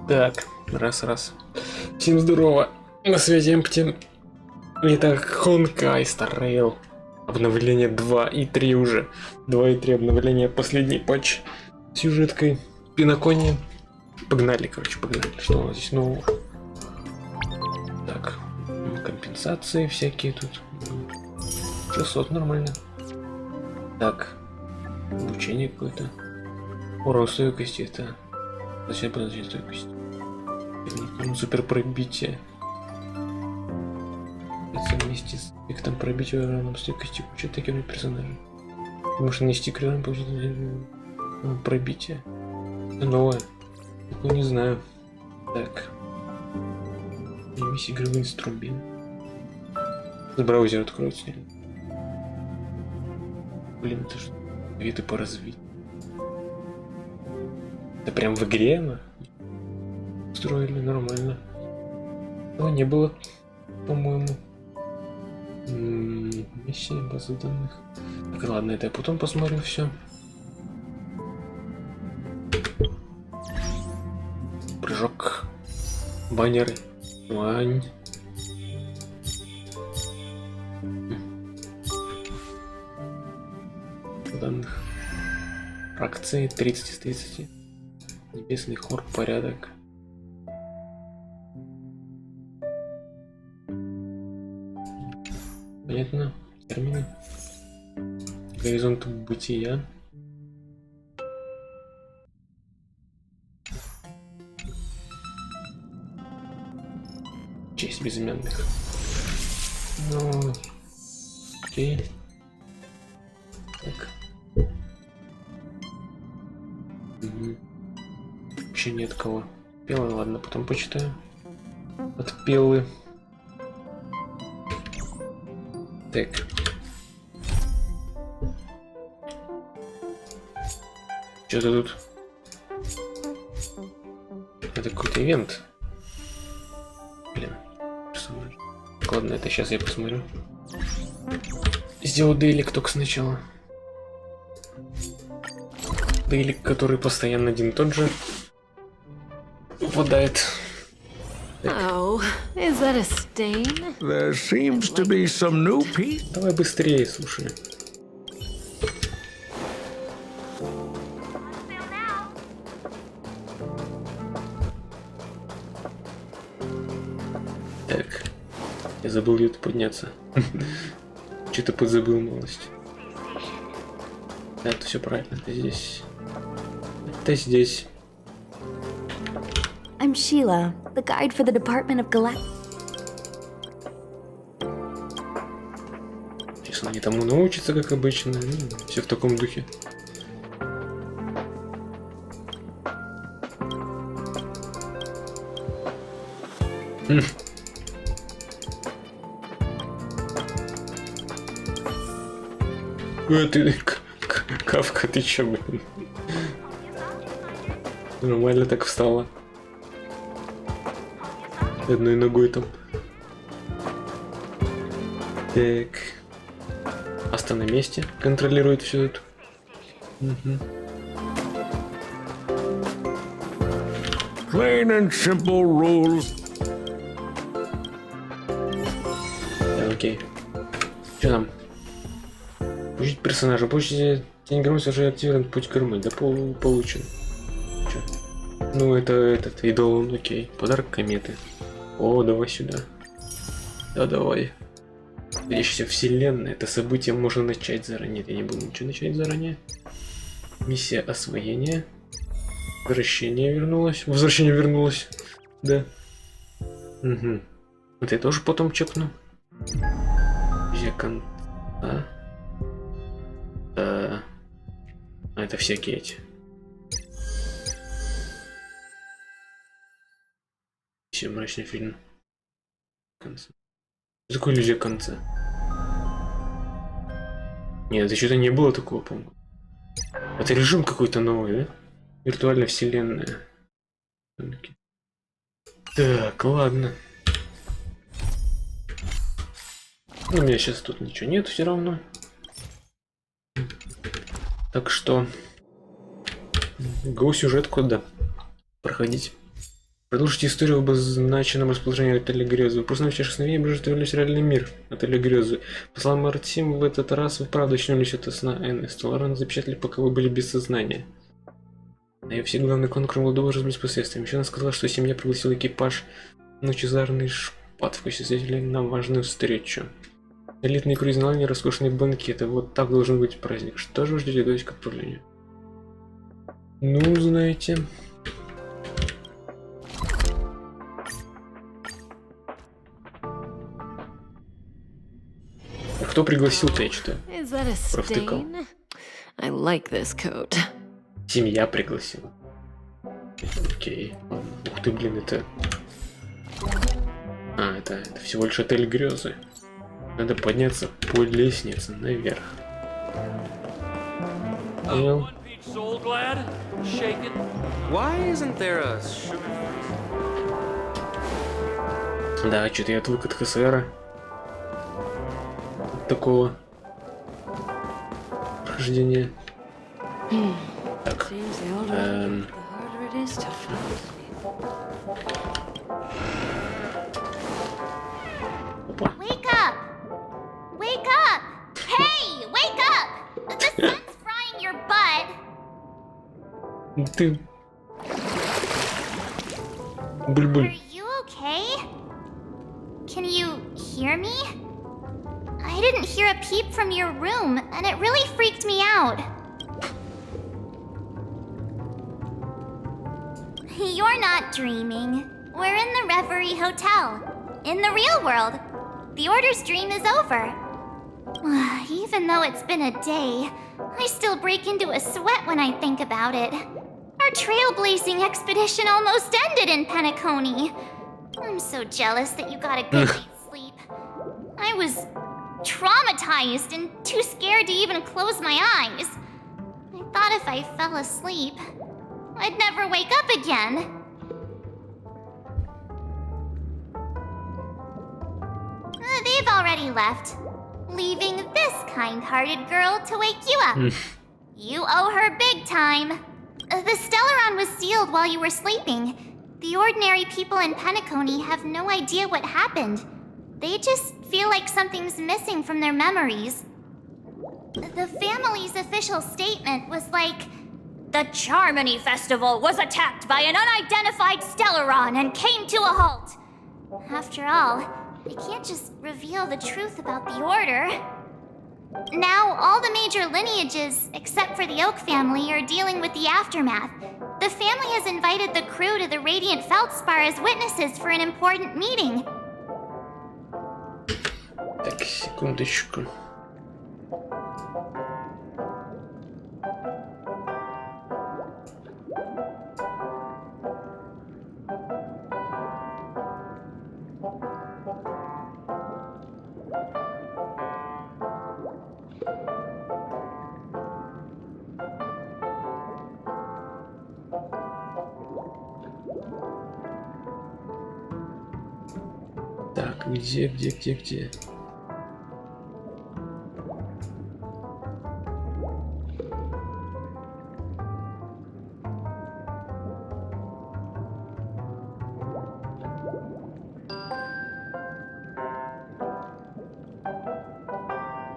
Так, раз. Всем здорово. На связи Эмпти. Итак, Honkai starrail. Обновление 2 и 3 уже. 2 и 3 обновление. Последний патч с сюжеткой Пенакония. Погнали. Что у нас здесь нового? Так, компенсации всякие тут. 600 нормально. Так, обучение какое-то. Урон стойкости это. Зачем подожди стойкость? Супер пробитие. Это вместе с эффектом пробития уроном стойкости куча таких персонажей. Может нанести крылом получить пробитие. Это новое. Такое не знаю. Так. Весь игровой инструмент. С браузера откроется. Блин, это что? Виды по развитию. Это прям в игре она? Строили нормально. Этого не было, по-моему. Миссия, база данных. Так, ладно, это я потом посмотрю все. Прыжок. Баннеры. Вань. Данных. Фракции 30 из 30. Небесный хор, порядок. Понятно. Термины. Горизонт бытия. Честь безымянных. Ну, окей. Так. Вообще нет кого. Пелы, ладно, потом почитаю. Отпелы. Так. Что-то тут. Это какой-то ивент. Блин. Ладно, это сейчас я посмотрю. Сделал дейлик только сначала. Дейлик, который постоянно один и тот же выпадает. Oh, is that a stain? There seems to be some new piece. Давай быстрее, слушай. Так, я забыл где-то подняться. Что-то подзабыл малость. Да, это все правильно, это здесь. Это здесь. I'm Sheila, the guide for the Department of Galactic. Сейчас они тому научатся, как обычно. Все в таком духе. Ты, Кавка, ты чё, блин? Нормально так встала. Одной ногой там. Так. Аста на месте. Контролирует все это. Plain and simple rules. Да, окей. Что там? Получить персонажа. Получить тень громкости уже активирован. Путь кормы. Да получен. Чё? Ну это этот идол. Окей. Подарок кометы. О, давай сюда. Да, давай. Видящаяся вселенная. Это событие можно начать заранее. Я не буду ничего начать заранее. Миссия освоения. Возвращение вернулось. Возвращение вернулось. Да. Угу. Вот я тоже потом чекну. Где конца? Да. А это всякие эти. Все мрачный фильм. Конца. Что такое иллюзия конца? Нет, это что-то не было такого, по-моему. Это режим какой-то новый, да? Виртуальная вселенная. Так, ладно. У меня сейчас тут ничего нет все равно. Так что Go сюжет куда проходить. Продолжите историю об обозначенном расположении отеля Грезы. В прошлом чаше сновидения мы вернулись в реальный мир отеля Грезы. По словам Артем, в этот раз вы правда очнулись от сна Энн и Стелларан запечатали, пока вы были без сознания. А и все главный клан, кроме Молдовы, разбились с последствиями. Еще она сказала, что семья пригласила экипаж лучезарный шпат в качестве свидетелей на важную встречу. Элитные круизные лайнеры, роскошные банкеты. Вот так должен быть праздник. Что же вы ждете до к отправлению? Ну, знаете... Кто пригласил-то, я что-то Is that a провтыкал. stain? I like this coat. Семья пригласила. Окей. Ух ты, блин, это... А, это всего лишь отель Грезы. Надо подняться по лестнице наверх. Понял? Да, что-то я отвык от ХСР. Такого прохождения. Так. Опа. Wake up! Wake up! Hey, wake up! The sun's frying your butt. Ты... Are Буль-буль. you okay? Can you hear me? I didn't hear a peep from your room, and it really freaked me out. You're not dreaming. We're in the Reverie Hotel. In the real world. The Order's dream is over. Even though it's been a day, I still break into a sweat when I think about it. Our trailblazing expedition almost ended in Peniconia. I'm so jealous that you got a good night's sleep. I was traumatized and too scared to even close my eyes. I thought if I fell asleep, I'd never wake up again. They've already left, leaving this kind-hearted girl to wake you up. You owe her big time. The Stellaron was sealed while you were sleeping. The ordinary people in Peniconia have no idea what happened. They just feel like something's missing from their memories. The family's official statement was like, "The Charmony Festival was attacked by an unidentified Stellaron and came to a halt." After all, they can't just reveal the truth about the Order. Now, all the major lineages, except for the Oak family, are dealing with the aftermath. The family has invited the crew to the Radiant Feldspar as witnesses for an important meeting. Так, секундочку. Так, где?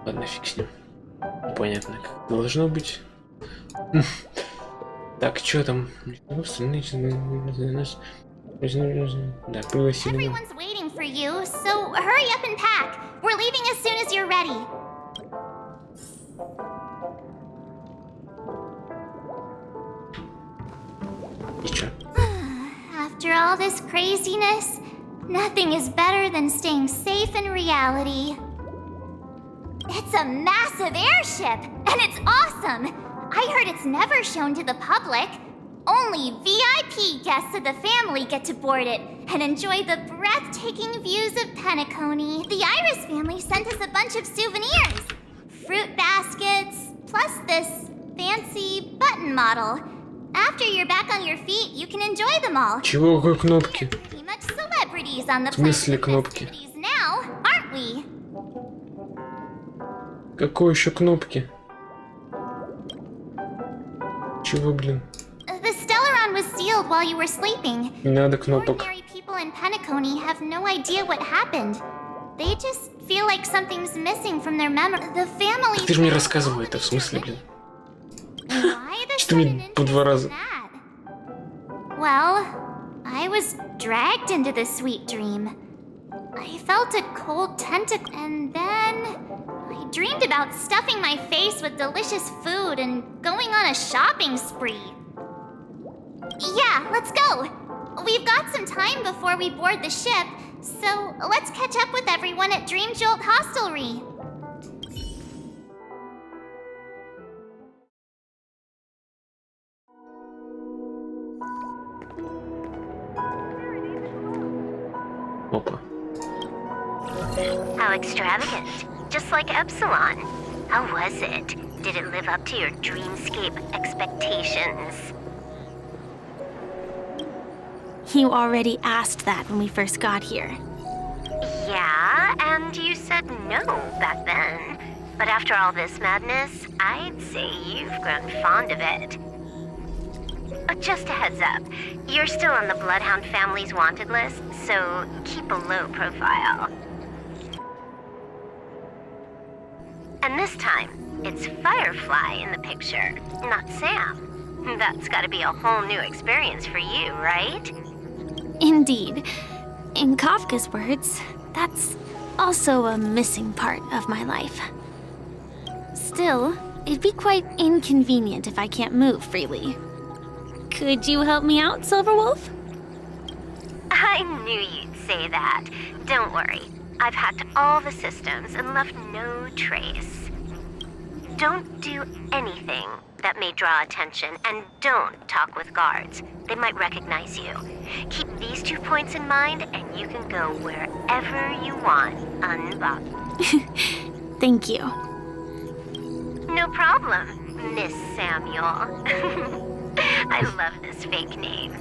Ладно, фиг с ним. Понятно, как должно быть. Так, что там? Да, пригласили. Everyone's waiting for you, so hurry up and pack. We're leaving as soon as you're ready. И чё? After all this craziness, nothing is better than staying safe in reality. It's a massive airship, and it's awesome! I heard it's never shown to the public. Only VIP guests of the family get to board it and enjoy the breathtaking views of Peniconia. The Iris family sent us a bunch of souvenirs. Fruit baskets, plus this fancy button model. After you're back on your feet, you can enjoy them all. Чего, какой кнопки? Pretty much celebrities on the В смысле planet кнопки? festivities now, aren't we? Какой еще кнопки? Чего, блин? The Stellaron was sealed sealed while you were sleeping. Не надо кнопок. Ordinary people in Peniconia have no idea what happened. They just feel like something's missing from their memory. The family. Так ты же мне рассказывал это, в смысле, блин? Why the Что мне sudden по 2 раза? interest in that? Well, I was dragged into the sweet dream. I felt a cold tentacle, and then I dreamed about stuffing my face with delicious food and going on a shopping spree. Yeah, let's go. We've got some time before we board the ship, so let's catch up with everyone at Dream Jolt Hostelry. Опа. How extravagant. Just like Epsilon. How was it? Did it live up to your dreamscape expectations? You already asked that when we first got here. Yeah, and you said no back then. But after all this madness, I'd say you've grown fond of it. Just a heads up, you're still on the Bloodhound family's wanted list, so keep a low profile. And this time, it's Firefly in the picture, not Sam. That's gotta be a whole new experience for you, right? Indeed. In Kafka's words, that's also a missing part of my life. Still, it'd be quite inconvenient if I can't move freely. Could you help me out, Silverwolf? I knew you'd say that. Don't worry. I've hacked all the systems and left no trace. Don't do anything that may draw attention, and don't talk with guards. They might recognize you. Keep these 2 points in mind, and you can go wherever you want, unbothered. Thank you. No problem, Miss Samuel. I love this fake name.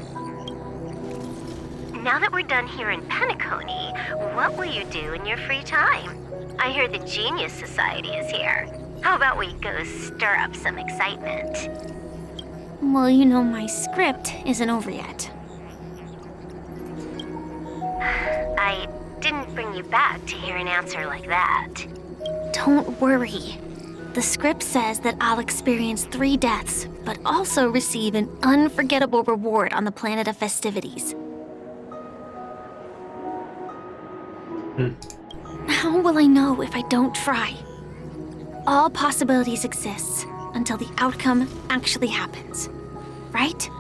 Now that we're done here in Peniconia, what will you do in your free time? I hear the Genius Society is here. How about we go stir up some excitement? Well, you know my script isn't over yet. I didn't bring you back to hear an answer like that. Don't worry. The script says that I'll experience 3 deaths, but also receive an unforgettable reward on the planet of festivities. How will I know if I don't try? All possibilities exist until the outcome actually happens, right?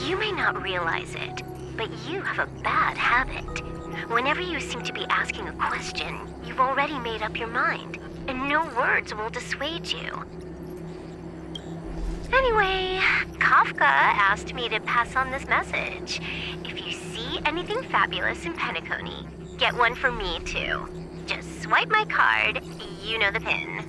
You may not realize it, but you have a bad habit. Whenever you seem to be asking a question, you've already made up your mind, and no words will dissuade you. Anyway, Kafka asked me to pass on this message. If you see anything fabulous in Peniconia, get one for me too. Just swipe my card, you know the pin.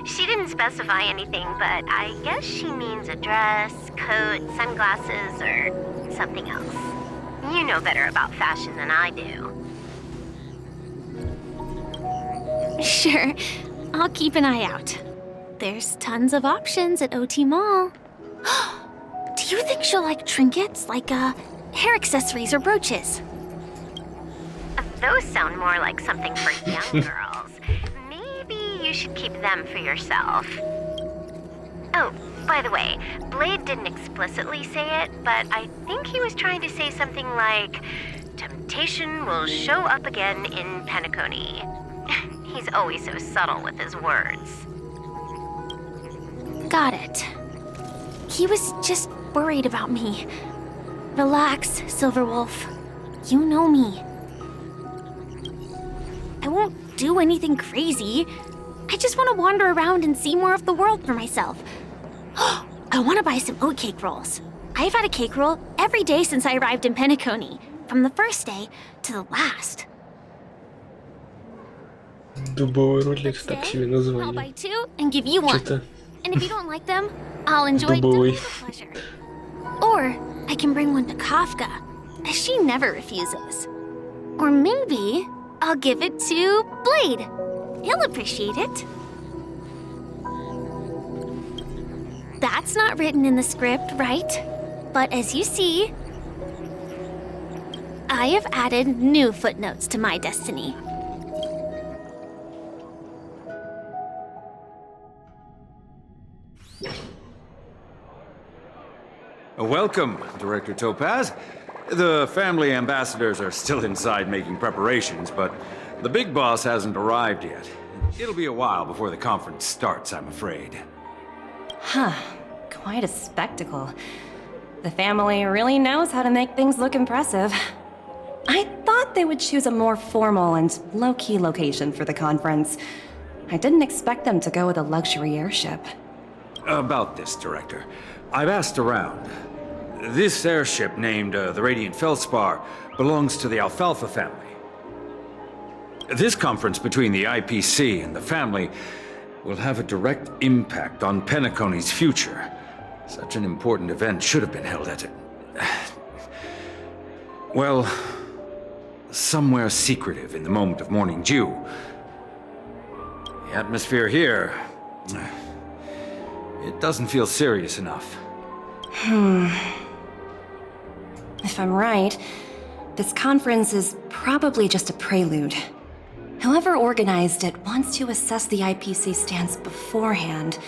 She didn't specify anything, but I guess she means a dress, coat, sunglasses, or something else. You know better about fashion than I do. Sure, I'll keep an eye out. There's tons of options at OT Mall. Do you think she'll like trinkets, like hair accessories or brooches? Those sound more like something for young girls. Maybe you should keep them for yourself. Oh, by the way, Blade didn't explicitly say it, but I think he was trying to say something like, temptation will show up again in Peniconia. He's always so subtle with his words. Got it. He was just worried about me. Relax, Silverwolf. You know me. I won't do anything crazy. I just want to wander around and see more of the world for myself. I want to buy some oatcake rolls. I've had a cake roll every day since I arrived in Peniconia, from the first day to the last. Дубовый рулик, так себе I'll название. buy 2 and give you 1. Что-то And if you don't like them, I'll enjoy double Дубовый. the pleasure. Or I can bring one to Kafka, as she never refuses. Or maybe I'll give it to Blade. He'll appreciate it. That's not written in the script, right? But as you see, I have added new footnotes to my destiny. Welcome, Director Topaz. The family ambassadors are still inside making preparations, but the big boss hasn't arrived yet. It'll be a while before the conference starts, I'm afraid. Huh. Quite a spectacle. The family really knows how to make things look impressive. I thought they would choose a more formal and low-key location for the conference. I didn't expect them to go with a luxury airship. About this, Director. I've asked around. This airship, named the Radiant Feldspar, belongs to the Alfalfa family. This conference between the IPC and the family will have a direct impact on Penaconia's future. Such an important event should have been held at well, somewhere secretive in the moment of morning dew. The atmosphere here, it doesn't feel serious enough. If I'm right, this conference is probably just a prelude. Whoever organized it wants to assess the IPC stance beforehand.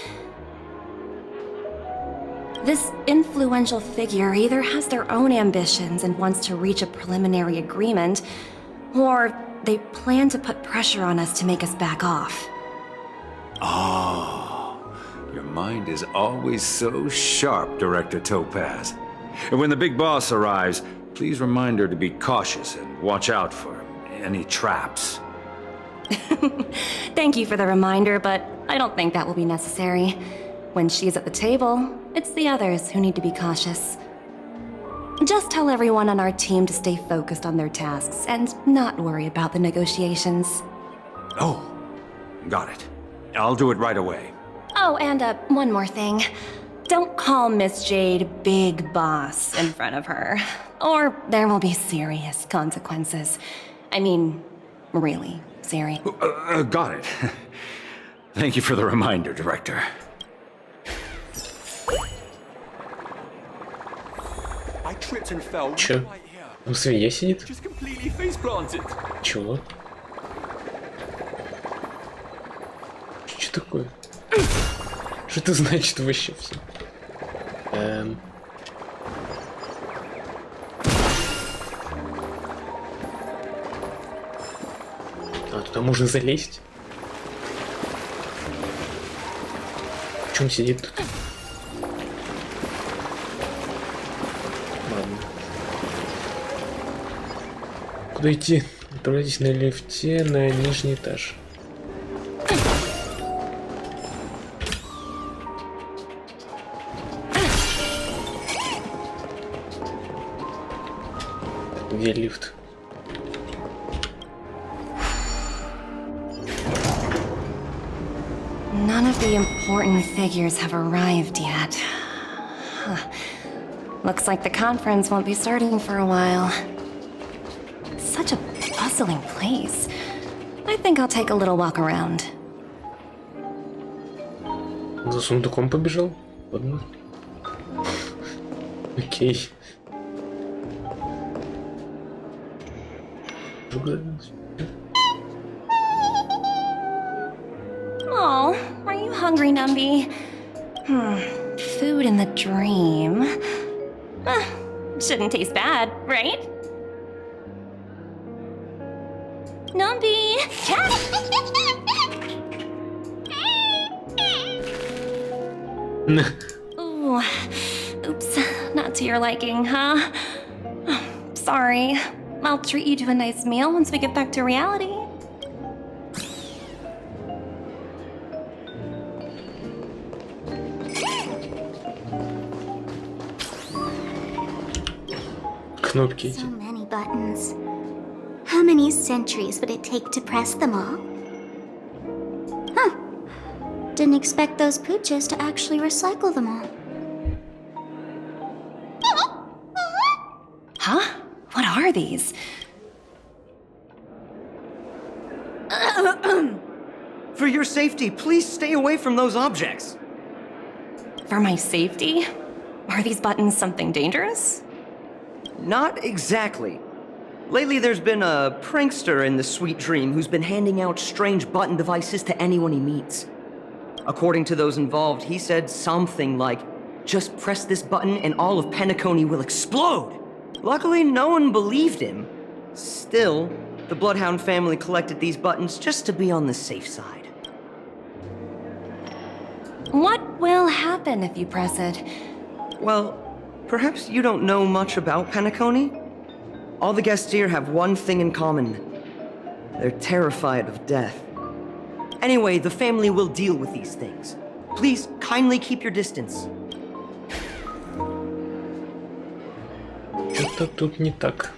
This influential figure either has their own ambitions and wants to reach a preliminary agreement, or they plan to put pressure on us to make us back off. Oh, your mind is always so sharp, Director Topaz. And when the big boss arrives, please remind her to be cautious and watch out for any traps. Thank you for the reminder, but I don't think that will be necessary. When she's at the table, it's the others who need to be cautious. Just tell everyone on our team to stay focused on their tasks and not worry about the negotiations. Oh, got it. I'll do it right away. Oh, and one more thing. Don't call Miss Jade Big Boss in front of her, or there will be serious consequences. I mean, really serious. Got it. Thank you for the reminder, Director. I tripped and fell Чё? right here. В свинье сидит? Just completely face planted. Чего? Что такое? Что это значит вообще все? А, туда можно залезть? В чем сидит тут? Ладно. Куда идти? Отправляйтесь на лифте на нижний этаж. Где лифт? None of the important figures have arrived yet. Huh. Looks like the conference won't be starting for a while. Such a bustling place. I think I'll take a little walk around. За сундуком побежал? Ладно. Окей. Oh, are you hungry, Numby? Food in the dream. Shouldn't taste bad, right? Numby! Ooh, oops, not to your liking, huh? Sorry. I'll treat you to a nice meal once we get back to reality. Кнопки эти. So many buttons. How many centuries would it take to press them all? Huh. Didn't expect those pooches to actually recycle them all. Huh? What are these? For your safety, please stay away from those objects. For my safety? Are these buttons something dangerous? Not exactly. Lately, there's been a prankster in the Sweet Dream who's been handing out strange button devices to anyone he meets. According to those involved, he said something like, "Just press this button and all of Peniconia will explode!" Luckily, no one believed him. Still, the Bloodhound family collected these buttons just to be on the safe side. What will happen if you press it? Well, perhaps you don't know much about Peniconia? All the guests here have one thing in common. They're terrified of death. Anyway, the family will deal with these things. Please kindly keep your distance. Что-то тут не так.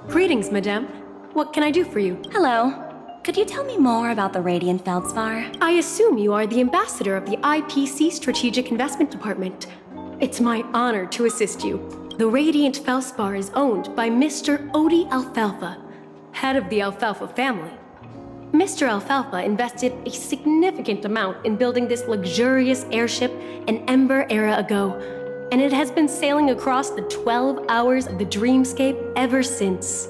Greetings, madame. What can I do for you? Hello. Could you tell me more about the Radiant Feldspar? I assume you are the ambassador of the IPC Strategic Investment Department. It's my honor to assist you. The Radiant Feldspar is owned by Mr. Odie Alfalfa, head of the Alfalfa family. Mr. Alfalfa invested a significant amount in building this luxurious airship an Ember era ago, and it has been sailing across the 12 hours of the dreamscape ever since.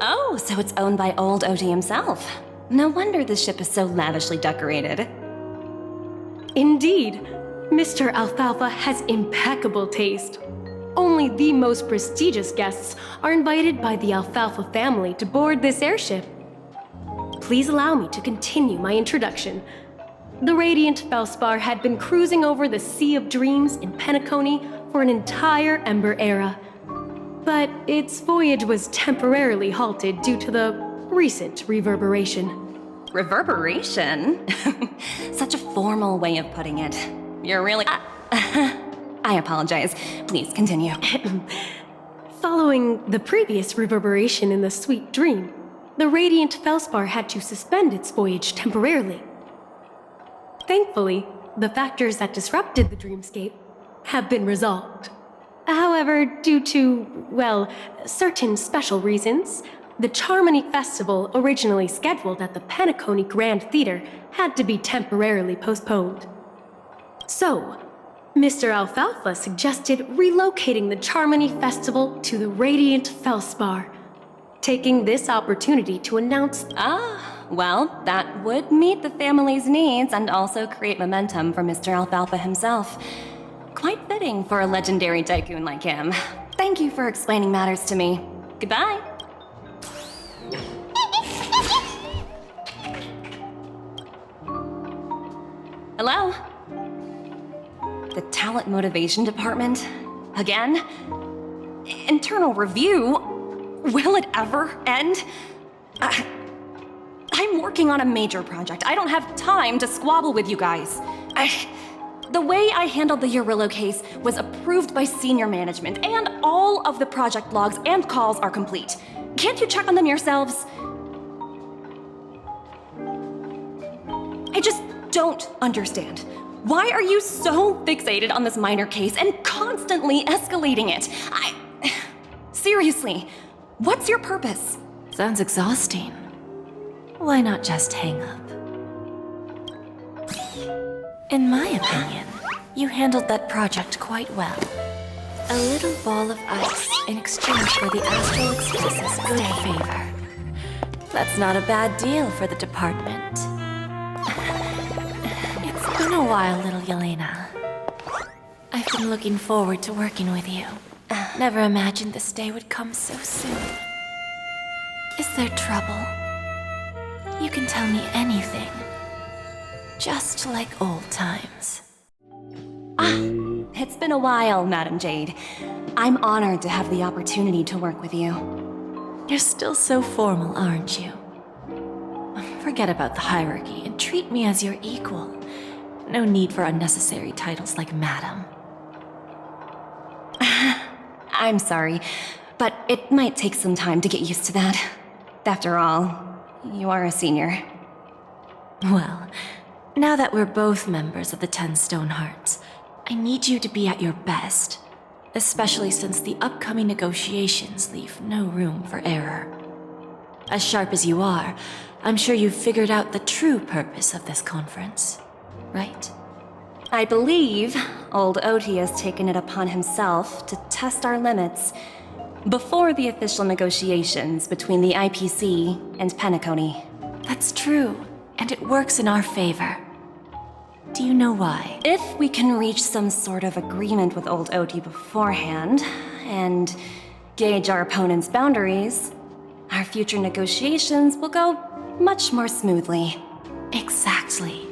Oh, so it's owned by old Odie himself. No wonder the ship is so lavishly decorated. Indeed, Mr. Alfalfa has impeccable taste. Only the most prestigious guests are invited by the Alfalfa family to board this airship. Please allow me to continue my introduction. The Radiant Feldspar had been cruising over the Sea of Dreams in Peniconia for an entire Ember era. But its voyage was temporarily halted due to the recent reverberation. Reverberation? Such a formal way of putting it. You're really... I apologize. Please continue. Following the previous reverberation in the Sweet Dream, the Radiant Feldspar had to suspend its voyage temporarily. Thankfully, the factors that disrupted the dreamscape have been resolved. However, due to, well, certain special reasons, the Charmony Festival, originally scheduled at the Peniconia Grand Theater, had to be temporarily postponed. So, Mr. Alfalfa suggested relocating the Charmony Festival to the Radiant Feldspar, taking this opportunity to announce... Well, that would meet the family's needs and also create momentum for Mr. Alfalfa himself. Quite fitting for a legendary tycoon like him. Thank you for explaining matters to me. Goodbye. Hello? The Talent Motivation Department? Again? Internal review? Will it ever end? I'm working on a major project. I don't have time to squabble with you guys. The way I handled the Eurillo case was approved by senior management, and all of the project logs and calls are complete. Can't you check on them yourselves? I just don't understand. Why are you so fixated on this minor case and constantly escalating it? Seriously, what's your purpose? Sounds exhausting. Why not just hang up? In my opinion, you handled that project quite well. A little ball of ice in exchange for the Astral Express's good favor. That's not a bad deal for the department. It's been a while, little Yelena. I've been looking forward to working with you. Never imagined this day would come so soon. Is there trouble? You can tell me anything. Just like old times. It's been a while, Madam Jade. I'm honored to have the opportunity to work with you. You're still so formal, aren't you? Forget about the hierarchy and treat me as your equal. No need for unnecessary titles like Madam. I'm sorry, but it might take some time to get used to that. After all, you are a senior. Well, now that we're both members of the 10 Stone Hearts, I need you to be at your best. especially since the upcoming negotiations leave no room for error. As sharp as you are, I'm sure you've figured out the true purpose of this conference, right? I believe old Oti has taken it upon himself to test our limits before the official negotiations between the IPC and Peniconia. That's true, and it works in our favor. Do you know why? If we can reach some sort of agreement with old Oti beforehand, and gauge our opponent's boundaries, our future negotiations will go much more smoothly. Exactly.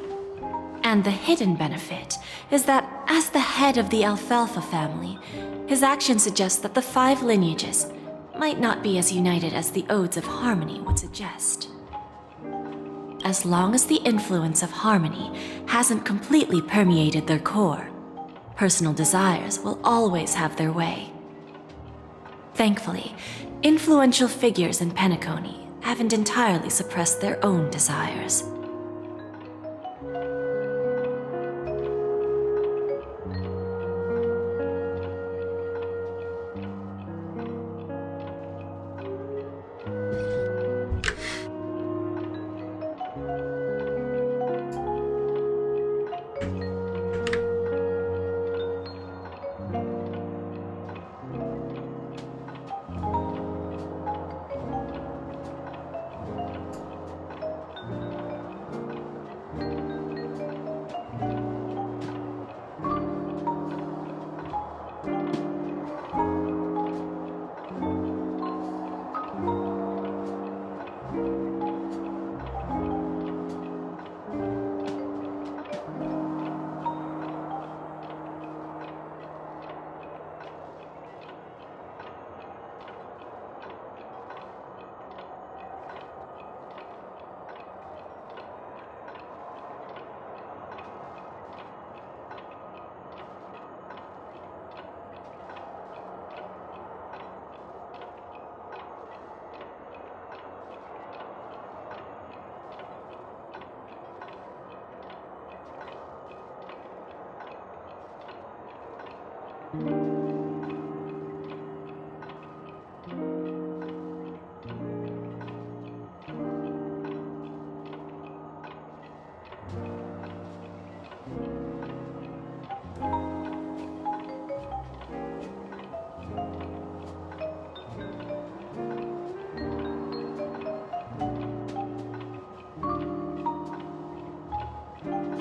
And the hidden benefit is that as the head of the Alfalfa family, his actions suggest that the 5 lineages might not be as united as the Odes of Harmony would suggest. As long as the influence of harmony hasn't completely permeated their core, personal desires will always have their way. Thankfully, influential figures in Peniconia haven't entirely suppressed their own desires.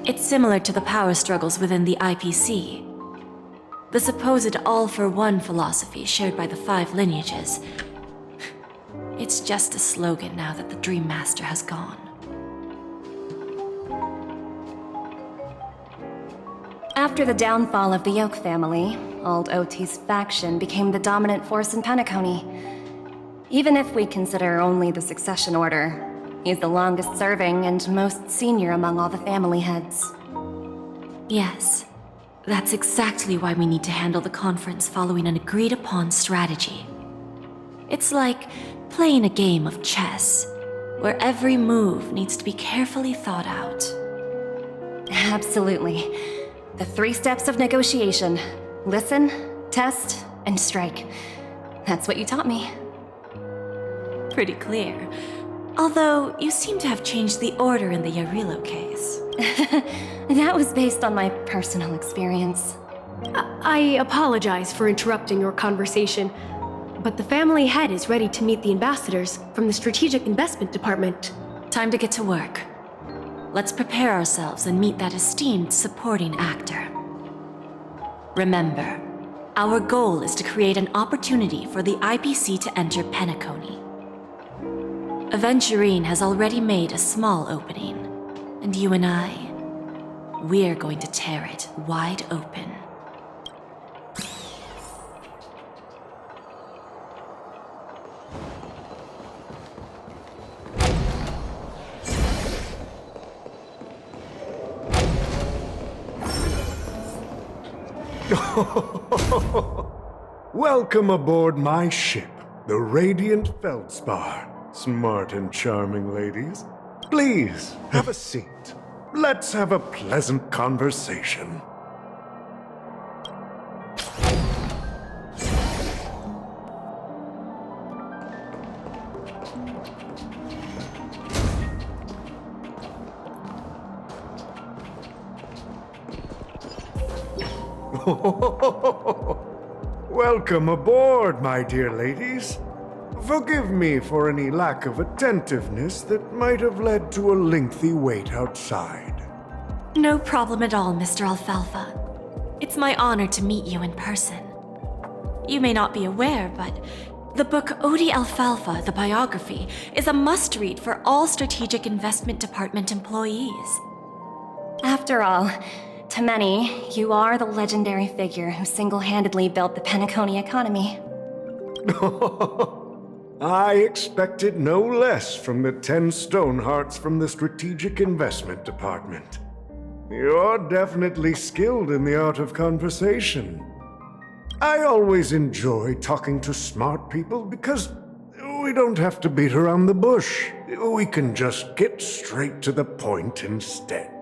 It's similar to the power struggles within the IPC. The supposed all-for-one philosophy shared by the 5 lineages. It's just a slogan now that the Dream Master has gone. After the downfall of the Yoke family, old Oti's faction became the dominant force in Peniconia. Even if we consider only the succession order, he's the longest serving and most senior among all the family heads. Yes, that's exactly why we need to handle the conference following an agreed-upon strategy. It's like playing a game of chess, where every move needs to be carefully thought out. Absolutely. The 3 steps of negotiation: listen, test, and strike. That's what you taught me. Pretty clear. Although, you seem to have changed the order in the Yarilo case. That was based on my personal experience. I apologize for interrupting your conversation, but the family head is ready to meet the ambassadors from the Strategic Investment Department. Time to get to work. Let's prepare ourselves and meet that esteemed supporting actor. Remember, our goal is to create an opportunity for the IPC to enter Peniconia. Aventurine has already made a small opening, and you and I, we're going to tear it wide open. Welcome aboard my ship, the Radiant Feldspar. Smart and charming ladies. Please, have a seat. Let's have a pleasant conversation. Welcome aboard, my dear ladies. Forgive me for any lack of attentiveness that might have led to a lengthy wait outside. No problem at all, Mr. Alfalfa. It's my honor to meet you in person. You may not be aware, but the book Odie Alfalfa, the biography, is a must-read for all Strategic Investment Department employees. After all, to many, you are the legendary figure who single-handedly built the Peniconia economy. I expected no less from the 10 Stonehearts from the Strategic Investment Department. You're definitely skilled in the art of conversation. I always enjoy talking to smart people because we don't have to beat around the bush. We can just get straight to the point instead.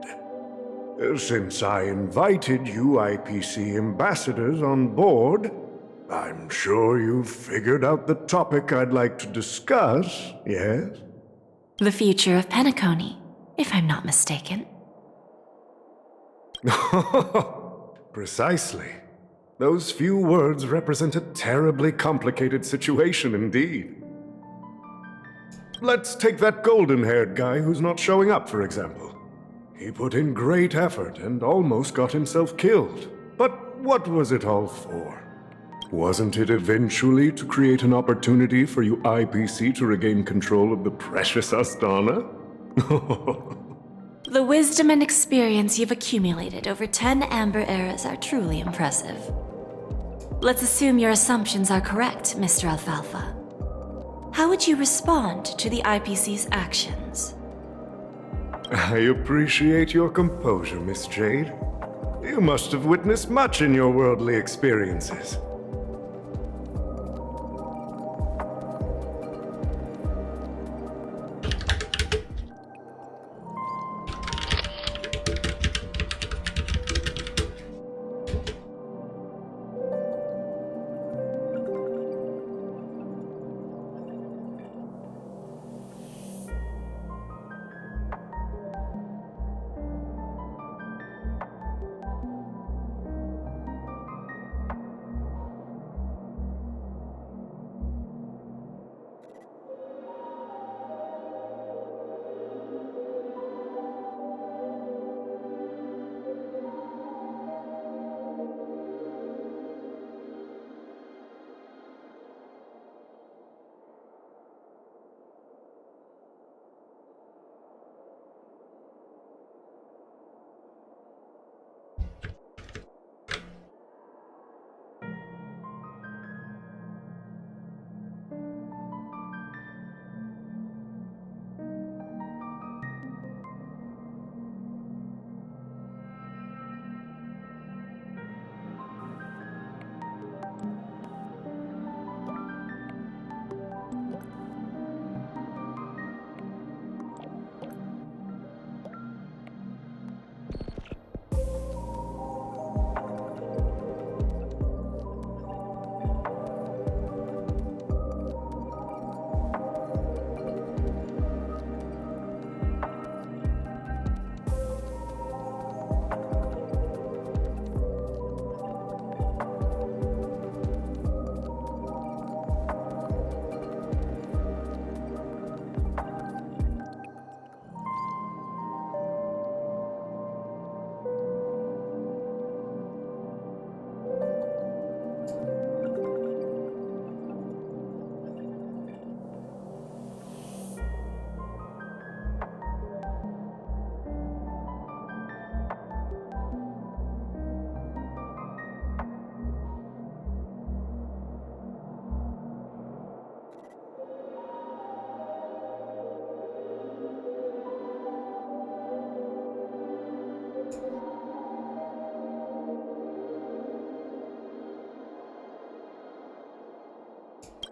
Since I invited you IPC ambassadors on board, I'm sure you've figured out the topic I'd like to discuss, yes? The future of Peniconia, if I'm not mistaken. Precisely. Those few words represent a terribly complicated situation indeed. Let's take that golden-haired guy who's not showing up, for example. He put in great effort and almost got himself killed. But what was it all for? Wasn't it eventually to create an opportunity for you IPC to regain control of the precious Astana? The wisdom and experience you've accumulated over 10 Amber Eras are truly impressive. Let's assume your assumptions are correct, Mr. Alfalfa. How would you respond to the IPC's actions? I appreciate your composure, Miss Jade. You must have witnessed much in your worldly experiences.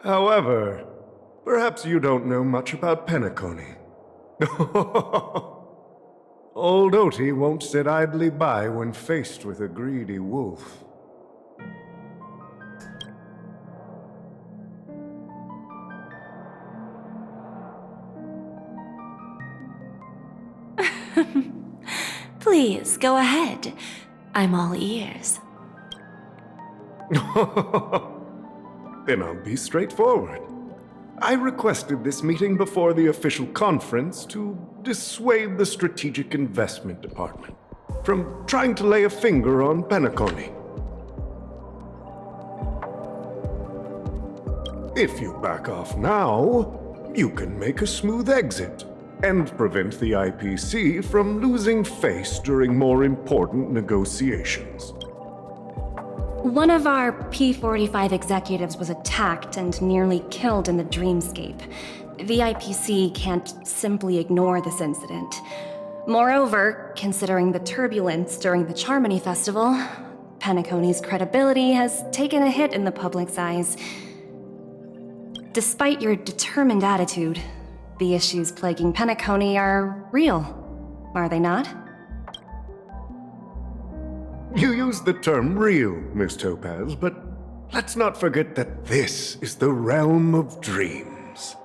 However, perhaps you don't know much about Peniconia. Old Oti won't sit idly by when faced with a greedy wolf. Please, go ahead. I'm all ears. Then I'll be straightforward. I requested this meeting before the official conference to dissuade the Strategic Investment Department from trying to lay a finger on Peniconia. If you back off now, you can make a smooth exit and prevent the IPC from losing face during more important negotiations. One of our P-45 executives was attacked and nearly killed in the dreamscape. The IPC can't simply ignore this incident. Moreover, considering the turbulence during the Charmony Festival, Penaconia's credibility has taken a hit in the public's eyes. Despite your determined attitude, the issues plaguing Penaconia are real, are they not? You used the term real, Miss Topaz, but let's not forget that this is the realm of dreams.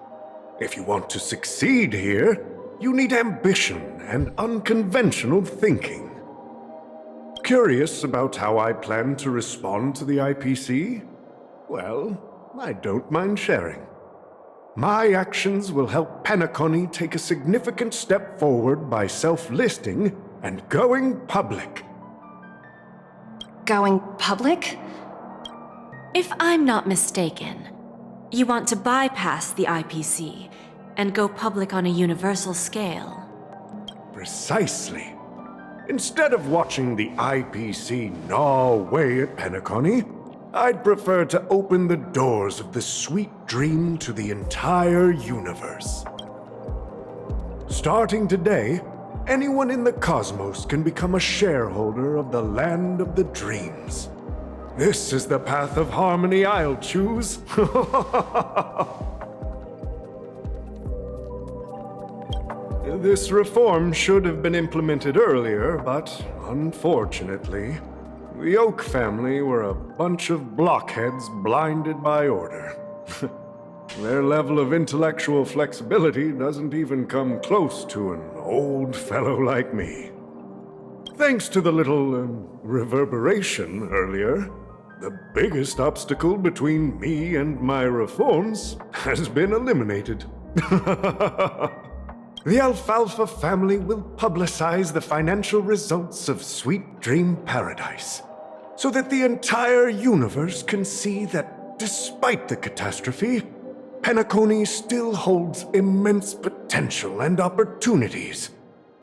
If you want to succeed here, you need ambition and unconventional thinking. Curious about how I plan to respond to the IPC? Well, I don't mind sharing. My actions will help Peniconia take a significant step forward by self-listing and going public. Going public? If I'm not mistaken, you want to bypass the IPC and go public on a universal scale. Precisely. Instead of watching the IPC gnaw away at Peniconia, I'd prefer to open the doors of the sweet dream to the entire universe. Starting today, anyone in the cosmos can become a shareholder of the land of the dreams. This is the path of harmony I'll choose. This reform should have been implemented earlier, but unfortunately, the Oak family were a bunch of blockheads blinded by order. Their level of intellectual flexibility doesn't even come close to an old fellow like me. Thanks to the little reverberation earlier, the biggest obstacle between me and my reforms has been eliminated. The Alfalfa family will publicize the financial results of Sweet Dream Paradise, so that the entire universe can see that despite the catastrophe, Peniconia still holds immense potential and opportunities,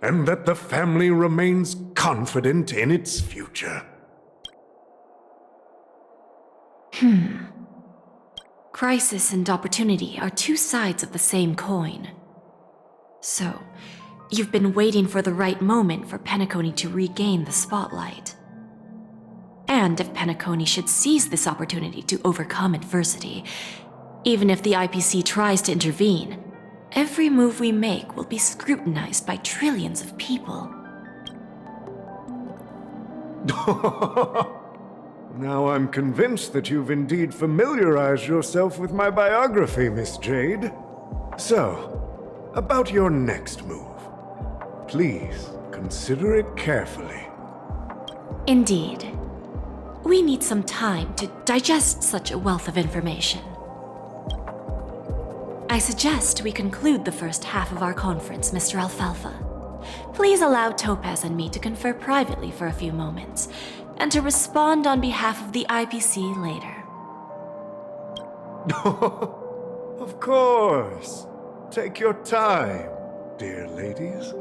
and that the family remains confident in its future. Crisis and opportunity are two sides of the same coin. So, you've been waiting for the right moment for Peniconia to regain the spotlight. And if Peniconia should seize this opportunity to overcome adversity, even if the IPC tries to intervene, every move we make will be scrutinized by trillions of people. Now I'm convinced that you've indeed familiarized yourself with my biography, Miss Jade. So, about your next move. Please, consider it carefully. Indeed. We need some time to digest such a wealth of information. I suggest we conclude the first half of our conference, Mr. Alfalfa. Please allow Topaz and me to confer privately for a few moments, and to respond on behalf of the IPC later. Of course. Take your time, dear ladies.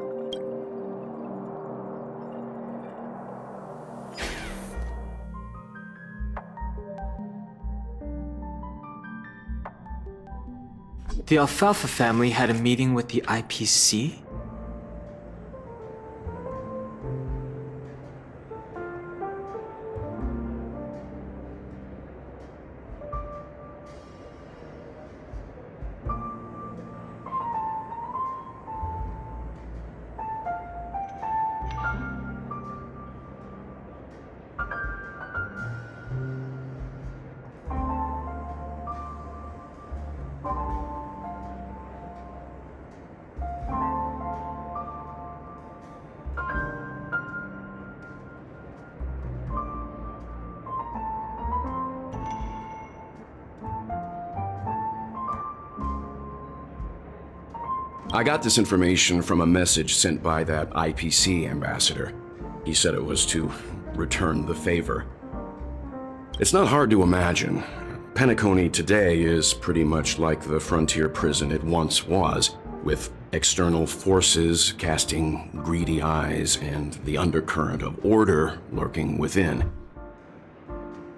The Alfalfa family had a meeting with the IPC? I got this information from a message sent by that IPC ambassador. He said it was to return the favor. It's not hard to imagine. Peniconia today is pretty much like the frontier prison it once was, with external forces casting greedy eyes and the undercurrent of order lurking within.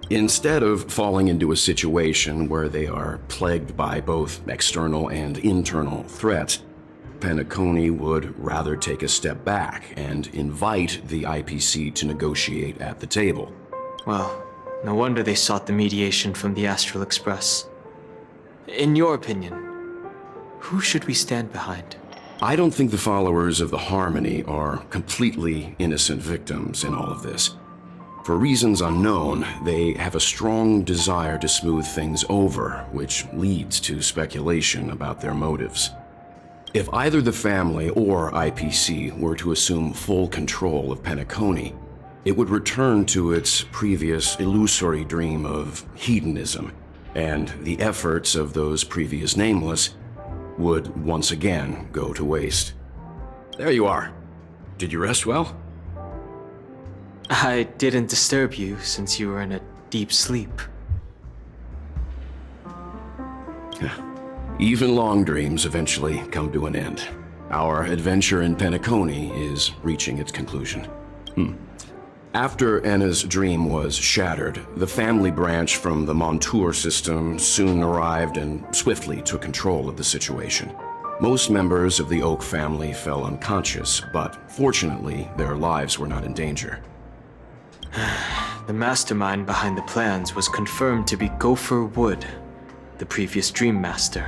Instead of falling into a situation where they are plagued by both external and internal threats, Peniconia would rather take a step back and invite the IPC to negotiate at the table. Well, no wonder they sought the mediation from the Astral Express. In your opinion, who should we stand behind? I don't think the followers of the Harmony are completely innocent victims in all of this. For reasons unknown, they have a strong desire to smooth things over, which leads to speculation about their motives. If either the family or IPC were to assume full control of Peniconia, it would return to its previous illusory dream of hedonism, and the efforts of those previous nameless would once again go to waste. There you are. Did you rest well? I didn't disturb you since you were in a deep sleep. Even long dreams eventually come to an end. Our adventure in Peniconia is reaching its conclusion. After Anna's dream was shattered, the family branch from the Montour system soon arrived and swiftly took control of the situation. Most members of the Oak family fell unconscious, but fortunately, their lives were not in danger. The mastermind behind the plans was confirmed to be Gopher Wood, the previous Dream Master.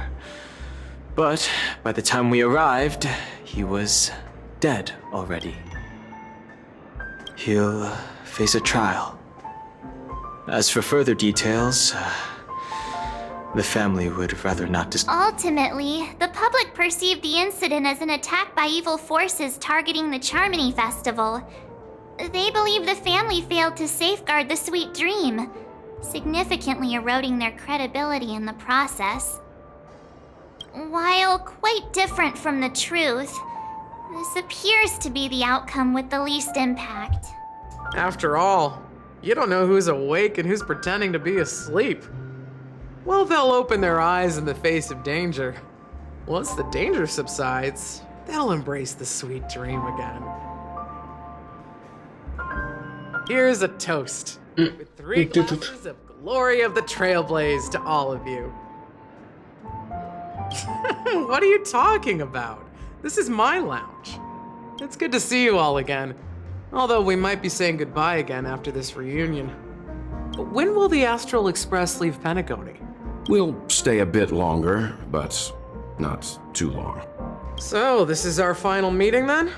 But by the time we arrived, he was dead already. He'll face a trial. As for further details, the family would rather not discuss. Ultimately, the public perceived the incident as an attack by evil forces targeting the Charmony Festival. They believe the family failed to safeguard the sweet dream, significantly eroding their credibility in the process. While quite different from the truth, this appears to be the outcome with the least impact. After all, you don't know who's awake and who's pretending to be asleep. Well, they'll open their eyes in the face of danger. Once the danger subsides, they'll embrace the sweet dream again. Here's a toast, with 3 glasses of glory of the Trailblaze to all of you. What are you talking about? This is my lounge. It's good to see you all again, although we might be saying goodbye again after this reunion. When will the Astral Express leave Peniconia? We'll stay a bit longer, but not too long. So, this is our final meeting then?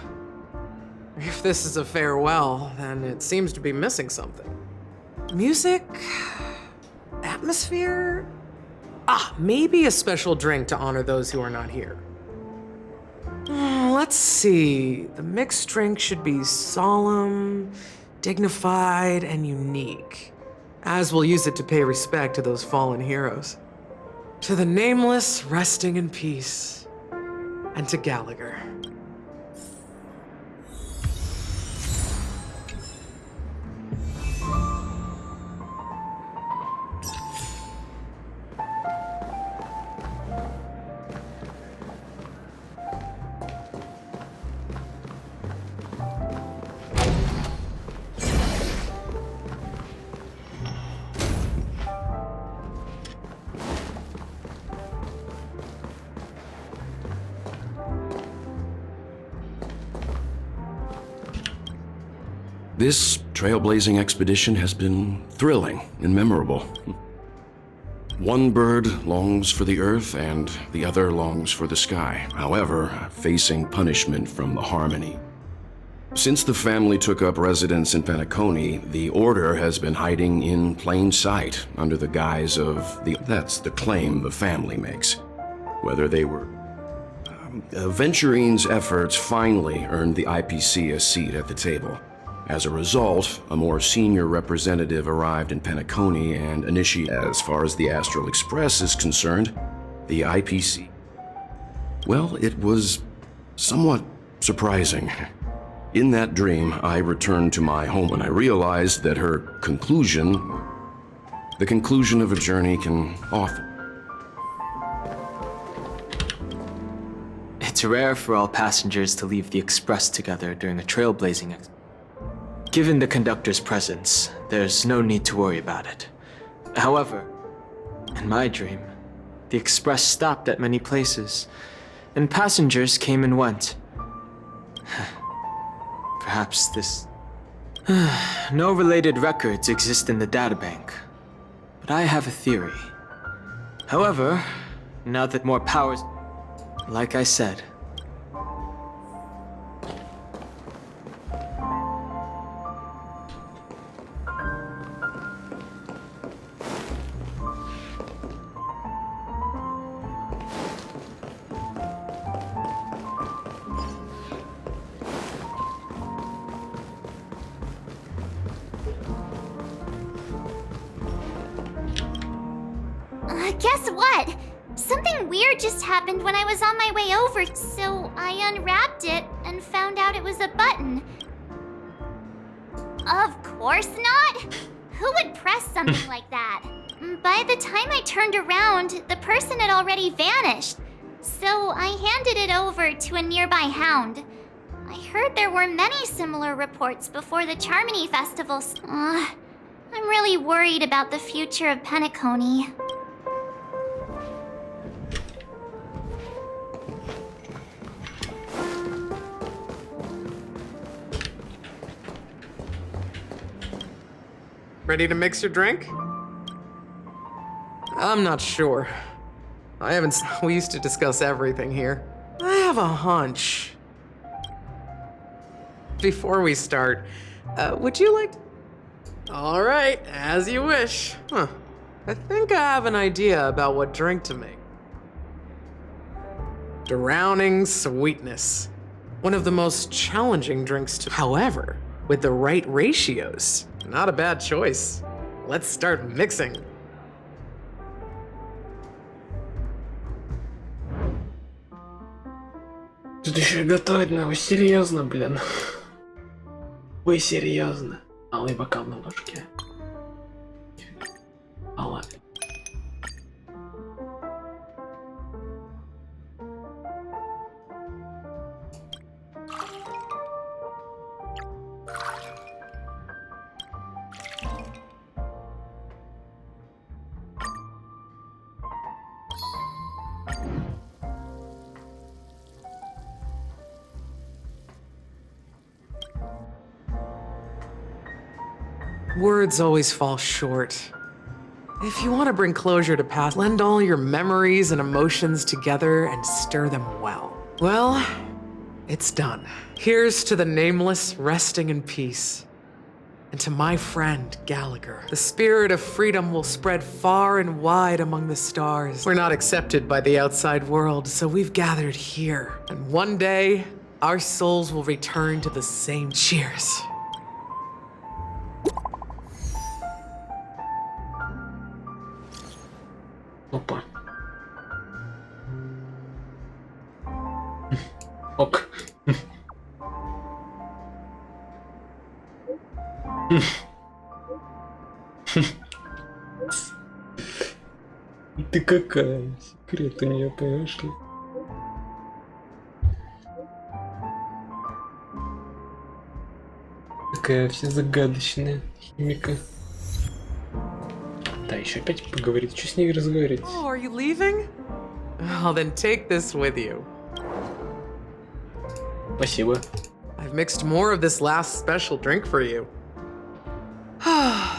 If this is a farewell, then it seems to be missing something. Music? Atmosphere? Maybe a special drink to honor those who are not here. Let's see. The mixed drink should be solemn, dignified, and unique, as we'll use it to pay respect to those fallen heroes. To the nameless, resting in peace, and to Gallagher. This trailblazing expedition has been thrilling and memorable. One bird longs for the earth and the other longs for the sky, however, facing punishment from the Harmony. Since the family took up residence in Peniconia, the Order has been hiding in plain sight under the guise of that's the claim the family makes. Whether they were... Venturine's efforts finally earned the IPC a seat at the table. As a result, a more senior representative arrived in Peniconia and initiated. As far as the Astral Express is concerned, the IPC Well, it was somewhat surprising. In that dream, I returned to my home and I realized that her conclusion, the conclusion of a journey can often... It's rare for all passengers to leave the express together during a trailblazing exercise. Given the conductor's presence, there's no need to worry about it. However, in my dream, the express stopped at many places, and passengers came and went. Perhaps this... No related records exist in the databank, but I have a theory. However, now that more powers... Like I said, Guess what? Something weird just happened when I was on my way over, so I unwrapped it and found out it was a button. Of course not! Who would press something like that? By the time I turned around, the person had already vanished, so I handed it over to a nearby hound. I heard there were many similar reports before the Charmony Festival. I'm really worried about the future of Peniconia. Ready to mix your drink? I'm not sure. We used to discuss everything here. I have a hunch. Before we start, would you like... All right, as you wish. I think I have an idea about what drink to make. Drowning sweetness. One of the most challenging drinks to... However, with the right ratios, not a bad choice. Let's start mixing. Тут еще готовить надо, серьезно, блин. Вы серьезно? Алый бокал на ложке. Алла. Words always fall short. If you want to bring closure to past, blend all your memories and emotions together and stir them well. Well, it's done. Here's to the nameless resting in peace. And to my friend, Gallagher. The spirit of freedom will spread far and wide among the stars. We're not accepted by the outside world, so we've gathered here. And one day, our souls will return to the same. Cheers. Опа. Ок. Ты какая? Секрет у нее, понимаешь ли? Такая вся загадочная химика. Да, еще опять поговорить. Что с ней разговаривать? Oh, are you leaving? Well, then take this with you. Спасибо. I've mixed more of this last special drink for you.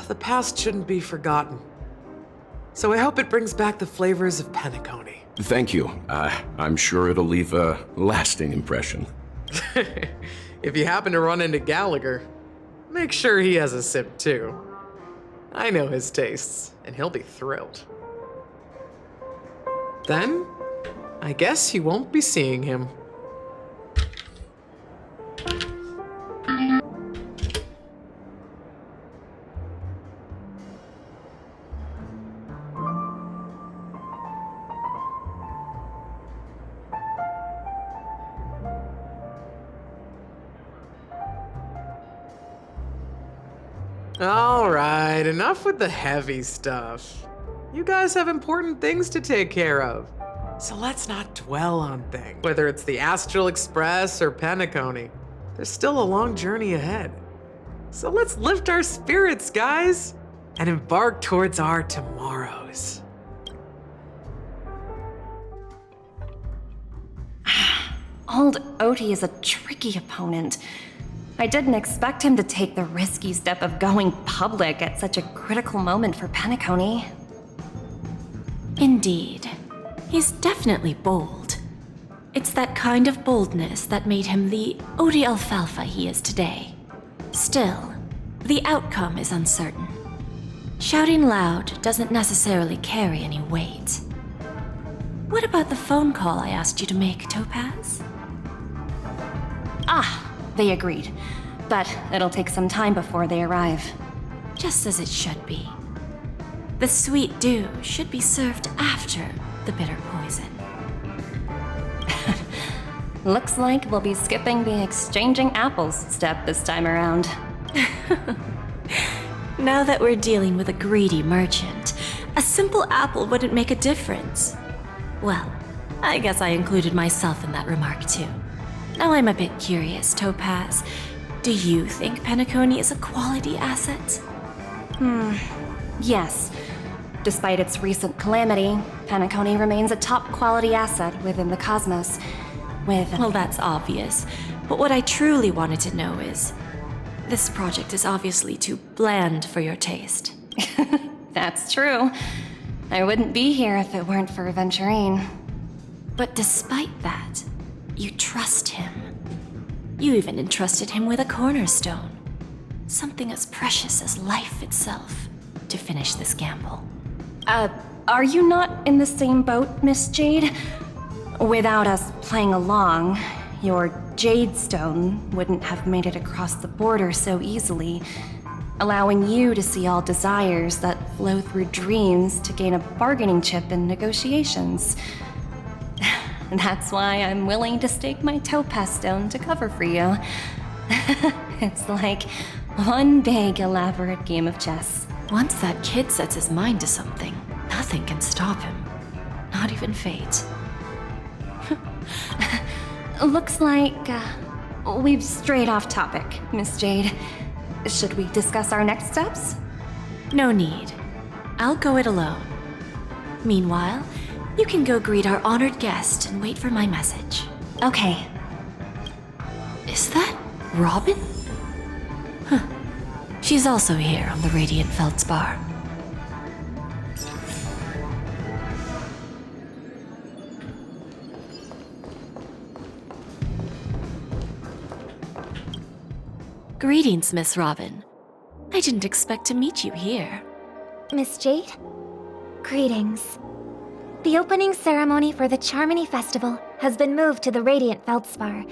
The past shouldn't be forgotten. So I hope it brings back the flavors of Peniconia. Thank you. I'm sure it'll leave a lasting impression. If you happen to run into Gallagher, make sure he has a sip too. I know his tastes, and he'll be thrilled. Then, I guess you won't be seeing him. All right, enough with the heavy stuff. You guys have important things to take care of. So let's not dwell on things. Whether it's the Astral Express or Peniconia, there's still a long journey ahead. So let's lift our spirits, guys, and embark towards our tomorrows. Old Odie is a tricky opponent. I didn't expect him to take the risky step of going public at such a critical moment for Peniconia. Indeed. He's definitely bold. It's that kind of boldness that made him the Odie Alfalfa he is today. Still, the outcome is uncertain. Shouting loud doesn't necessarily carry any weight. What about the phone call I asked you to make, Topaz? Ah, they agreed. But it'll take some time before they arrive. Just as it should be. The sweet dew should be served after the bitter poison. Looks like we'll be skipping the exchanging apples step this time around. Now that we're dealing with a greedy merchant, a simple apple wouldn't make a difference. Well, I guess I included myself in that remark too. Now I'm a bit curious, Topaz. Do you think Peniconia is a quality asset? Yes. Despite its recent calamity, Peniconia remains a top quality asset within the cosmos. Well, that's obvious. But what I truly wanted to know is, this project is obviously too bland for your taste. That's true. I wouldn't be here if it weren't for Aventurine. But despite that, you trust him. You even entrusted him with a cornerstone. Something as precious as life itself, to finish this gamble. Are you not in the same boat, Miss Jade? Without us playing along, your Jade Stone wouldn't have made it across the border so easily, allowing you to see all desires that flow through dreams to gain a bargaining chip in negotiations. That's why I'm willing to stake my Topaz Stone to cover for you. It's like one big, elaborate game of chess. Once that kid sets his mind to something, nothing can stop him. Not even fate. Looks like we've strayed off topic, Miss Jade. Should we discuss our next steps? No need. I'll go it alone. Meanwhile, you can go greet our honored guest and wait for my message. Okay. Is that Robin? Huh. She's also here on the Radiant Feldspar. Greetings, Miss Robin. I didn't expect to meet you here. Miss Jade? Greetings. The opening ceremony for the Charmony Festival has been moved to the Radiant Feldspar,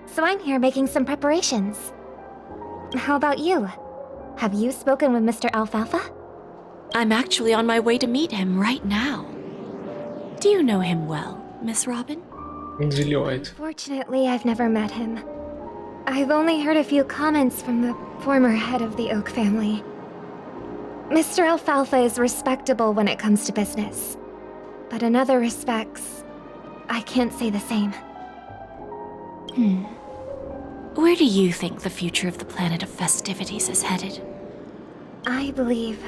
so I'm here making some preparations. How about you? Have you spoken with Mr. Alfalfa? I'm actually on my way to meet him right now. Do you know him well, Miss Robin? Fortunately, I've never met him. I've only heard a few comments from the former head of the Oak family. Mr. Alfalfa is respectable when it comes to business, but in other respects, I can't say the same. Where do you think the future of the planet of festivities is headed? I believe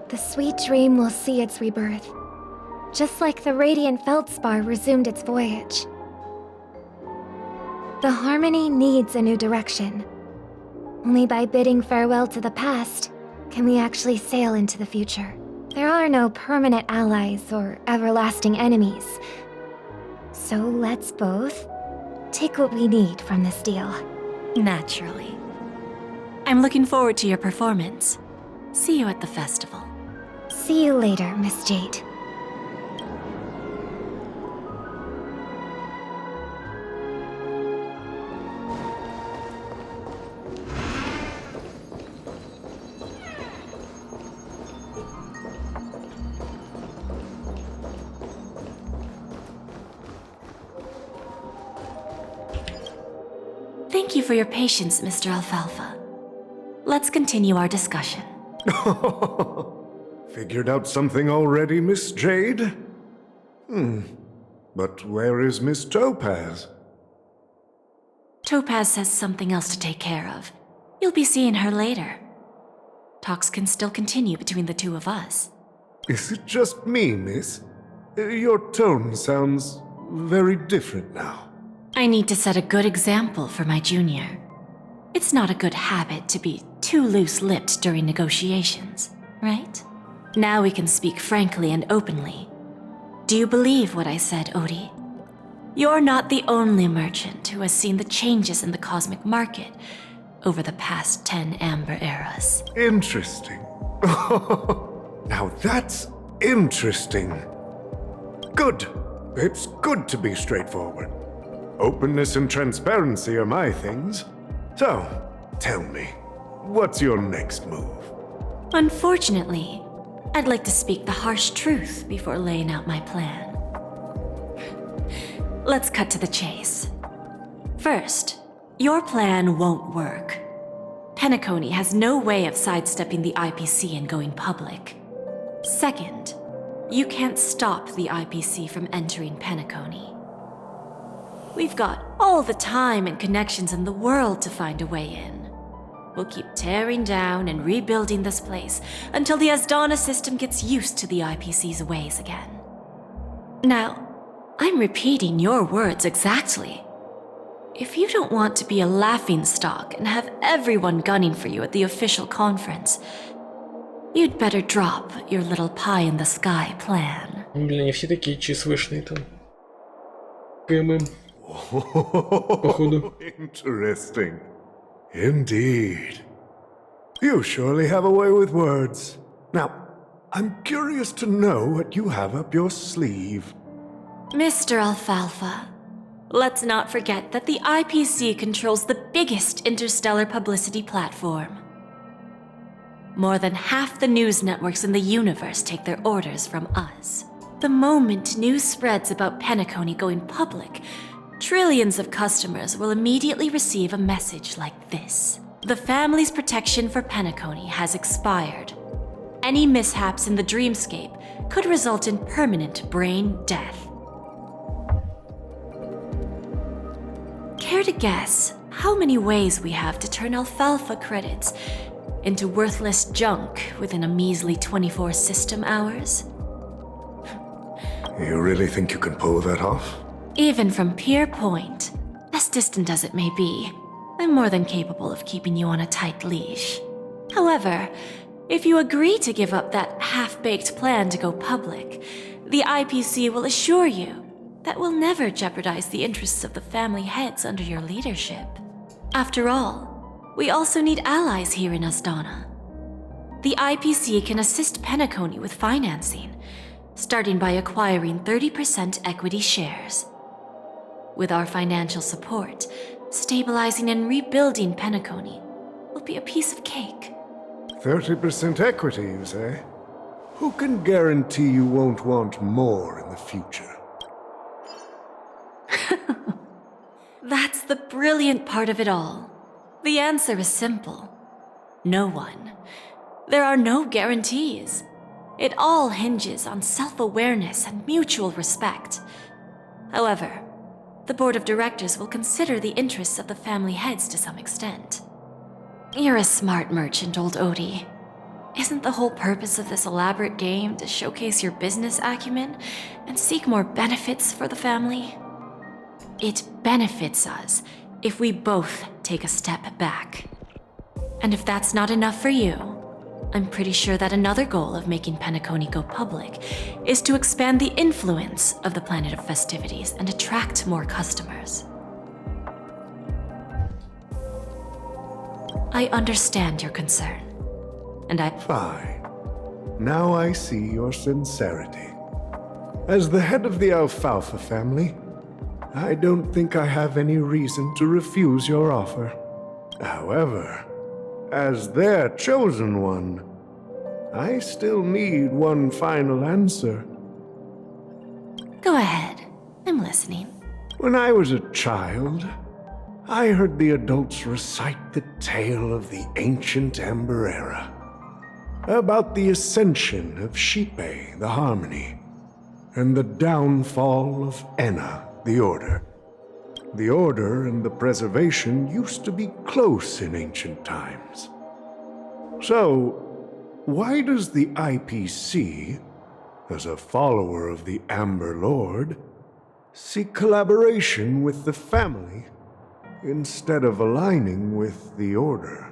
the sweet dream will see its rebirth, just like the Radiant Feldspar resumed its voyage. The Harmony needs a new direction. Only by bidding farewell to the past can we actually sail into the future. There are no permanent allies or everlasting enemies. So let's both take what we need from this deal. Naturally. I'm looking forward to your performance. See you at the festival. See you later, Miss Jade. Thank you for your patience, Mr. Alfalfa. Let's continue our discussion. Figured out something already, Miss Jade? But where is Miss Topaz? Topaz has something else to take care of. You'll be seeing her later. Talks can still continue between the two of us. Is it just me, miss? Your tone sounds very different now. I need to set a good example for my junior. It's not a good habit to be too loose-lipped during negotiations, right? Now we can speak frankly and openly. Do you believe what I said, Odie? You're not the only merchant who has seen the changes in the cosmic market over the past 10 Amber Eras. Interesting. Now that's interesting. Good. It's good to be straightforward. Openness and transparency are my things. So, tell me, what's your next move? Unfortunately, I'd like to speak the harsh truth before laying out my plan. Let's cut to the chase. First, your plan won't work. Peniconia has no way of sidestepping the IPC and going public. Second, you can't stop the IPC from entering Peniconia. We've got all the time and connections in the world to find a way in. We'll keep tearing down and rebuilding this place until the Asdana system gets used to the IPC's ways again. Now, I'm repeating your words exactly. If you don't want to be a laughingstock and have everyone gunning for you at the official conference, you'd better drop your little pie-in-the-sky plan. Блин, они все такие чесвышные там. КММ. Походу. Interesting. Indeed. You surely have a way with words. Now, I'm curious to know what you have up your sleeve. Mr. Alfalfa, let's not forget that the IPC controls the biggest interstellar publicity platform. More than half the news networks in the universe take their orders from us. The moment news spreads about Peniconia going public, trillions of customers will immediately receive a message like this. The family's protection for Peniconia has expired. Any mishaps in the dreamscape could result in permanent brain death. Care to guess how many ways we have to turn alfalfa credits into worthless junk within a measly 24 system hours? You really think you can pull that off? Even from Pier Point, as distant as it may be, I'm more than capable of keeping you on a tight leash. However, if you agree to give up that half-baked plan to go public, the IPC will assure you that we'll never jeopardize the interests of the family heads under your leadership. After all, we also need allies here in Asdana. The IPC can assist Peniconia with financing, starting by acquiring 30% equity shares. With our financial support, stabilizing and rebuilding Peniconia will be a piece of cake. 30% equity, you say? Who can guarantee you won't want more in the future? That's the brilliant part of it all. The answer is simple. No one. There are no guarantees. It all hinges on self-awareness and mutual respect. However, the board of directors will consider the interests of the family heads to some extent. You're a smart merchant, old Odie. Isn't the whole purpose of this elaborate game to showcase your business acumen and seek more benefits for the family? It benefits us if we both take a step back. And if that's not enough for you, I'm pretty sure that another goal of making Peniconia go public is to expand the influence of the Planet of Festivities and attract more customers. I understand your concern, and Fine. Now I see your sincerity. As the head of the Alfalfa family, I don't think I have any reason to refuse your offer. However, as their chosen one, I still need one final answer. Go ahead. I'm listening. When I was a child, I heard the adults recite the tale of the ancient Amber Era. about the ascension of Shipe, the Harmony, and the downfall of Enna, the Order. The Order and the Preservation used to be close in ancient times. So, why does the IPC, as a follower of the Amber Lord, seek collaboration with the family instead of aligning with the Order?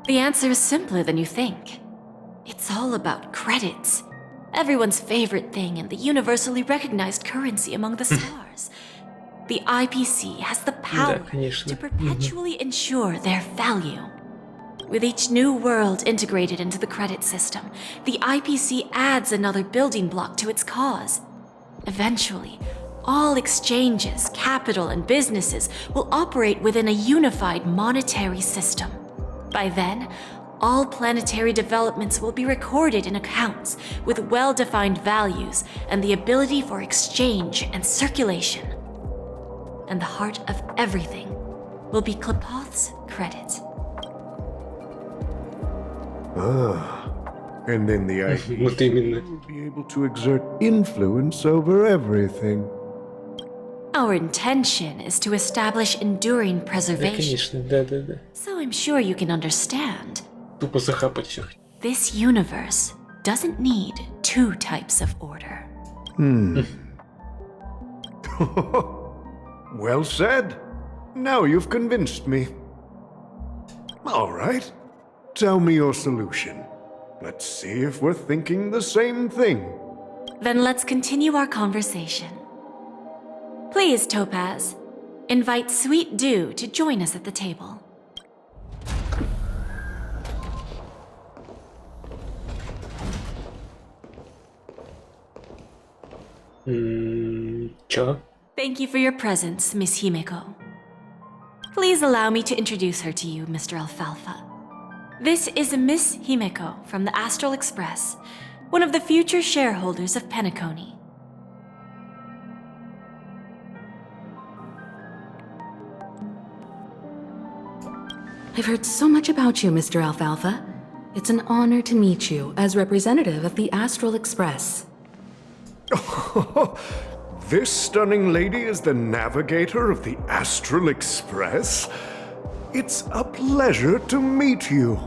The answer is simpler than you think. It's all about credits. Everyone's favorite thing and the universally recognized currency among the stars. The IPC has the power to perpetually ensure their value. With each new world integrated into the credit system, the IPC adds another building block to its cause. Eventually, all exchanges, capital, and businesses will operate within a unified monetary system. By then, all planetary developments will be recorded in accounts with well-defined values and the ability for exchange and circulation. And the heart of everything will be Klepoth's credit. And then the IPC will be able to exert influence over everything. Our intention is to establish enduring preservation. So I'm sure you can understand. Тупо захапать всё. This universe doesn't need two types of order. Well said. Now you've convinced me. All right. Tell me your solution. Let's see if we're thinking the same thing. Then let's continue our conversation. Please, Topaz, invite Sweet Dew to join us at the table. Чё? Thank you for your presence, Miss Himeko. Please allow me to introduce her to you, Mr. Alfalfa. This is Miss Himeko from the Astral Express, one of the future shareholders of Peniconia. I've heard so much about you, Mr. Alfalfa. It's an honor to meet you as representative of the Astral Express. This stunning lady is the navigator of the Astral Express? It's a pleasure to meet you.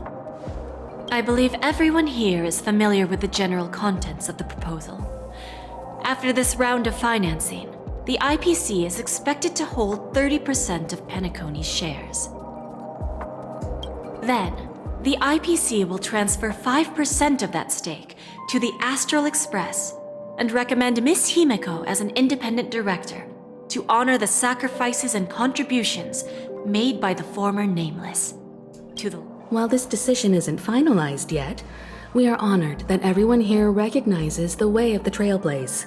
I believe everyone here is familiar with the general contents of the proposal. After this round of financing, the IPC is expected to hold 30% of Penaconia's shares. Then, the IPC will transfer 5% of that stake to the Astral Express and recommend Miss Himeko as an independent director to honor the sacrifices and contributions made by the former Nameless. While this decision isn't finalized yet, we are honored that everyone here recognizes the way of the Trailblaze.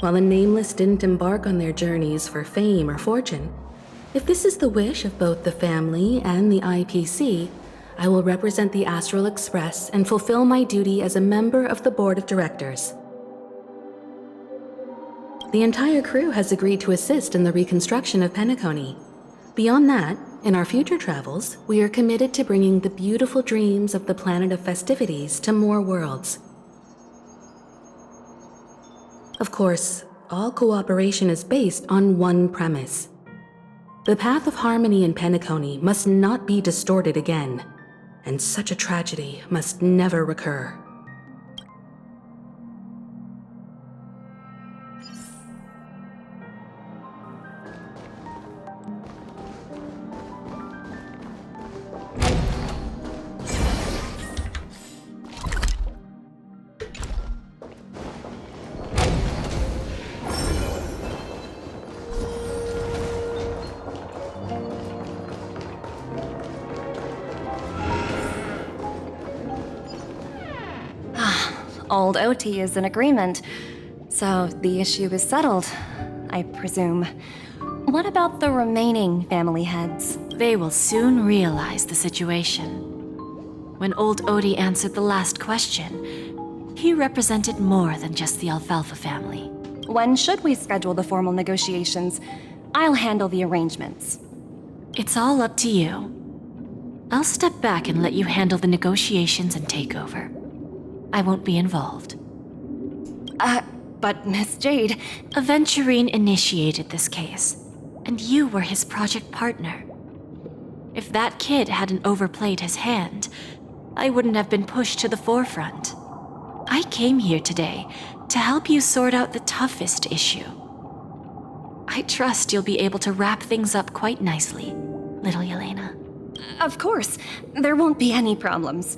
While the Nameless didn't embark on their journeys for fame or fortune, if this is the wish of both the family and the IPC, I will represent the Astral Express and fulfill my duty as a member of the board of directors. The entire crew has agreed to assist in the reconstruction of Peniconia. Beyond that, in our future travels, we are committed to bringing the beautiful dreams of the planet of festivities to more worlds. Of course, all cooperation is based on one premise. The path of harmony in Peniconia must not be distorted again, and such a tragedy must never recur. Old OT is in agreement, so the issue is settled, I presume. What about the remaining family heads? They will soon realize the situation. When old Odie answered the last question, he represented more than just the Alfalfa family. When should we schedule the formal negotiations? I'll handle the arrangements. It's all up to you. I'll step back and let you handle the negotiations and takeover. I won't be involved. But Miss Jade... Aventurine initiated this case, and you were his project partner. If that kid hadn't overplayed his hand, I wouldn't have been pushed to the forefront. I came here today to help you sort out the toughest issue. I trust you'll be able to wrap things up quite nicely, little Yelena. Of course, there won't be any problems.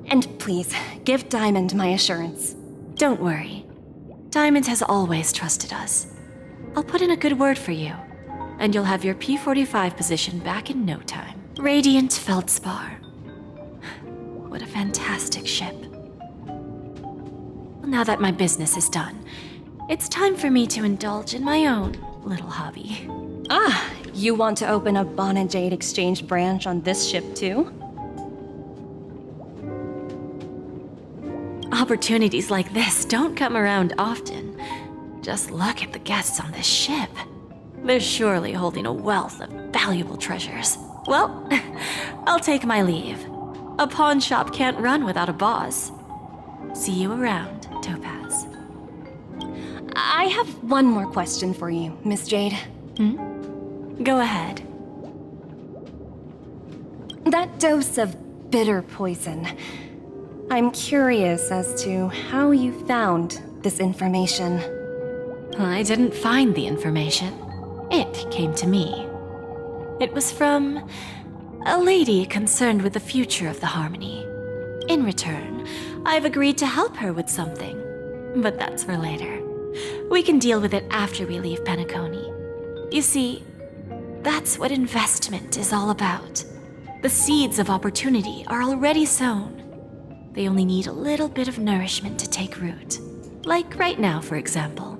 And please, give Diamond my assurance. Don't worry. Diamond has always trusted us. I'll put in a good word for you, and you'll have your P-45 position back in no time. Radiant Feldspar. What a fantastic ship. Well, now that my business is done, it's time for me to indulge in my own little hobby. Ah, you want to open a Bon and Jade exchange branch on this ship too? Opportunities like this don't come around often. Just look at the guests on this ship. They're surely holding a wealth of valuable treasures. Well, I'll take my leave. A pawn shop can't run without a boss. See you around, Topaz. I have one more question for you, Miss Jade. Go ahead. That dose of bitter poison. I'm curious as to how you found this information. I didn't find the information. It came to me. It was from a lady concerned with the future of the Harmony. In return, I've agreed to help her with something. But that's for later. We can deal with it after we leave Peniconia. You see, that's what investment is all about. The seeds of opportunity are already sown. They only need a little bit of nourishment to take root. Like right now, for example.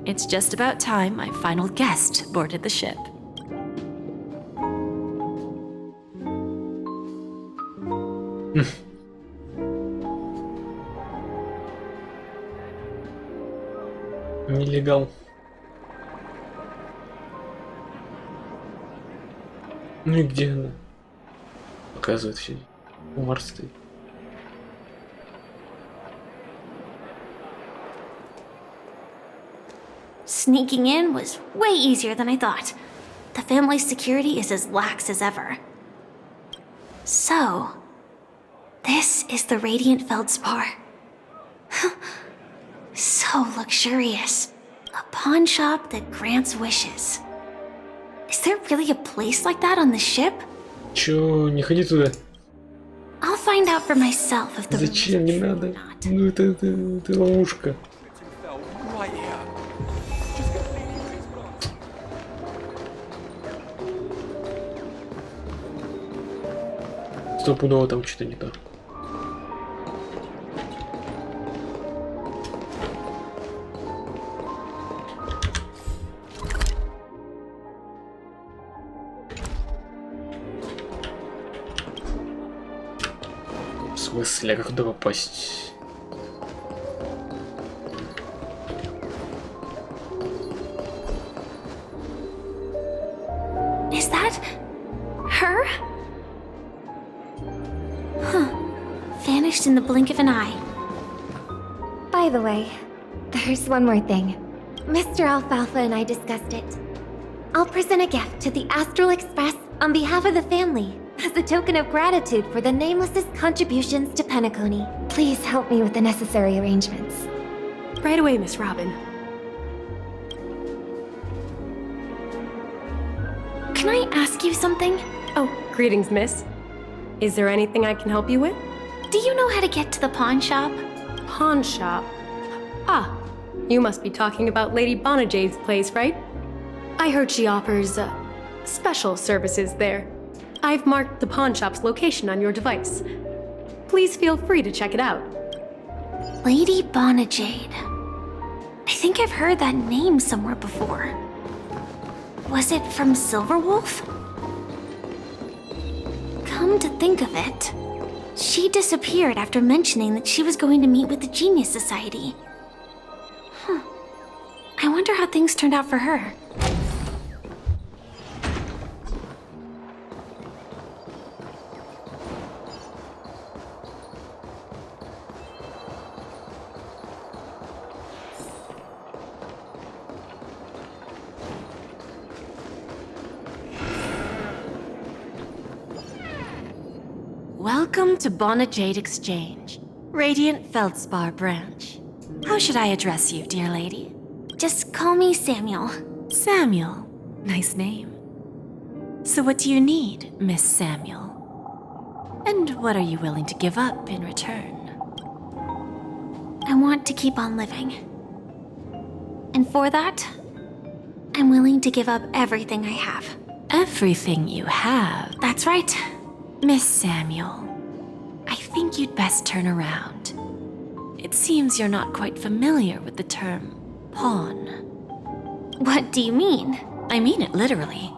It's just about time my final guest boarded the ship. Нелегал. Ну и где она? Показывает все. Умар стоит. Sneaking in was way easier than I thought. The family's security is as lax as ever. So, this is the Radiant Feldspar. So luxurious. A pawn shop that grants wishes. Is there really a place like that on the ship? Чё, не ходи туда. I'll find out for myself if the Зачем? Не надо. Ну это ловушка. Right here. Стопудово там что-то не так. В смысле, а как туда попасть? Is that her? Huh. Vanished in the blink of an eye. By the way, there's one more thing. Mr. Alfalfa and I discussed it. I'll present a gift to the Astral Express on behalf of the family, as a token of gratitude for the Nameless's contributions to Peniconia. Please help me with the necessary arrangements. Right away, Miss Robin. Can I ask you something? Oh, greetings, miss. Is there anything I can help you with? Do you know how to get to the pawn shop? Pawn shop? Ah, you must be talking about Lady Bonajade's place, right? I heard she offers, special services there. I've marked the pawn shop's location on your device. Please feel free to check it out. Lady Bonajade. I think I've heard that name somewhere before. Was it from Silverwolf? Come to think of it, she disappeared after mentioning that she was going to meet with the Genius Society. I wonder how things turned out for her. Welcome to Bonajade Exchange, Radiant Feldspar branch. How should I address you, dear lady? Just call me Samuel. Samuel. Nice name. So what do you need, Miss Samuel? And what are you willing to give up in return? I want to keep on living. And for that, I'm willing to give up everything I have. Everything you have? That's right. Miss Samuel, I think you'd best turn around. It seems you're not quite familiar with the term pawn. What do you mean? I mean it literally.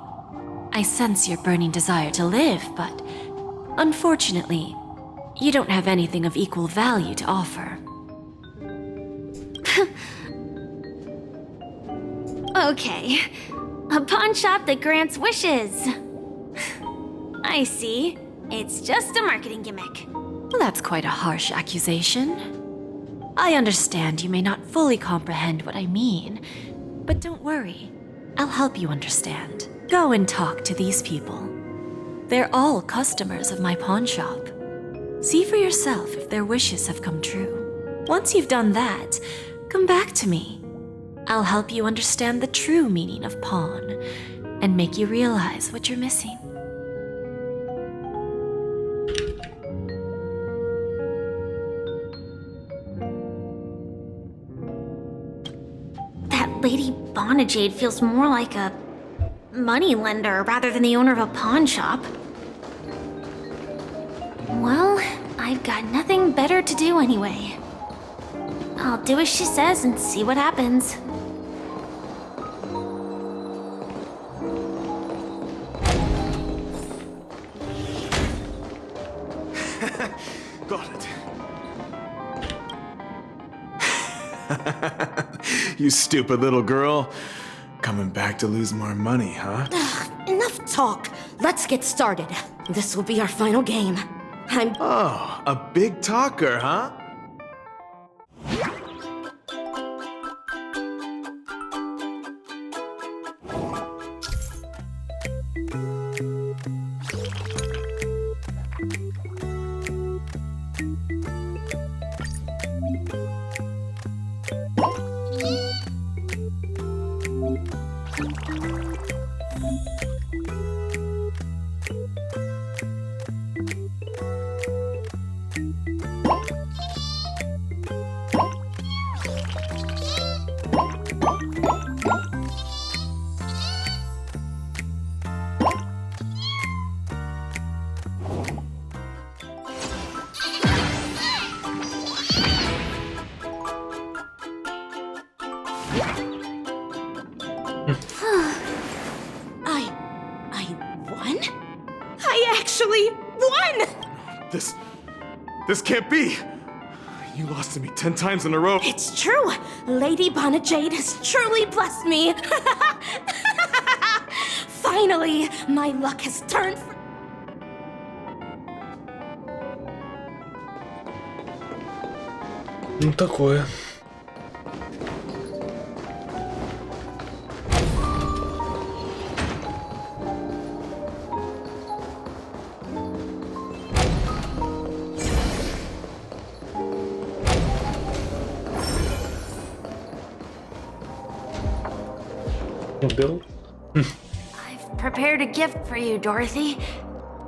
I sense your burning desire to live, but unfortunately, you don't have anything of equal value to offer. Okay. A pawn shop that grants wishes. I see. It's just a marketing gimmick. Well, that's quite a harsh accusation. I understand you may not fully comprehend what I mean, but don't worry. I'll help you understand. Go and talk to these people. They're all customers of my pawn shop. See for yourself if their wishes have come true. Once you've done that, come back to me. I'll help you understand the true meaning of pawn and make you realize what you're missing. That Lady Bonajade feels more like a money lender rather than the owner of a pawn shop. Well, I've got nothing better to do anyway. I'll do as she says and see what happens. Got it. You stupid little girl. Coming back to lose more money, huh? Enough talk. Let's get started. This will be our final game. Oh, a big talker, huh? I won? I actually won! This can't be! You lost to me 10 times in a row. It's true! Lady Bonajade has truly blessed me! Finally, my luck has turned for... Ну такое. Bill? I've prepared a gift for you, Dorothy.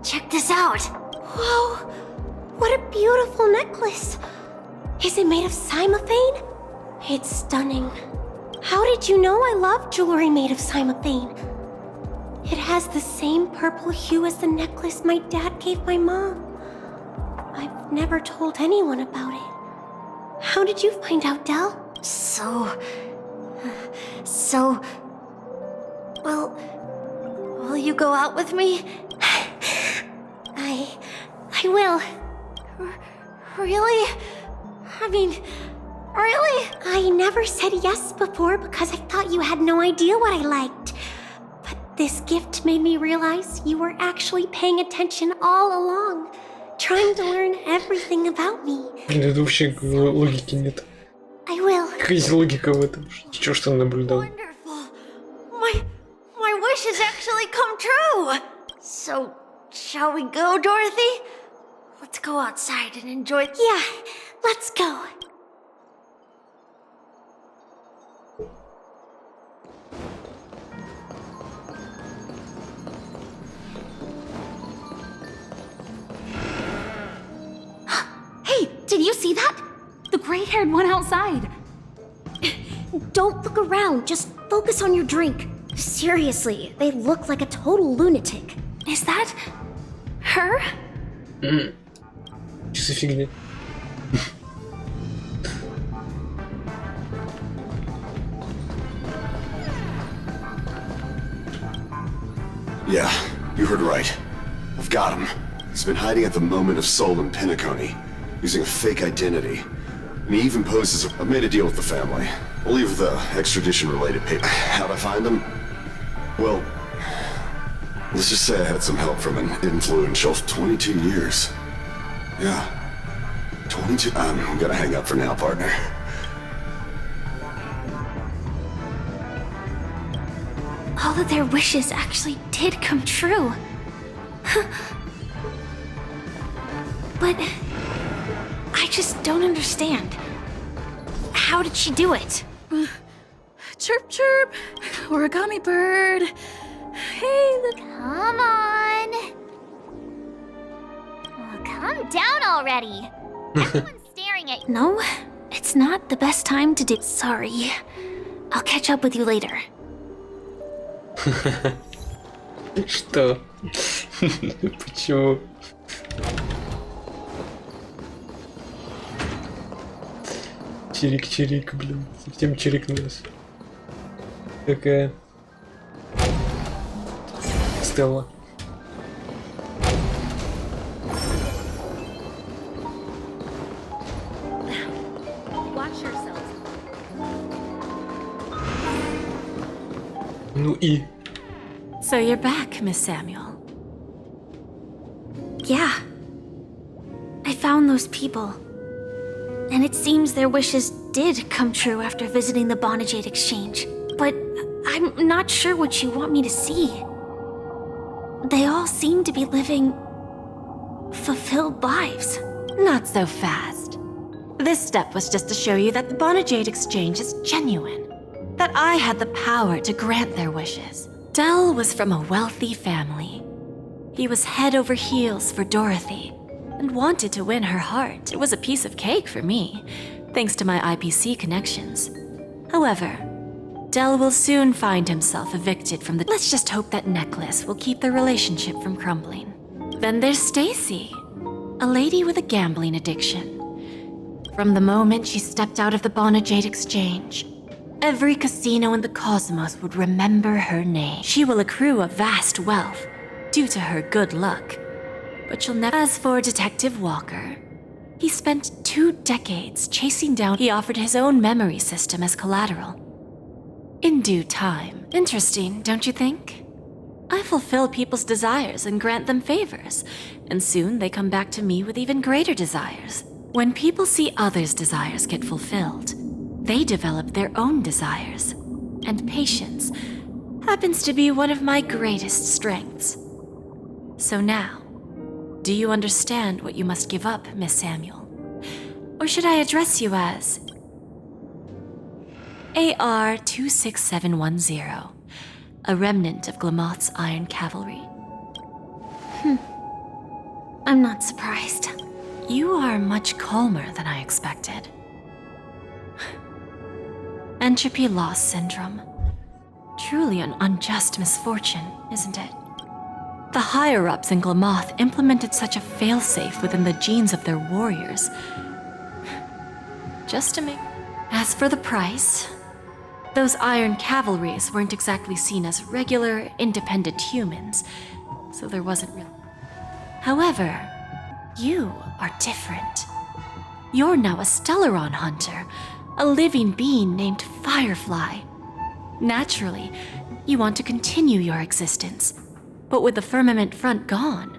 Check this out. Whoa! What a beautiful necklace! Is it made of cymophane? It's stunning. How did you know I love jewelry made of cymophane? It has the same purple hue as the necklace my dad gave my mom. I've never told anyone about it. How did you find out, Del? Well, will you go out with me? I will. Really? I mean, really? I never said yes before because I thought you had no idea what I liked. But this gift made me realize you were actually paying attention all along, trying to learn everything about me. Это вообще логики нет. I will. Какая есть логика в этом? Чё, что он наблюдал? My wish has actually come true. So, shall we go, Dorothy? Let's go outside and enjoy. Yeah, let's go. Hey, did you see that? The gray-haired one outside. Don't look around, just focus on your drink. Seriously, they look like a total lunatic. Is that her? Что за фигня? Yeah, you heard right. I've got him. He's been hiding at the moment of soul in Peniconia, using a fake identity. And he even poses I made a deal with the family. We'll leave the extradition-related paper. How'd I find him? Well, let's just say I had some help from an influential 22 years. Yeah. 22. I'm gonna hang up for now, partner. All of their wishes actually did come true. But I just don't understand. How did she do it? Chirp chirp, origami bird. Hey, look. Come on. Oh, calm down already. Everyone's staring at you. No, it's not the best time to do. Sorry. I'll catch up with you later. Что? Почему? Чирик-чирик, блин. Совсем чирикнулась. Такая... Стелла. Ну и... So you're back, Miss Samuel. Yeah. I found those people. And it seems their wishes did come true after visiting the Bonajade Exchange. But I'm not sure what you want me to see. They all seem to be living fulfilled lives. Not so fast. This step was just to show you that the Bonajade Exchange is genuine. That I had the power to grant their wishes. Dell was from a wealthy family. He was head over heels for Dorothy and wanted to win her heart. It was a piece of cake for me, thanks to my IPC connections. However, Dell will soon find himself evicted from the... Let's just hope that necklace will keep their relationship from crumbling. Then there's Stacy, a lady with a gambling addiction. From the moment she stepped out of the Bonajade Exchange, every casino in the cosmos would remember her name. She will accrue a vast wealth due to her good luck, but she'll never... As for Detective Walker, he spent 2 decades chasing down... He offered his own memory system as collateral. In due time. Interesting, don't you think? I fulfill people's desires and grant them favors, and soon they come back to me with even greater desires. When people see others' desires get fulfilled, they develop their own desires, and patience happens to be one of my greatest strengths. So now, do you understand what you must give up, Miss Samuel? Or should I address you as AR-26710, a remnant of Glamoth's Iron Cavalry? I'm not surprised. You are much calmer than I expected. Entropy loss syndrome. Truly an unjust misfortune, isn't it? The higher-ups in Glamoth implemented such a failsafe within the genes of their warriors. Just to make... As for the price, those Iron Cavalries weren't exactly seen as regular, independent humans, so there wasn't really... However, you are different. You're now a Stellaron hunter, a living being named Firefly. Naturally, you want to continue your existence, but with the firmament front gone,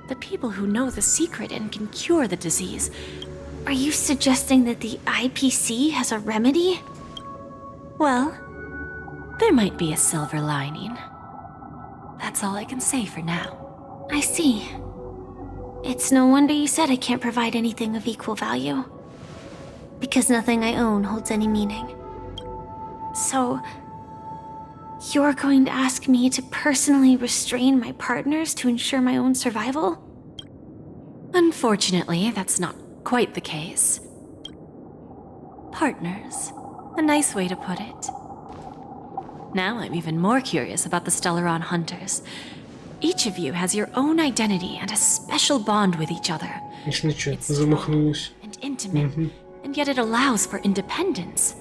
the people who know the secret and can cure the disease... Are you suggesting that the IPC has a remedy? Well, there might be a silver lining. That's all I can say for now. I see. It's no wonder you said I can't provide anything of equal value. Because nothing I own holds any meaning. So, you're going to ask me to personally restrain my partners to ensure my own survival? Unfortunately, that's not quite the case. Partners. A nice way to put it. Now I'm even more curious about the Stellaron Hunters. Each of you has your own identity and a special bond with each other. It's strong and intimate, and yet it allows for independence.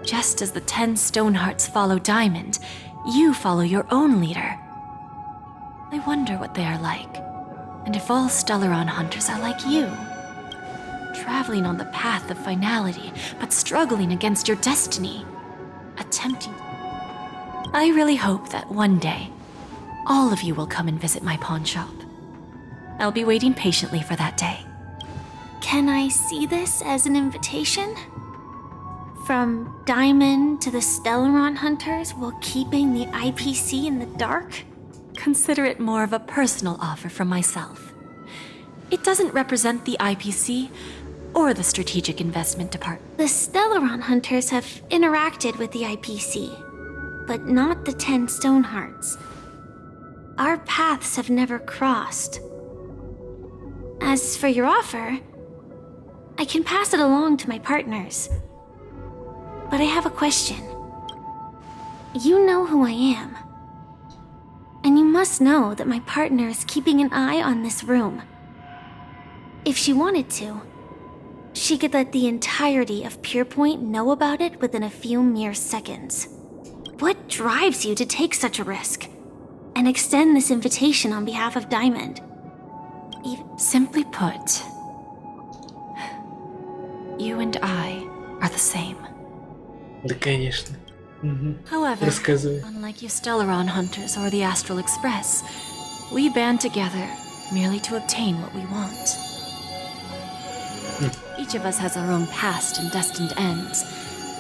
Just as the 10 Stonehearts follow Diamond, you follow your own leader. I wonder what they are like, and if all Stellaron Hunters are like you. Traveling on the path of finality, but struggling against your destiny. Attempting. I really hope that one day, all of you will come and visit my pawn shop. I'll be waiting patiently for that day. Can I see this as an invitation? From Diamond to the Stellaron Hunters while keeping the IPC in the dark? Consider it more of a personal offer from myself. It doesn't represent the IPC or the Strategic Investment Department. The Stellaron Hunters have interacted with the IPC, but not the 10 Stonehearts. Our paths have never crossed. As for your offer, I can pass it along to my partners. But I have a question. You know who I am. And you must know that my partner is keeping an eye on this room. If she wanted to, she could let the entirety of Purepoint know about it within a few mere seconds. What drives you to take such a risk and extend this invitation on behalf of Diamond? Simply put, you and I are the same. Да, конечно. However, Рассказывай. unlike you Stellaron Hunters or the Astral Express, we band together merely to obtain what we want. Each of us has our own past and destined ends,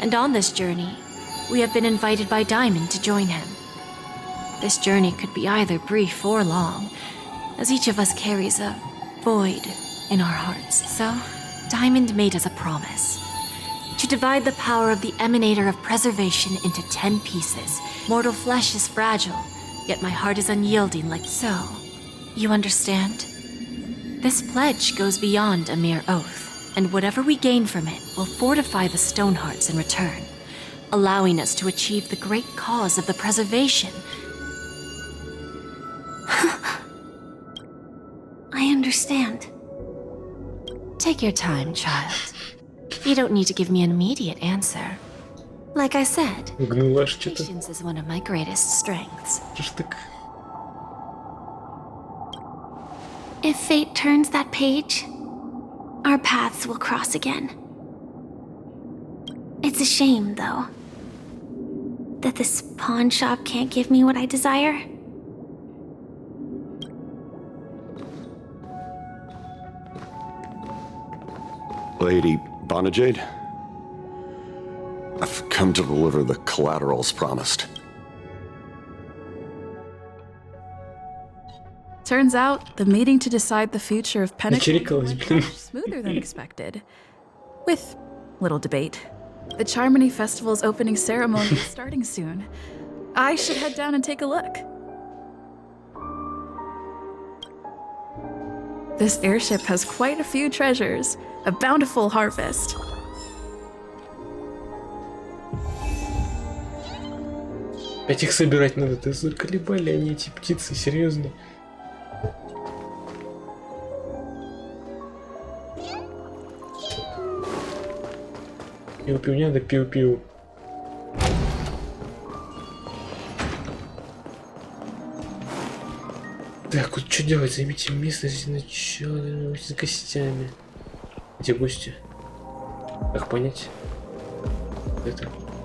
and on this journey, we have been invited by Diamond to join him. This journey could be either brief or long, as each of us carries a void in our hearts. So, Diamond made us a promise. To divide the power of the Emanator of Preservation into 10 pieces. Mortal flesh is fragile, yet my heart is unyielding like so. You understand? This pledge goes beyond a mere oath, and whatever we gain from it will fortify the Stonehearts in return, allowing us to achieve the great cause of the preservation. I understand. Take your time, child. You don't need to give me an immediate answer. Like I said, Гнула аж что-то. patience is one of my greatest strengths. Что ж так? If fate turns that page, our paths will cross again. It's a shame, though, that this pawn shop can't give me what I desire. Lady Bonajade, I've come to deliver the collaterals promised. Turns out, the meeting to decide the future of Peninsula Начерикалась, went блин. much smoother than expected. With little debate. The Charmony Festival's opening ceremony is starting soon. I should head down and take a look. This airship has quite a few treasures. A bountiful harvest. Опять их собирать надо. Да заколебали они, эти птицы, серьезно. Пиу-пиу, не надо пиу-пиу. Так, вот что делать? Займите место здесь начало с гостями. Где гости? Как понять?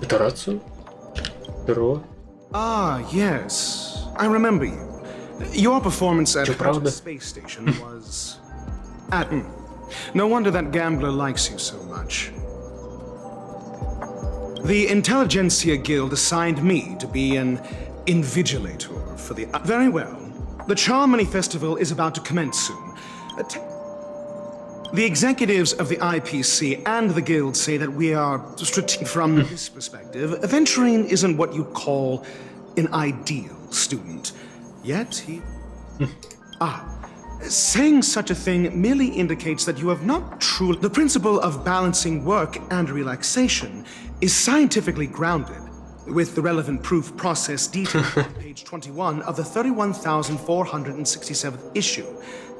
Это рацию? Здорово. Ah, yes. I remember you. Your performance at правда? the space station was... No wonder that gambler likes you so much. The Intelligentsia Guild assigned me to be an invigilator for the... Very well. The Charmony Festival is about to commence soon. The executives of the IPC and the Guild say that we are, from this perspective, Aventurine isn't what you'd call an ideal student. Yet he... Saying such a thing merely indicates that you have not truly... The principle of balancing work and relaxation is scientifically grounded, with the relevant proof process detailed on page 21 of the 31,467th issue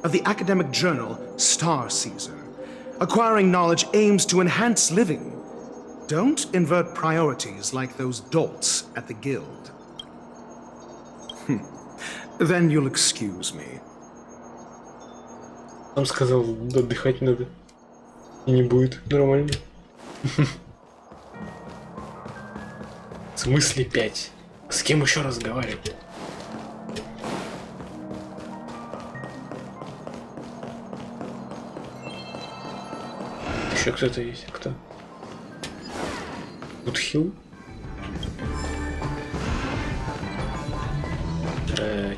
of the academic journal Star Caesar. Acquiring knowledge aims to enhance living. Don't invert priorities like those dolts at the Guild. Then you'll excuse me. Сам сказал, отдыхать надо. И не будет нормально. В смысле 5? С кем еще разговаривать? Еще кто-то есть? Кто? Гудхилл?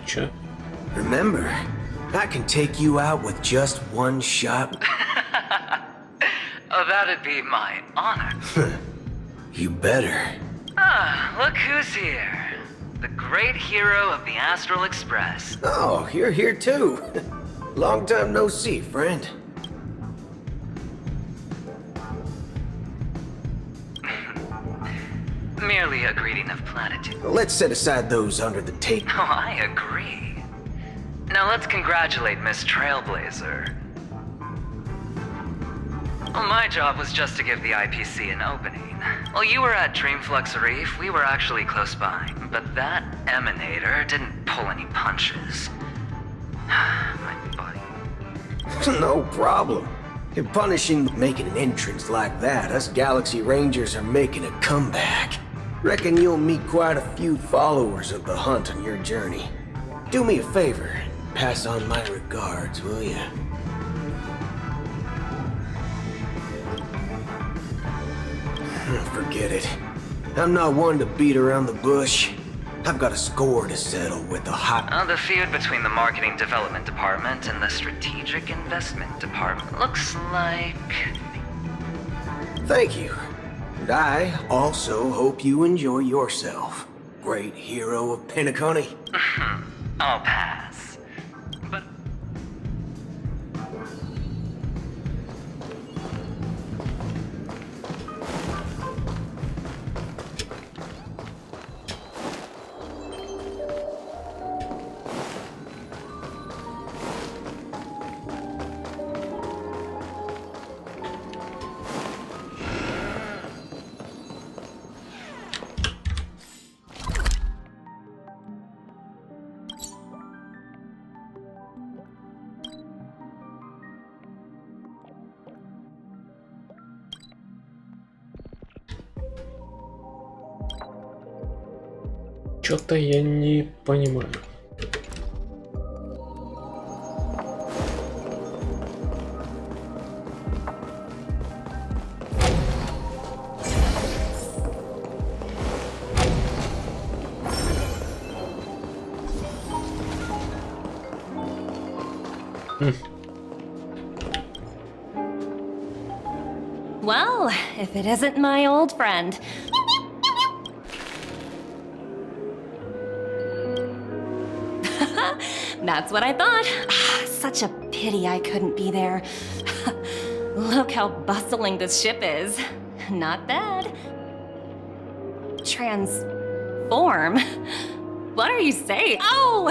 Чё? Remember, I can take you out with just one shot. Oh, that'd be my honor. You better. Ah, look who's here. The great hero of the Astral Express. Oh, you're here too. Long time no see, friend. Merely a greeting of platitude. Let's set aside those under the table. Oh, I agree. Now let's congratulate Miss Trailblazer. Well, my job was just to give the IPC an opening. While you were at Dreamflux Reef, we were actually close by. But that emanator didn't pull any punches. My buddy. No problem. In punishing making an entrance like that, us Galaxy Rangers are making a comeback. Reckon you'll meet quite a few followers of the hunt on your journey. Do me a favor, pass on my regards, will ya? Forget it. I'm not one to beat around the bush. I've got a score to settle with the hot... The feud between the Marketing Development Department and the Strategic Investment Department looks like... Thank you. And I also hope you enjoy yourself, great hero of Peniconia. I'll pass. But... Чё-то я не понимаю. Well, if it isn't my old friend. That's what I thought. Such a pity I couldn't be there. Look how bustling this ship is. Not bad. Transform? What are you saying? Oh,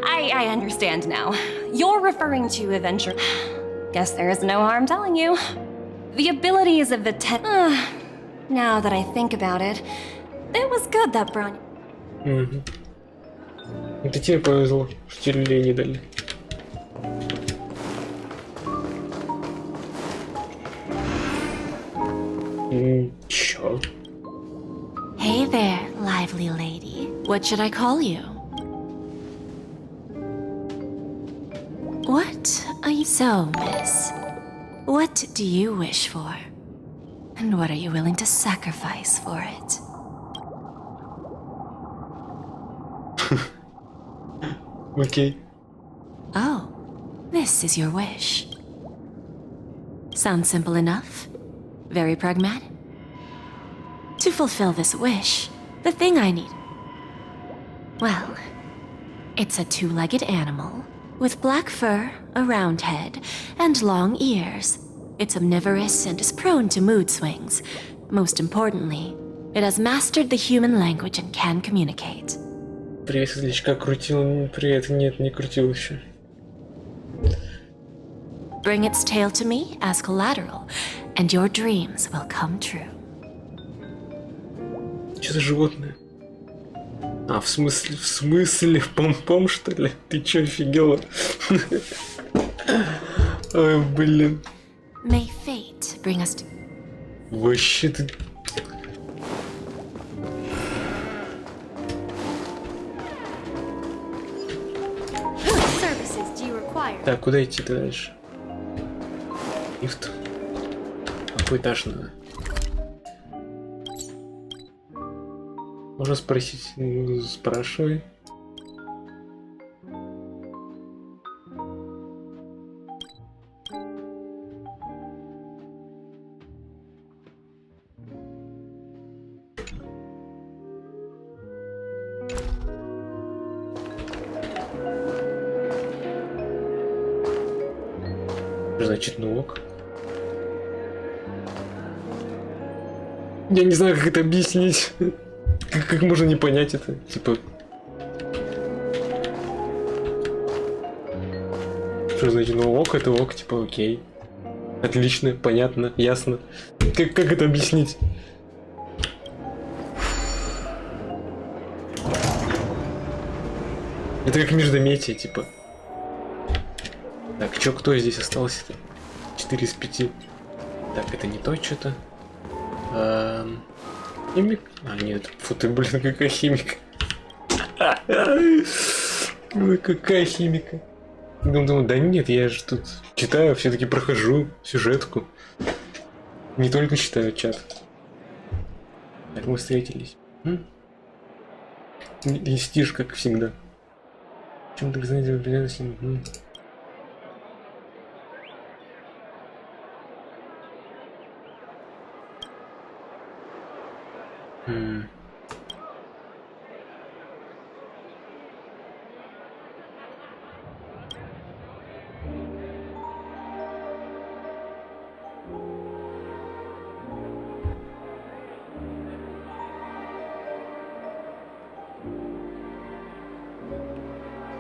I understand now. You're referring to adventure. Guess there is no harm telling you. The abilities of the now that I think about it, it was good that brought... Это тебе повезло, что люлей не дали. Чё? Hey there, lively lady. What should I call you? What are you... So, miss, what do you wish for? And what are you willing to sacrifice for it? Окей. this is your wish. Sounds simple enough? Very pragmatic? To fulfill this wish, the thing I need... Well, it's a two-legged animal with black fur, a round head, and long ears. It's omnivorous and is prone to mood swings. Most importantly, it has mastered the human language and can communicate. Привет, светлячка, крутил. Привет, нет, не крутил еще. Bring its tail to me as collateral, and your dreams will come true. Что за животное? А, в смысле, пом-пом, что ли? Ты чё, офигела? Ой, блин. May fate bring us to... Вообще ты... Так, куда идти-то дальше? Лифт. Какой этаж надо? Можно спросить? Ну, спрашивай. Значит, ну ок. Я не знаю, как это объяснить. Как можно не понять это? Типа... Что значит, ну ок, это ок, типа окей. Отлично, понятно, ясно. Как это объяснить? Это как междометие, типа. Так, чё, кто здесь остался-то? 4 из 5. Так, это не то что-то. Химик? А, нет. Фу ты, блин, какая химика. Ой, какая химика. Думаю, да нет, я же тут читаю, все-таки прохожу сюжетку. Не только читаю чат. Так, мы встретились. Листишь, как всегда. Чем ты знаете, определенно с ним?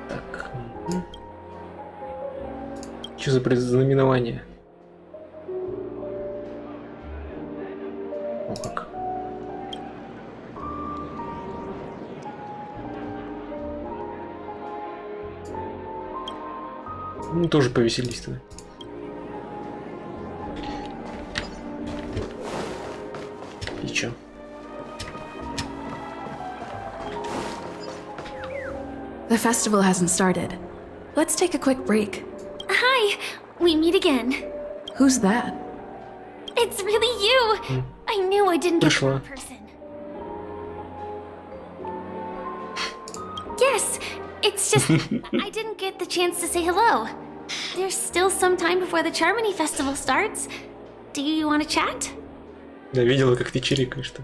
Так. Что за предзнаменование? О, как. Ну, тоже повеселись тогда. И чё? The festival hasn't started. Let's take a quick break. Hi, we meet again. Who's that? It's really you. I knew I didn't get the wrong person. Yes, it's just I didn't get the chance to say hello. There's still some time before the Charmony Festival starts. Do you want to chat? Я видела, как ты чирикаешь-то.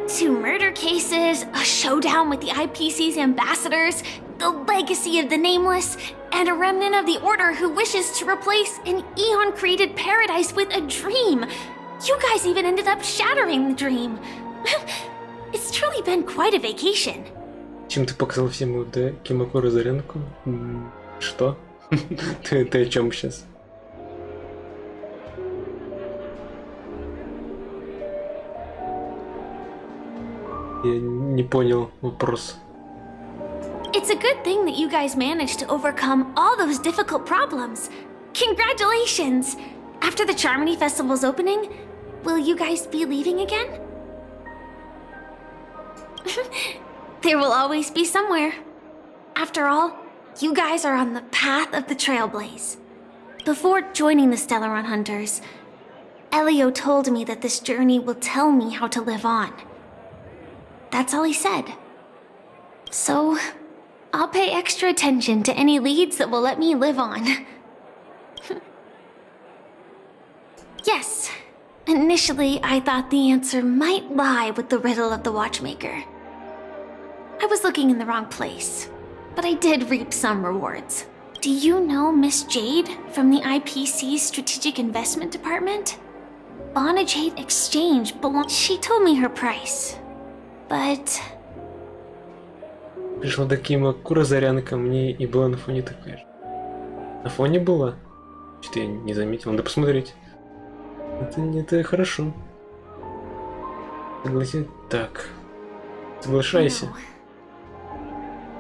Two murder cases, a showdown with the IPC's ambassadors, the legacy of the Nameless, and a remnant of the Order who wishes to replace an Eon-created paradise with a dream. You guys even ended up shattering the dream. It's truly been quite a vacation. Чем ты показал всем вот Кимако Разоренко? Что? Ты о чем сейчас? Я не понял вопрос. It's a good thing that you guys managed to overcome all those difficult problems. Congratulations! After the Charmony Festival's opening, will you guys be leaving again? There will always be somewhere. After all, you guys are on the path of the Trailblaze. Before joining the Stellaron Hunters, Elio told me that this journey will tell me how to live on. That's all he said. So, I'll pay extra attention to any leads that will let me live on. Yes. Initially, I thought the answer might lie with the riddle of the watchmaker. I was looking in the wrong place, but I did reap some rewards. Do you know Miss Jade from the IPC's Strategic Investment Department? Bonajade Exchange belongs. She told me her price, but Пришла до Кима Кура Зарянка, мне и была на фоне такая же. На фоне была? Что-то я не заметил, надо посмотреть. Это хорошо. Согласен? Так. Соглашайся.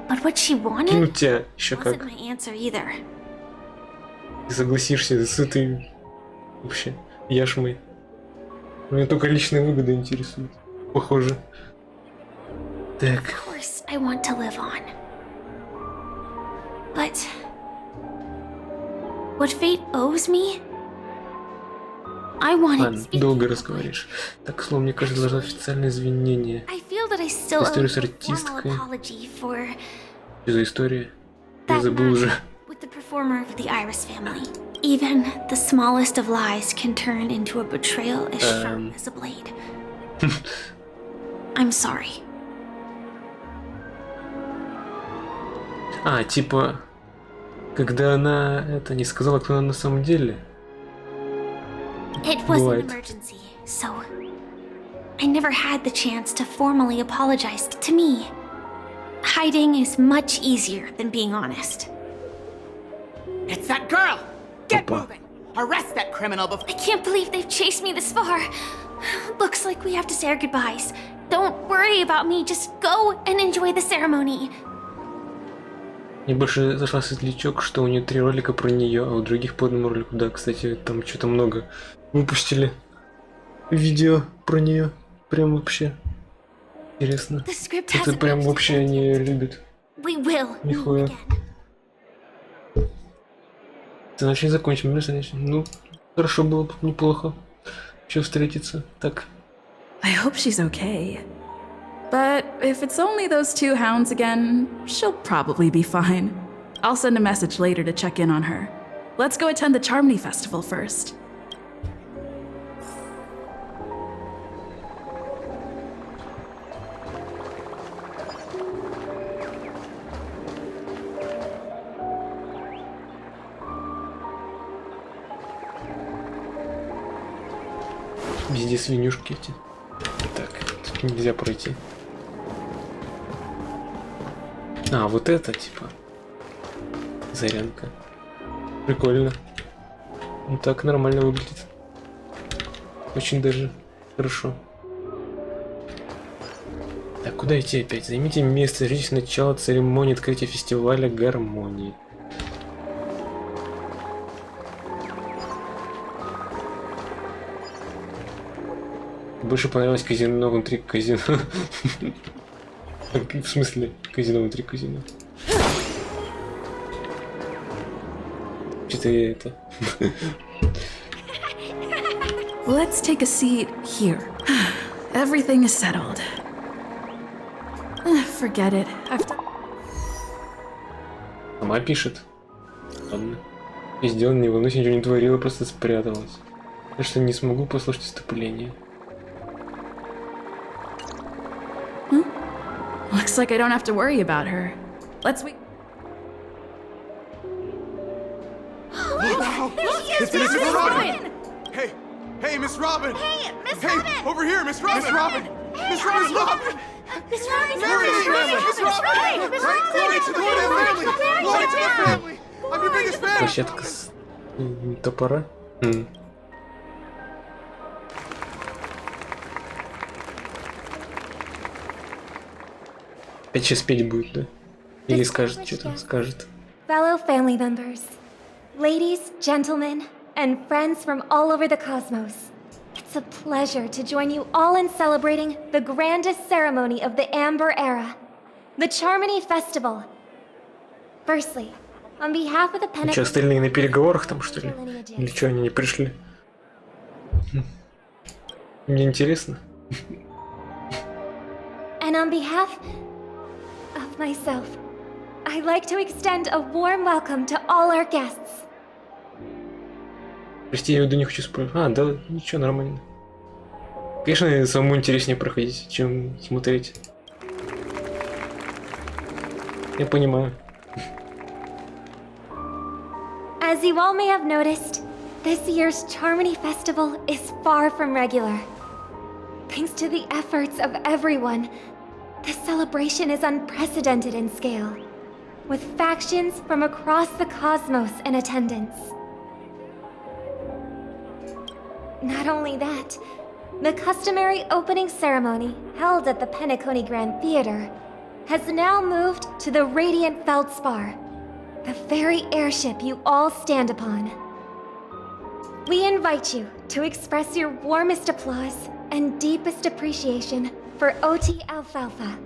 But what she wanted Кинуть тебя еще wasn't как. my answer either. Ты согласишься с этой вообще яшмой. Меня только личные выгоды интересуют. Похоже. Так. Of course, I want to live on. But what fate owes me? I wanted Ладно, to speak. долго разговариваешь. Так, слово, мне кажется, должно официальное извинение. I feel that I still owe Историю с you a formal артисткой. apology for Что за история? Я забыл уже. with the performer of the Iris family. Even the smallest of lies can turn into a betrayal as sharp as a blade. I'm sorry. А, типа, когда она это не сказала, кто она на самом деле. It was an Бывает. emergency, so I never had the chance to formally apologize to me. Hiding is much easier than being honest. It's that girl! Get moving! Arrest that criminal before— I can't believe they've chased me this far. Looks like we have to say our goodbyes. Don't worry about me, just go and enjoy the ceremony. Мне больше зашла светлячок, что у нее 3 ролика про нее, а у других по одному ролику. Да, кстати, там что-то много выпустили видео про нее. Прям вообще интересно. The script Это hasn't прям moved вообще они любят. We will. Нихуя. Значит, не закончим, значит. Ну, хорошо было бы, неплохо. Еще встретиться. Так. I hope she's okay. But if it's only those 2 hounds again, she'll probably be fine. I'll send a message later to check in on her. Let's go attend the Charmony Festival first. Везде свинюшки эти. Так, тут нельзя пройти. А, вот это, типа. Зарянка. Прикольно. Ну так нормально выглядит. Очень даже хорошо. Так, куда идти опять? Займите место, ждите начала церемонии открытия фестиваля гармонии. Больше понравилось казино внутри казино. В смысле, казино внутри казино? Что-то я это... Let's take a seat here. Everything is settled. Forget it. Сама пишет. Ладно. И сделано, не волнуйся, ничего не творила, просто спряталась. Я что, не смогу послушать вступление. Looks like I don't have to worry about her. Let's wait. It's Miss Robin! Hey, Miss Robin! Hey, Miss Hey, Robin! over here, Miss Robin! Miss Robin! Miss Robin! Miss Robin! Miss Robin! Miss Robin! Glory to the family! Glory to the family! I'm your biggest fan! Площадка с топора. Опять сейчас петь будет, да? Или скажет, что там скажет. Fellow family members, ladies, gentlemen, and friends from all over the cosmos. It's a pleasure to join you all in celebrating the grandest ceremony of the Amber Era, the Charmony Festival. Firstly, on behalf of the Что, Peninsula... остальные на переговорах там, что ли? Или что, они не пришли? Мне интересно. And on behalf of myself, I'd like to extend a warm welcome to all our guests. Прости, я не хочу спорить. А, да, ничего, нормально. Конечно, самому интереснее проходить, чем смотреть. Я понимаю. As you all may have noticed, this year's Charmony Festival is far from regular. Thanks to the efforts of everyone, this celebration is unprecedented in scale, with factions from across the cosmos in attendance. Not only that, the customary opening ceremony held at the Peniconia Grand Theater has now moved to the Radiant Feldspar, the very airship you all stand upon. We invite you to express your warmest applause and deepest appreciation for OT Alfalfa,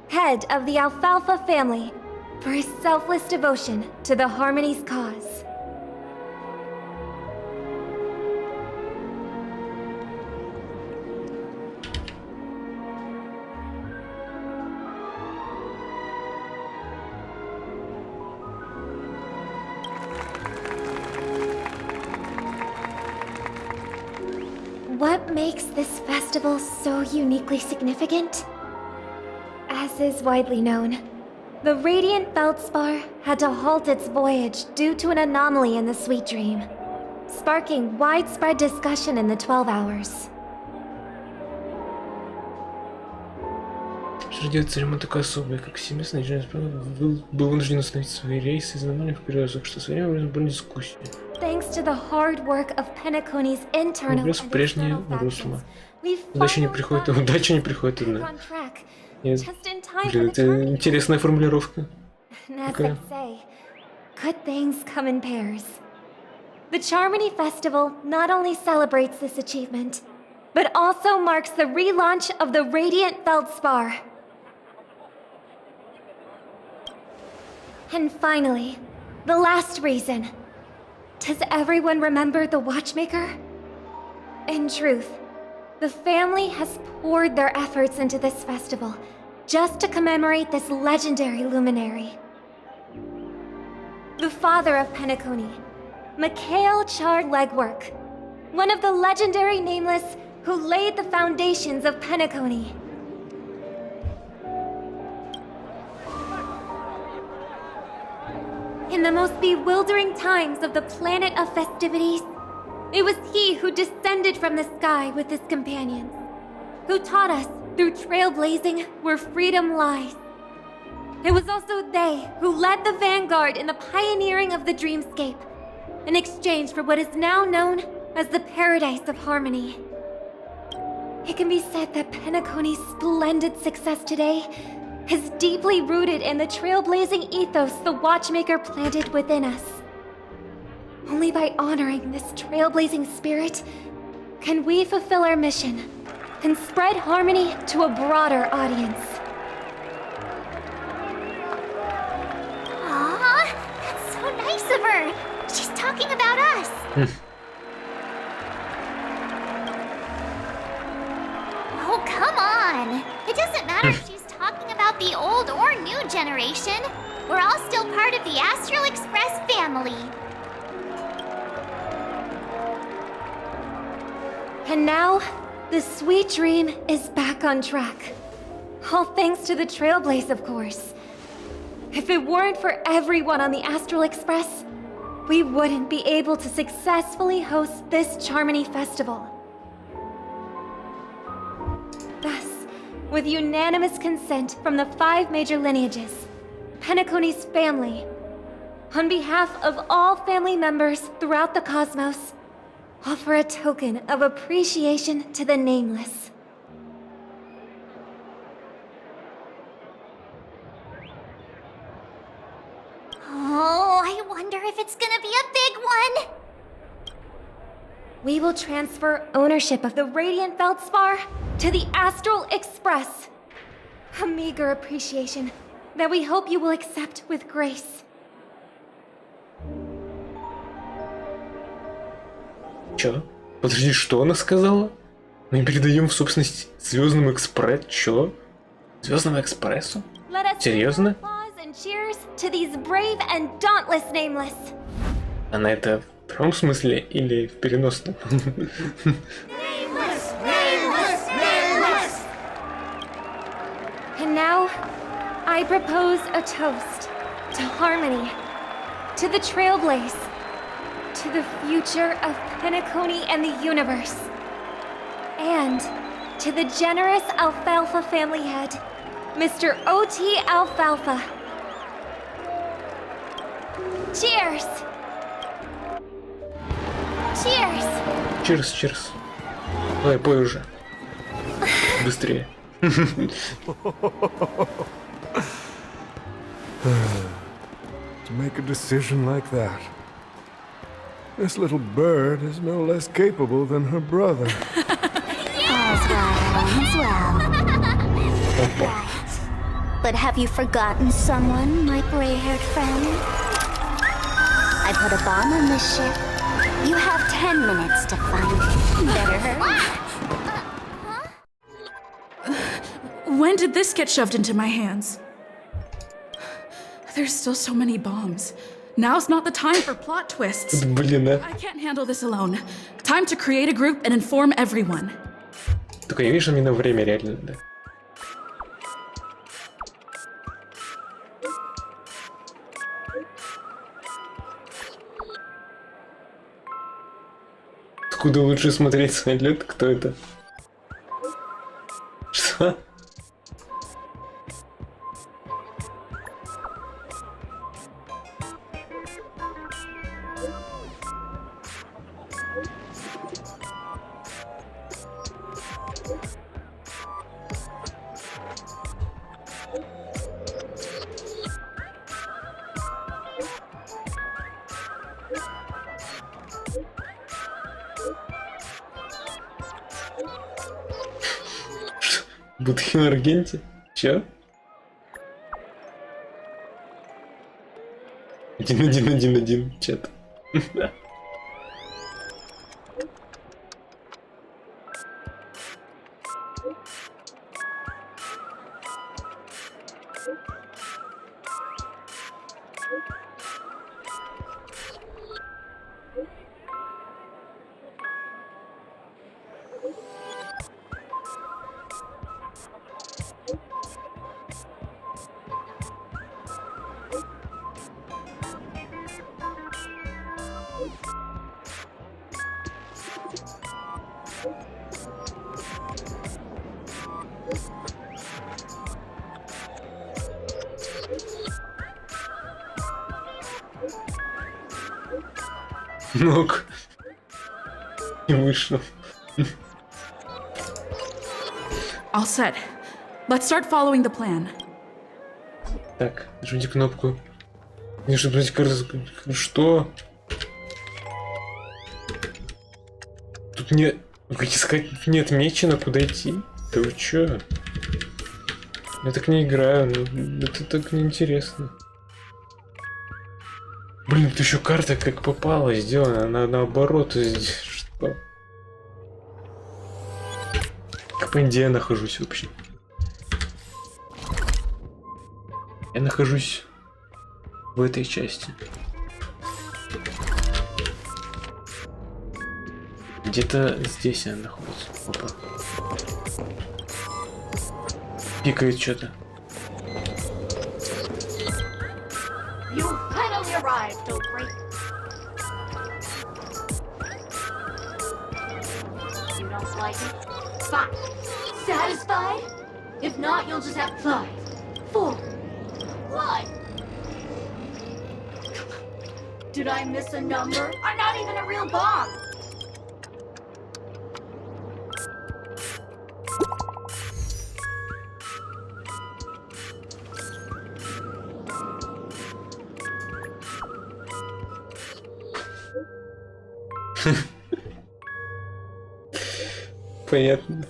head of the Alfalfa family, for his selfless devotion to the Harmony's cause. What makes this festival so uniquely significant? As is widely known, the Radiant Feldspar had to halt its voyage due to an anomaly in the Sweet Dream, sparking widespread discussion in the 12 Hours. Что же делать церемония такая особая, как семейство был вынужден остановить свои рейсы из-за аномальных перевозок, что со временем были дискуссии. Thanks to the hard work of Penaconia's internal and external factions, we've удача не приходит одна. Нет, блин, это интересная формулировка. As they say, good things come in pairs. The Charmony Festival not only celebrates this achievement, but also marks the relaunch of the Radiant Feldspar. And finally, the last reason. Does everyone remember the Watchmaker? In truth, the family has poured their efforts into this festival just to commemorate this legendary luminary. The father of Peniconia, M.KillaZ Legwork, one of the legendary Nameless who laid the foundations of Peniconia. In the most bewildering times of the planet of festivities, it was he who descended from the sky with his companions, who taught us through trailblazing where freedom lies. It was also they who led the vanguard in the pioneering of the dreamscape, in exchange for what is now known as the Paradise of Harmony. It can be said that Penaconia's splendid success today is deeply rooted in the trailblazing ethos the Watchmaker planted within us. Only by honoring this trailblazing spirit can we fulfill our mission and spread harmony to a broader audience. Aww, that's so nice of her. She's talking about us. Oh, come on. It doesn't matter if she's talking about the old or new generation. We're all still part of the Astral Express family. And now, the Sweet Dream is back on track. All thanks to the Trailblaze, of course. If it weren't for everyone on the Astral Express, we wouldn't be able to successfully host this Charmony Festival. Thus, with unanimous consent from the 5 major lineages, Penaconia's family, on behalf of all family members throughout the cosmos, offer a token of appreciation to the Nameless. Oh, I wonder if it's gonna be a big one. We will transfer ownership of the Radiant Feldspar to the Astral Express. A meager appreciation that we hope you will accept with grace. Чё? Подожди, что она сказала? Мы передаем в собственность Звездному Экспрессу? Чё? Звездному Экспрессу? Серьезно? And cheers to these brave and dauntless nameless. Она это в прямом смысле или в переносном? Nameless! Nameless! Nameless! And now, I propose a toast to harmony, to the trailblaze, to the future of Peniconia and the universe, and to the generous Alfalfa family head, Mr. O.T. Alfalfa. Cheers! Cheers! Cheers, cheers. Давай, пой уже. Быстрее. To make a decision like that. This little bird is no less capable than her brother. As well. Right. But have you forgotten someone, my gray-haired friend? I put a bomb on this ship. You have 10 minutes to find it. Better hurry. When did this get shoved into my hands? There's still so many bombs. Now's not the time for plot twists. I can't handle this alone. Time to create a group and inform everyone. Только я вижу именно время реально, да. Откуда лучше смотреть самолет? Кто это? Что? Будхи на Аргенте? Чё? 1-1-1-1, чё-то. Ног. Не вышло. All set. Let's start following the plan. Так, нажмите кнопку. Мне что, что? Тут не... Как искать? Тут не отмечено, куда идти. Да вы чё? Я так не играю, но это так неинтересно. Блин, тут еще карта как попала сделана, она наоборот. Что? Как где я нахожусь вообще? Я нахожусь в этой части. Где-то здесь она находится. Опа. Пикает что-то. You finally arrived, oh great. You don't like it? Fine. Satisfied? If not, you'll just have 5, 4. What? Did I miss a number? I'm not even a real bomb. Понятно.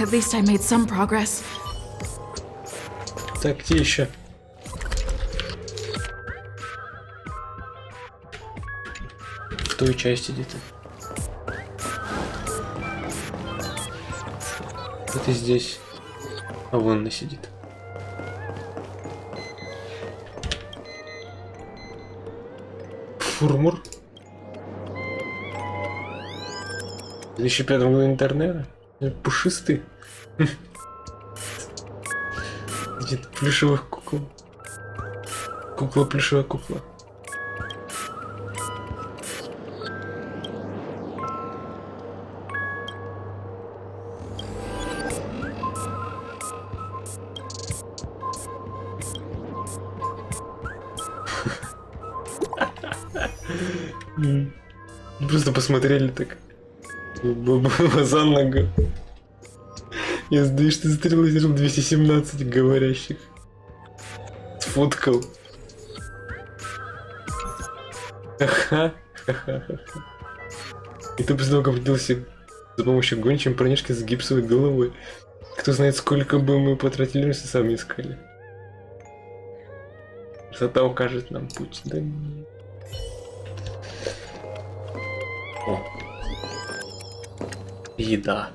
At least I made some progress. Так, где еще? лифтовой части где-то. Это здесь. А вон она сидит. Фурмур. В 2005 году интернета. Пушистый. Где-то плюшевых кукол. Кукла, плюшевая кукла. Просто посмотрели так. За ногу. Я сдаю, что стрелы 217 говорящих. Сфоткал. Ха-ха. Ха-ха-ха. И ты после того, как определился за помощью гончим парнишки с гипсовой головой. Кто знает, сколько бы мы потратили, если сами искали. Красота укажет нам путь. Да нет. О. Еда.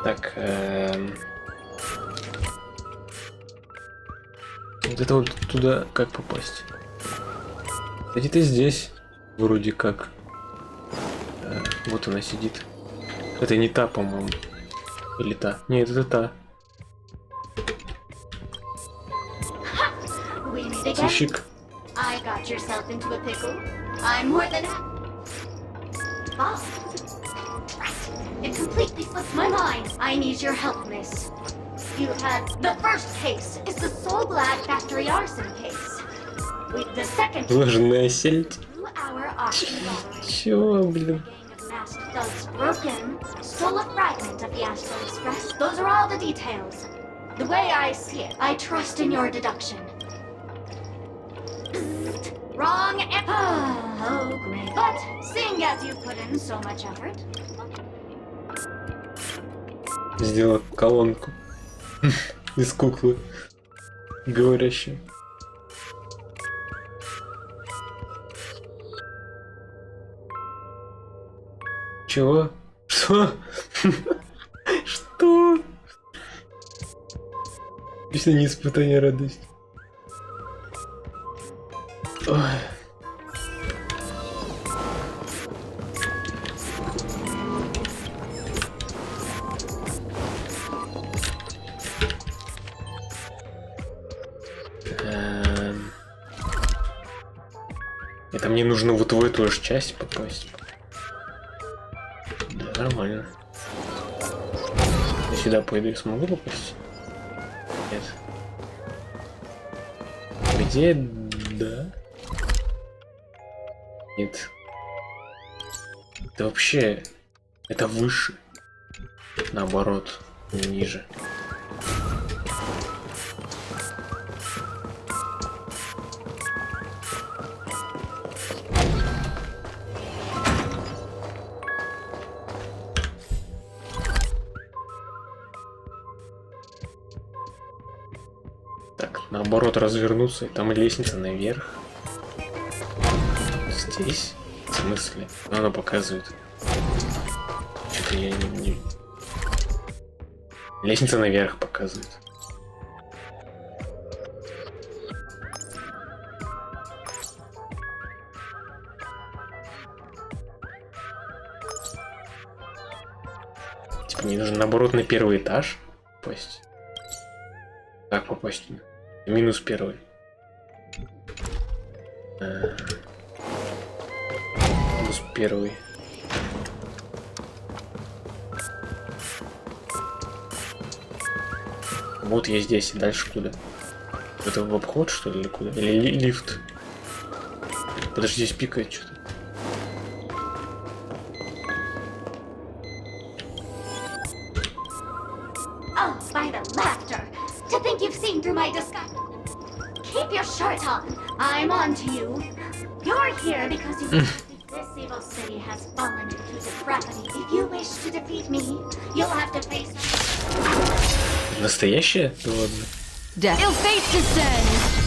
Так, вот это вот туда как попасть? Где-то здесь, вроде как. Вот она сидит. Это не та, по-моему. Или та? Нет, это та. Тищик. I got yourself into a pickle. I'm more than Boss. It completely slipped my mind. I need your help, miss. You had the first case is the Soul Glad Factory arson case. With the second Ложная сельдь. our auction robbery. Чё, блин? Masked thugs broke in, stole a fragment of the Astral Express. Those are all the details. The way I see it, I trust in your deduction. Wrong oh, great. But seeing as you've put in so much effort, Сделал колонку из куклы говорящей. Чего? Что? Что? Если не испытание, а радость. Ой. Это мне нужно вот в эту же часть попасть. Да, нормально. Я сюда пойду и смогу попасть? Нет. Где? Да. Нет. Это вообще... Это выше. Наоборот. Ниже. Так, наоборот развернуться, и там лестница наверх. Здесь? В смысле? Она показывает. Что-то я не... Лестница наверх показывает. Типа мне нужно наоборот на первый этаж попасть. Как попасть? Минус первый. Минус первый. Вот я здесь, и дальше куда? Это в обход, что ли, или куда? Или лифт? Подожди, здесь пикает что-то. oh, by the laughter! To think you've seen through my disguise. Keep your shirt on. I'm on to you. You're here because you believe this evil city has fallen into depravity. If you wish to defeat me, you'll have to face... Настоящая? Да ладно. Death. Ill fate descends!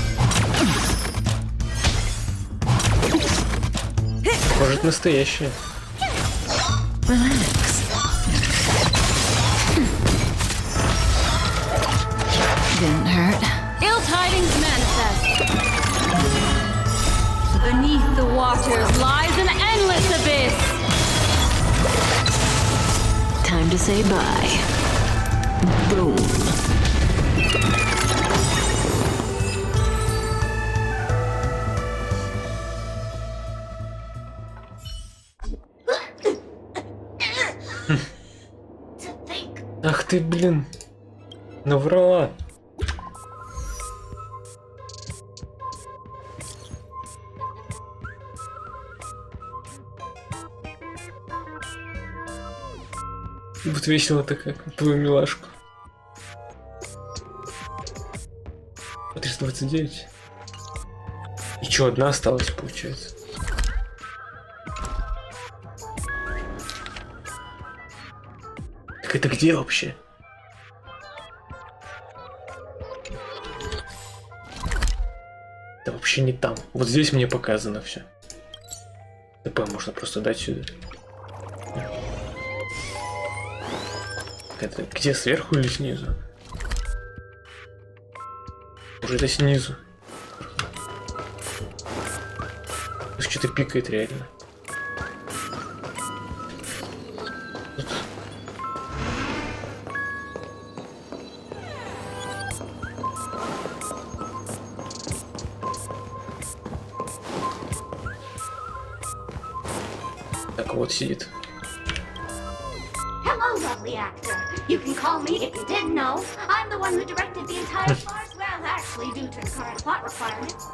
Может, настоящее. Relax. Didn't hurt. Ill tidings manifest. Beneath the waters lies an endless abyss. Time to say bye. Boom. Ах ты, блин. Наврала. Вот весело-то как, твою милашку. 329. И чё, одна осталась, получается? Так это где вообще? Это вообще не там. Вот здесь мне показано все. ТП можно просто дать сюда. Это где, сверху или снизу? Уже это снизу. Что-то пикает реально. Так, вот сидит. Hello, lovely actor. You can call me if you didn't know. I'm the one who directed the entire farce. Well, actually, due to the current plot requirements.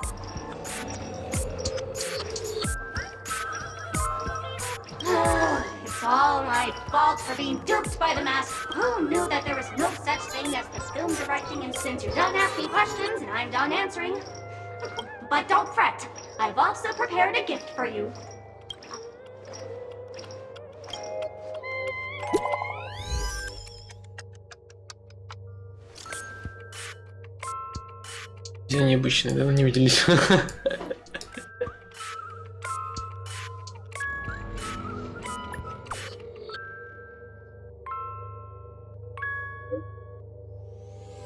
It's all my fault for being duped by the mask. Who knew that there was no such thing as the film directing? And since you're done asking questions and I'm done answering, but don't fret. I've also prepared a gift for you. Где необычные, давно не виделись.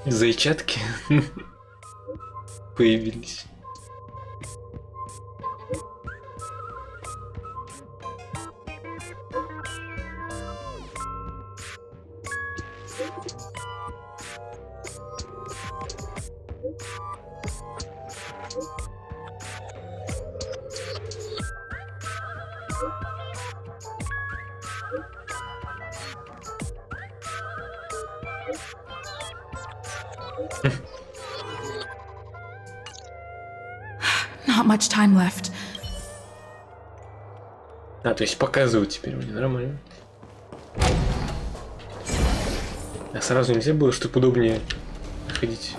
Зайчатки появились. Not much time left. А, то есть показывают теперь мне, нормально. А сразу нельзя было, чтобы удобнее ходить.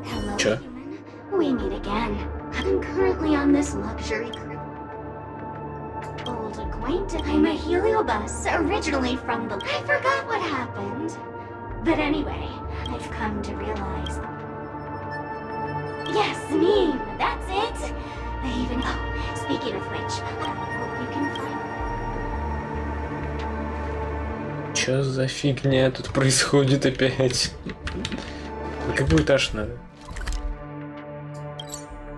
Hello, Чё? human. We meet again. I'm currently on this luxury cruise. Old acquaintance. I'm a heliobus, originally from the... I forgot what happened. But anyway, I've come to realize... Yes, meme, that's it. I even... Oh, speaking of which, I hope you can find... Чё за фигня тут происходит опять? На какой этаж надо?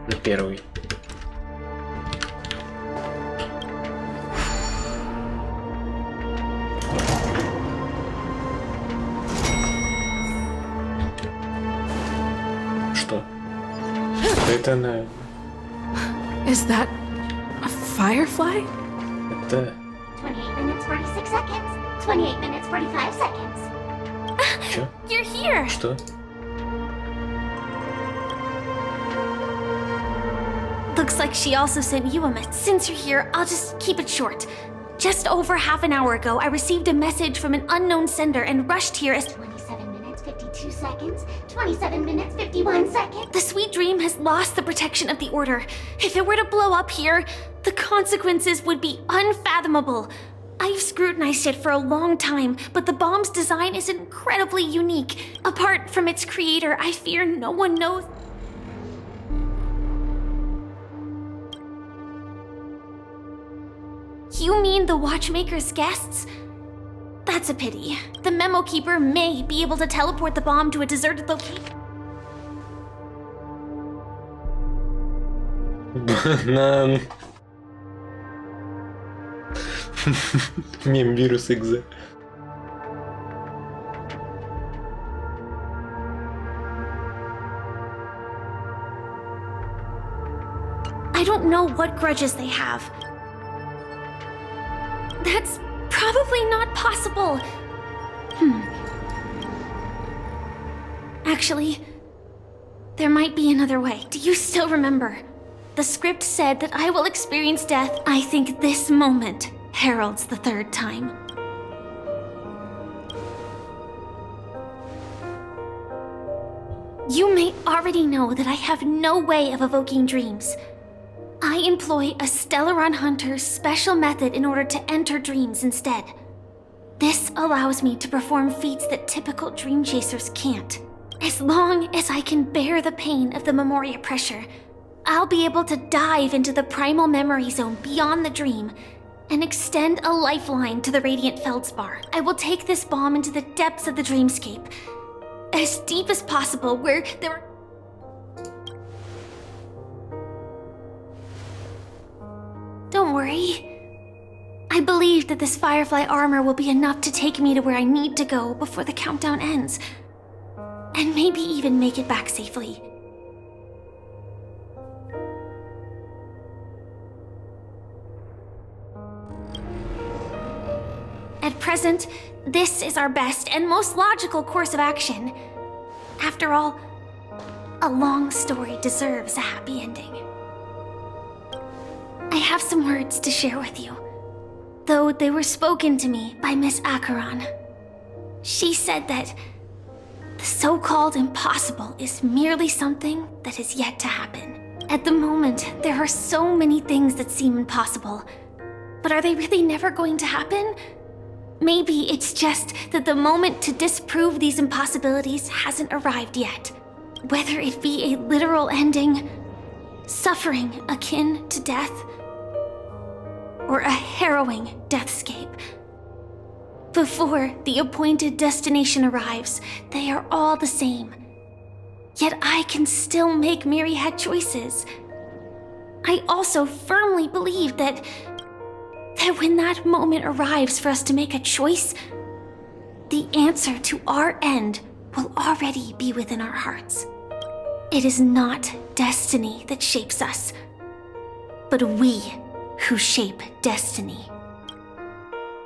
На первый. Что? Это она. Is that a firefly? Это... 28 minutes, 46 seconds. 28 minutes, 45 seconds. Чё? You're here! Что? Looks like she also sent you a message. Since you're here, I'll just keep it short. Just over half an hour ago, I received a message from an unknown sender and rushed here as 27 minutes, 52 seconds. 27 minutes, 51 seconds. the Sweet Dream has lost the protection of the Order. If it were to blow up here, the consequences would be unfathomable. I've scrutinized it for a long time, but the bomb's design is incredibly unique. Apart from its creator, I fear no one knows. You mean the Watchmaker's guests? That's a pity. The Memo Keeper may be able to teleport the bomb to a deserted location. Банан. Мем вирус экзе. I don't know what grudges they have. That's probably not possible. Actually, there might be another way. Do you still remember? The script said that I will experience death. I think this moment heralds the third time. You may already know that I have no way of evoking dreams. I employ a Stellaron Hunter's special method in order to enter dreams instead. This allows me to perform feats that typical dream chasers can't. As long as I can bear the pain of the Memoria pressure, I'll be able to dive into the primal memory zone beyond the dream and extend a lifeline to the radiant feldspar. I will take this bomb into the depths of the dreamscape, as deep as possible, where there are... Don't worry. I believe that this Firefly armor will be enough to take me to where I need to go before the countdown ends, and maybe even make it back safely. At present, this is our best and most logical course of action. After all, a long story deserves a happy ending. I have some words to share with you, though they were spoken to me by Miss Acheron. She said that the so-called impossible is merely something that is yet to happen. At the moment, there are so many things that seem impossible, but are they really never going to happen? Maybe it's just that the moment to disprove these impossibilities hasn't arrived yet. Whether it be a literal ending, suffering akin to death, or a harrowing deathscape. Before the appointed destination arrives, they are all the same. Yet I can still make myriad choices. I also firmly believe that when that moment arrives for us to make a choice, the answer to our end will already be within our hearts. It is not destiny that shapes us, but we who shape destiny.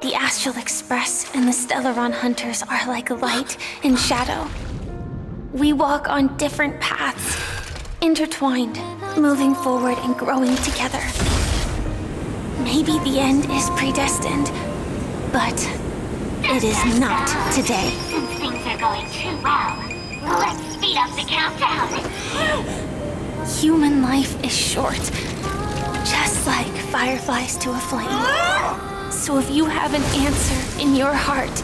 The Astral Express and the Stellaron Hunters are like light and shadow. We walk on different paths, intertwined, moving forward and growing together. Maybe the end is predestined, but it is not today. Since things are going too well, let's speed up the countdown. Human life is short, just like fireflies to a flame. So if you have an answer in your heart,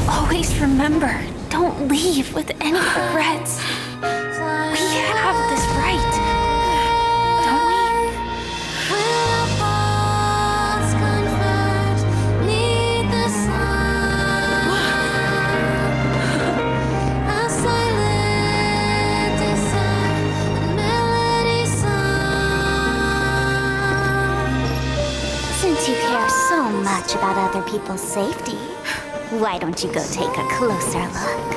always remember, don't leave with any regrets. We have this right, don't we? Since you care so much about other people's safety, why don't you go take a closer look?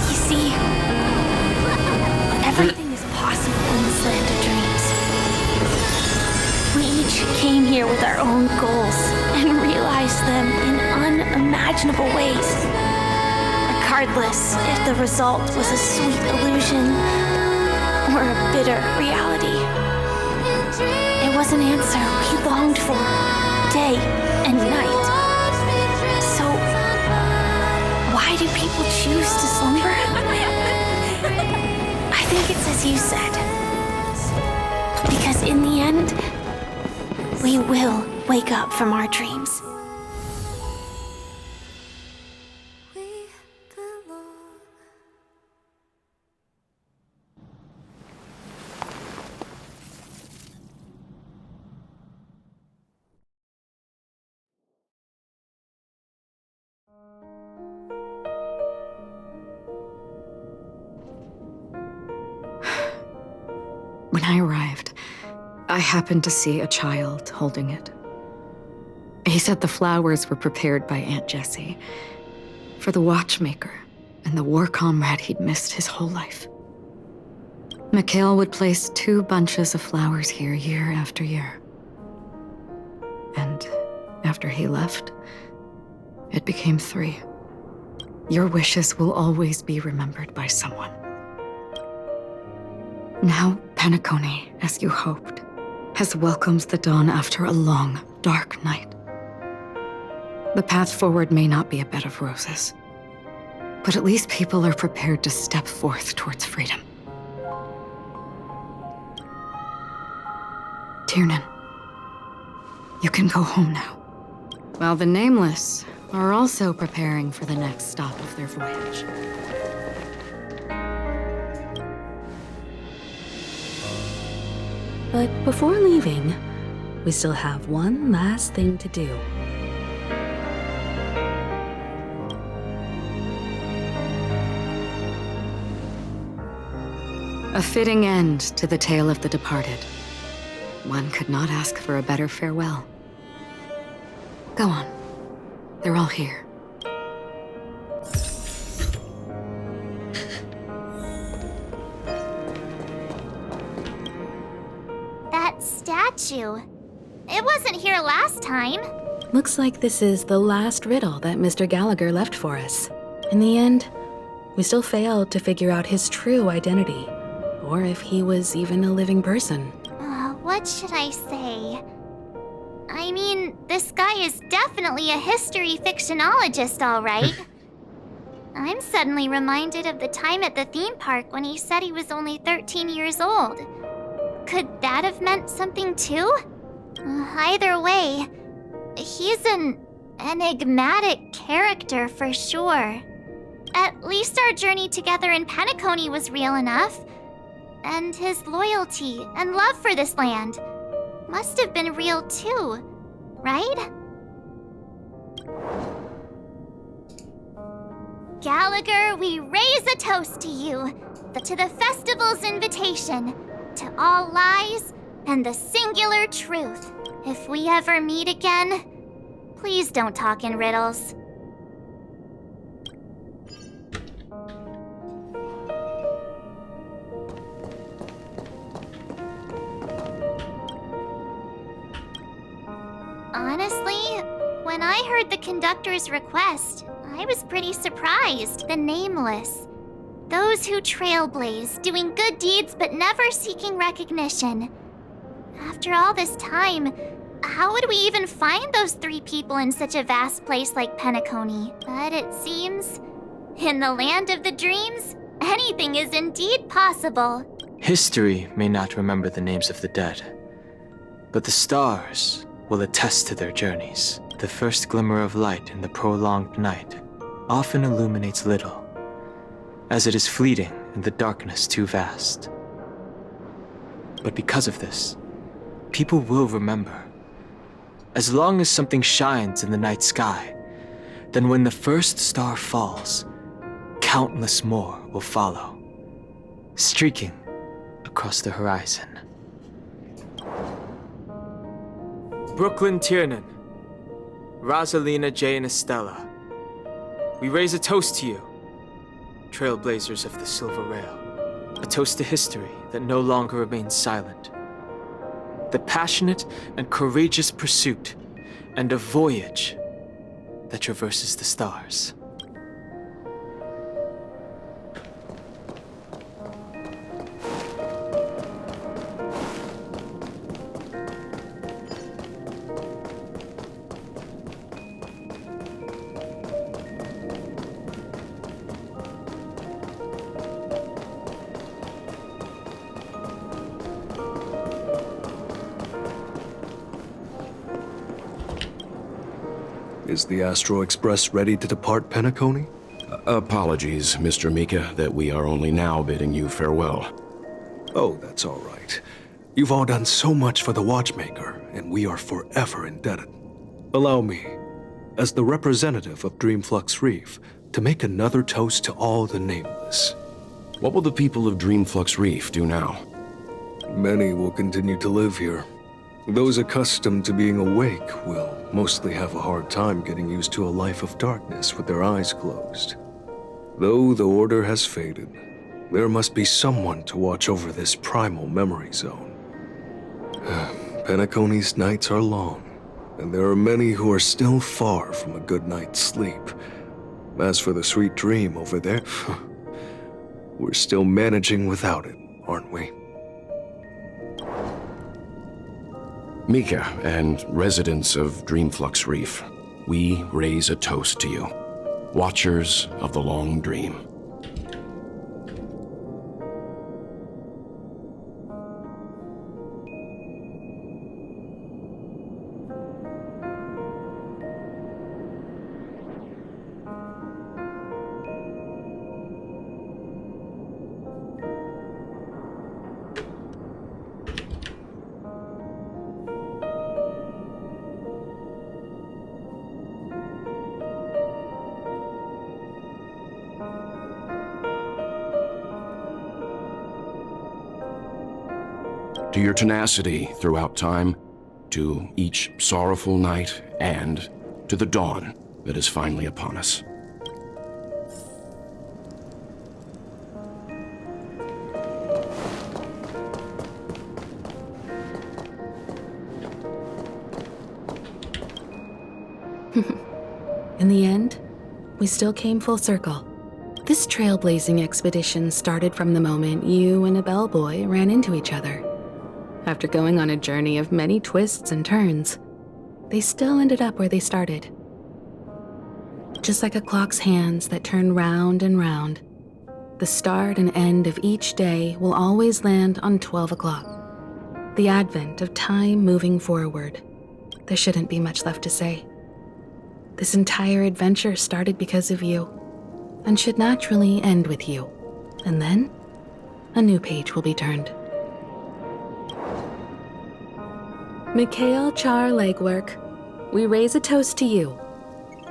You see, everything is possible in this land of dreams. We each came here with our own goals and realized them in unimaginable ways. Regardless if the result was a sweet illusion or a bitter reality. It was an answer we longed for, day and night. So, why do people choose to slumber? I think think it's as you said. Because in the end, we will wake up from our dreams. When I arrived, I happened to see a child holding it. He said the flowers were prepared by Aunt Jessie for the watchmaker and the war comrade he'd missed his whole life. Mikhail would place 2 bunches of flowers here year after year. And after he left, it became 3. Your wishes will always be remembered by someone. Now, Peniconia, as you hoped, has welcomed the dawn after a long, dark night. The path forward may not be a bed of roses, but at least people are prepared to step forth towards freedom. Tiernan, you can go home now. While the Nameless are also preparing for the next stop of their voyage. But before leaving, we still have one last thing to do. A fitting end to the tale of the departed. One could not ask for a better farewell. Go on. They're all here. That statue. It wasn't here last time. Looks like this is the last riddle that Mr. Gallagher left for us. In the end, we still failed to figure out his true identity, or if he was even a living person. What should I say? I mean, this guy is definitely a history fictionologist, all right. I'm suddenly reminded of the time at the theme park when he said he was only 13 years old. Could that have meant something too? Either way, he's an enigmatic character for sure. At least our journey together in Peniconia was real enough. And his loyalty and love for this land must have been real too, right? Gallagher, we raise a toast to you, to the festival's invitation, to all lies and the singular truth. If we ever meet again, please don't talk in riddles. Honestly, when I heard the conductor's request, I was pretty surprised. The Nameless. Those who trailblaze, doing good deeds but never seeking recognition. After all this time, how would we even find those 3 people in such a vast place like Peniconia? But it seems, in the land of the dreams, anything is indeed possible. History may not remember the names of the dead, but the stars will attest to their journeys. The first glimmer of light in the prolonged night often illuminates little, as it is fleeting in the darkness too vast. But because of this, people will remember. As long as something shines in the night sky, then when the first star falls, countless more will follow, streaking across the horizon. Brooklyn Tiernan, Rosalina J. and Estella, we raise a toast to you, trailblazers of the Silver Rail. A toast to history that no longer remains silent. The passionate and courageous pursuit, and a voyage that traverses the stars. Is the Astro Express ready to depart Peniconia? Apologies, Mr. Mika, that we are only now bidding you farewell. Oh, that's all right. You've all done so much for the Watchmaker, and we are forever indebted. Allow me, as the representative of Dreamflux Reef, to make another toast to all the nameless. What will the people of Dreamflux Reef do now? Many will continue to live here. Those accustomed to being awake will mostly have a hard time getting used to a life of darkness with their eyes closed. Though the order has faded, there must be someone to watch over this primal memory zone. Penaconi's nights are long, and there are many who are still far from a good night's sleep. As for the sweet dream over there, we're still managing without it, aren't we? Mika and residents of Dreamflux Reef, we raise a toast to you, watchers of the long dream. To your tenacity throughout time, to each sorrowful night, and to the dawn that is finally upon us. In the end, we still came full circle. This trailblazing expedition started from the moment you and a bellboy ran into each other. After going on a journey of many twists and turns, they still ended up where they started. Just like a clock's hands that turn round and round, the start and end of each day will always land on 12 o'clock. The advent of time moving forward. There shouldn't be much left to say. This entire adventure started because of you, and should naturally end with you. And then, a new page will be turned. M.KillaZ Char Legwork, we raise a toast to you,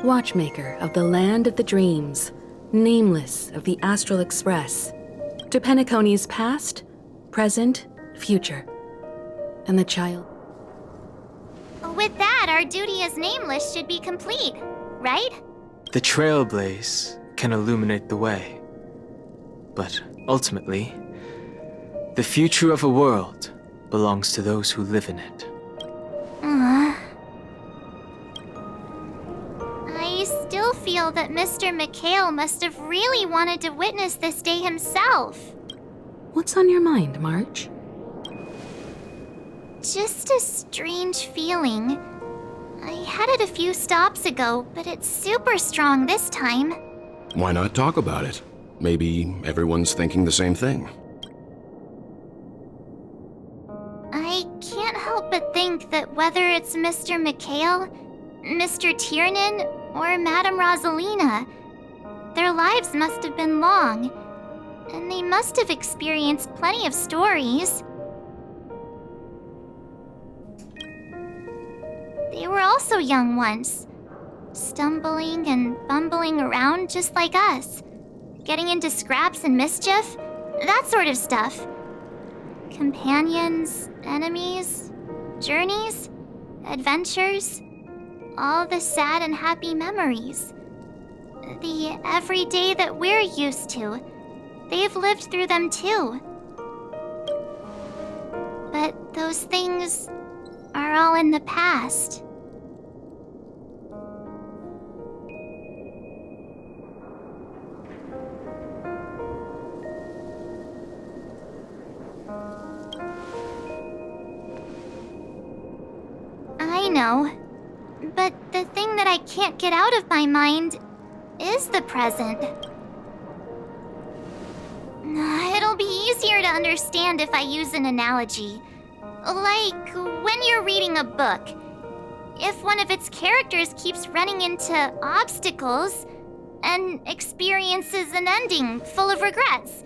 watchmaker of the land of the dreams, nameless of the Astral Express, to Penaconi's past, present, future, and the child. With that, our duty as nameless should be complete, right? The trailblaze can illuminate the way. But ultimately, the future of a world belongs to those who live in it. I still feel that Mr. McHale must have really wanted to witness this day himself. What's on your mind, March? Just a strange feeling. I had it a few stops ago, but it's super strong this time. Why not talk about it? Maybe everyone's thinking the same thing. I can't help but think that whether it's Mr. McHale, Mr. Tiernan, or Madame Rosalina, their lives must have been long, and they must have experienced plenty of stories. They were also young once, stumbling and bumbling around just like us, getting into scraps and mischief, that sort of stuff. Companions, enemies, journeys, adventures, all the sad and happy memories. The everyday that we're used to, they've lived through them too. But those things are all in the past. I know, but the thing that I can't get out of my mind is the present. It'll be easier to understand if I use an analogy. Like when you're reading a book. if one of its characters keeps running into obstacles and experiences an ending full of regrets,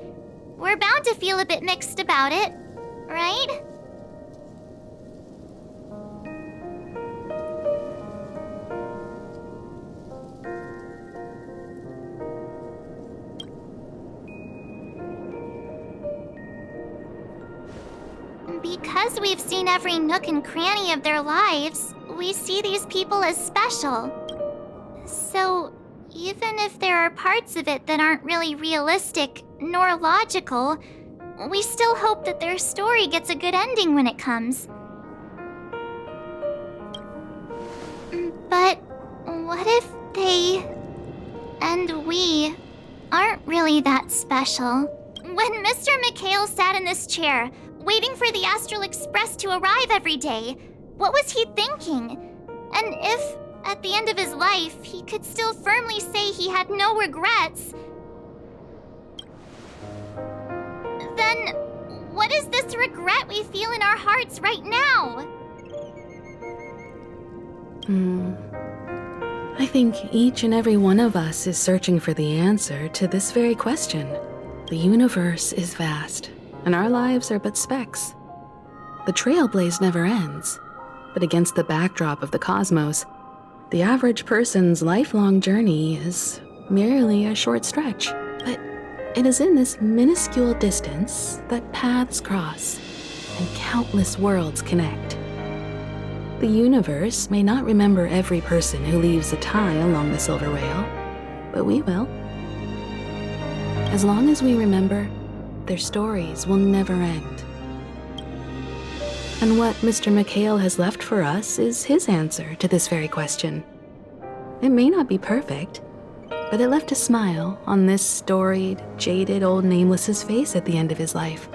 we're bound to feel a bit mixed about it, right? Because we've seen every nook and cranny of their lives, we see these people as special. So, even if there are parts of it that aren't really realistic nor logical, we still hope that their story gets a good ending when it comes. But what if they and we aren't really that special? When Mr. McHale sat in this chair, waiting for the Astral Express to arrive every day, what was he thinking? And if, at the end of his life, he could still firmly say he had no regrets, then what is this regret we feel in our hearts right now? I think each and every one of us is searching for the answer to this very question. The universe is vast, and our lives are but specks. The trailblaze never ends, but against the backdrop of the cosmos, the average person's lifelong journey is merely a short stretch. But it is in this minuscule distance that paths cross and countless worlds connect. The universe may not remember every person who leaves a tie along the silver rail, but we will. As long as we remember, their stories will never end. And what Mr. McHale has left for us is his answer to this very question. It may not be perfect, but it left a smile on this storied, jaded old Nameless's face at the end of his life.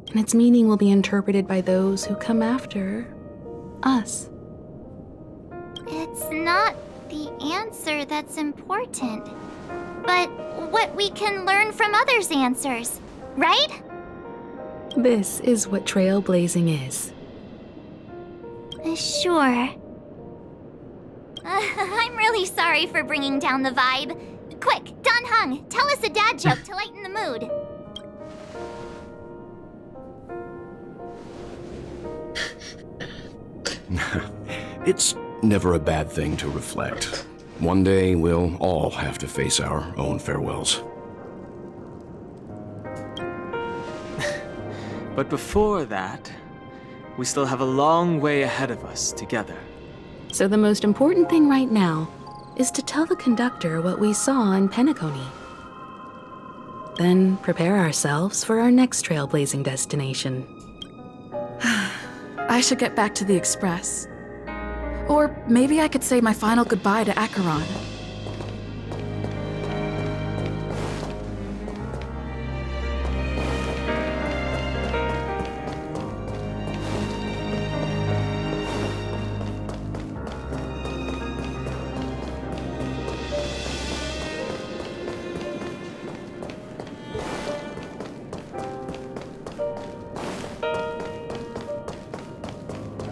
And its meaning will be interpreted by those who come after us. It's not the answer that's important, but what we can learn from others' answers, right? This is what trailblazing is. Sure. I'm really sorry for bringing down the vibe. Quick, Don Hung, tell us a dad joke to lighten the mood. It's never a bad thing to reflect. One day, we'll all have to face our own farewells. But before that, we still have a long way ahead of us together. So the most important thing right now is to tell the conductor what we saw in Peniconia. Then prepare ourselves for our next trailblazing destination. I should get back to the Express. Or maybe I could say my final goodbye to Acheron.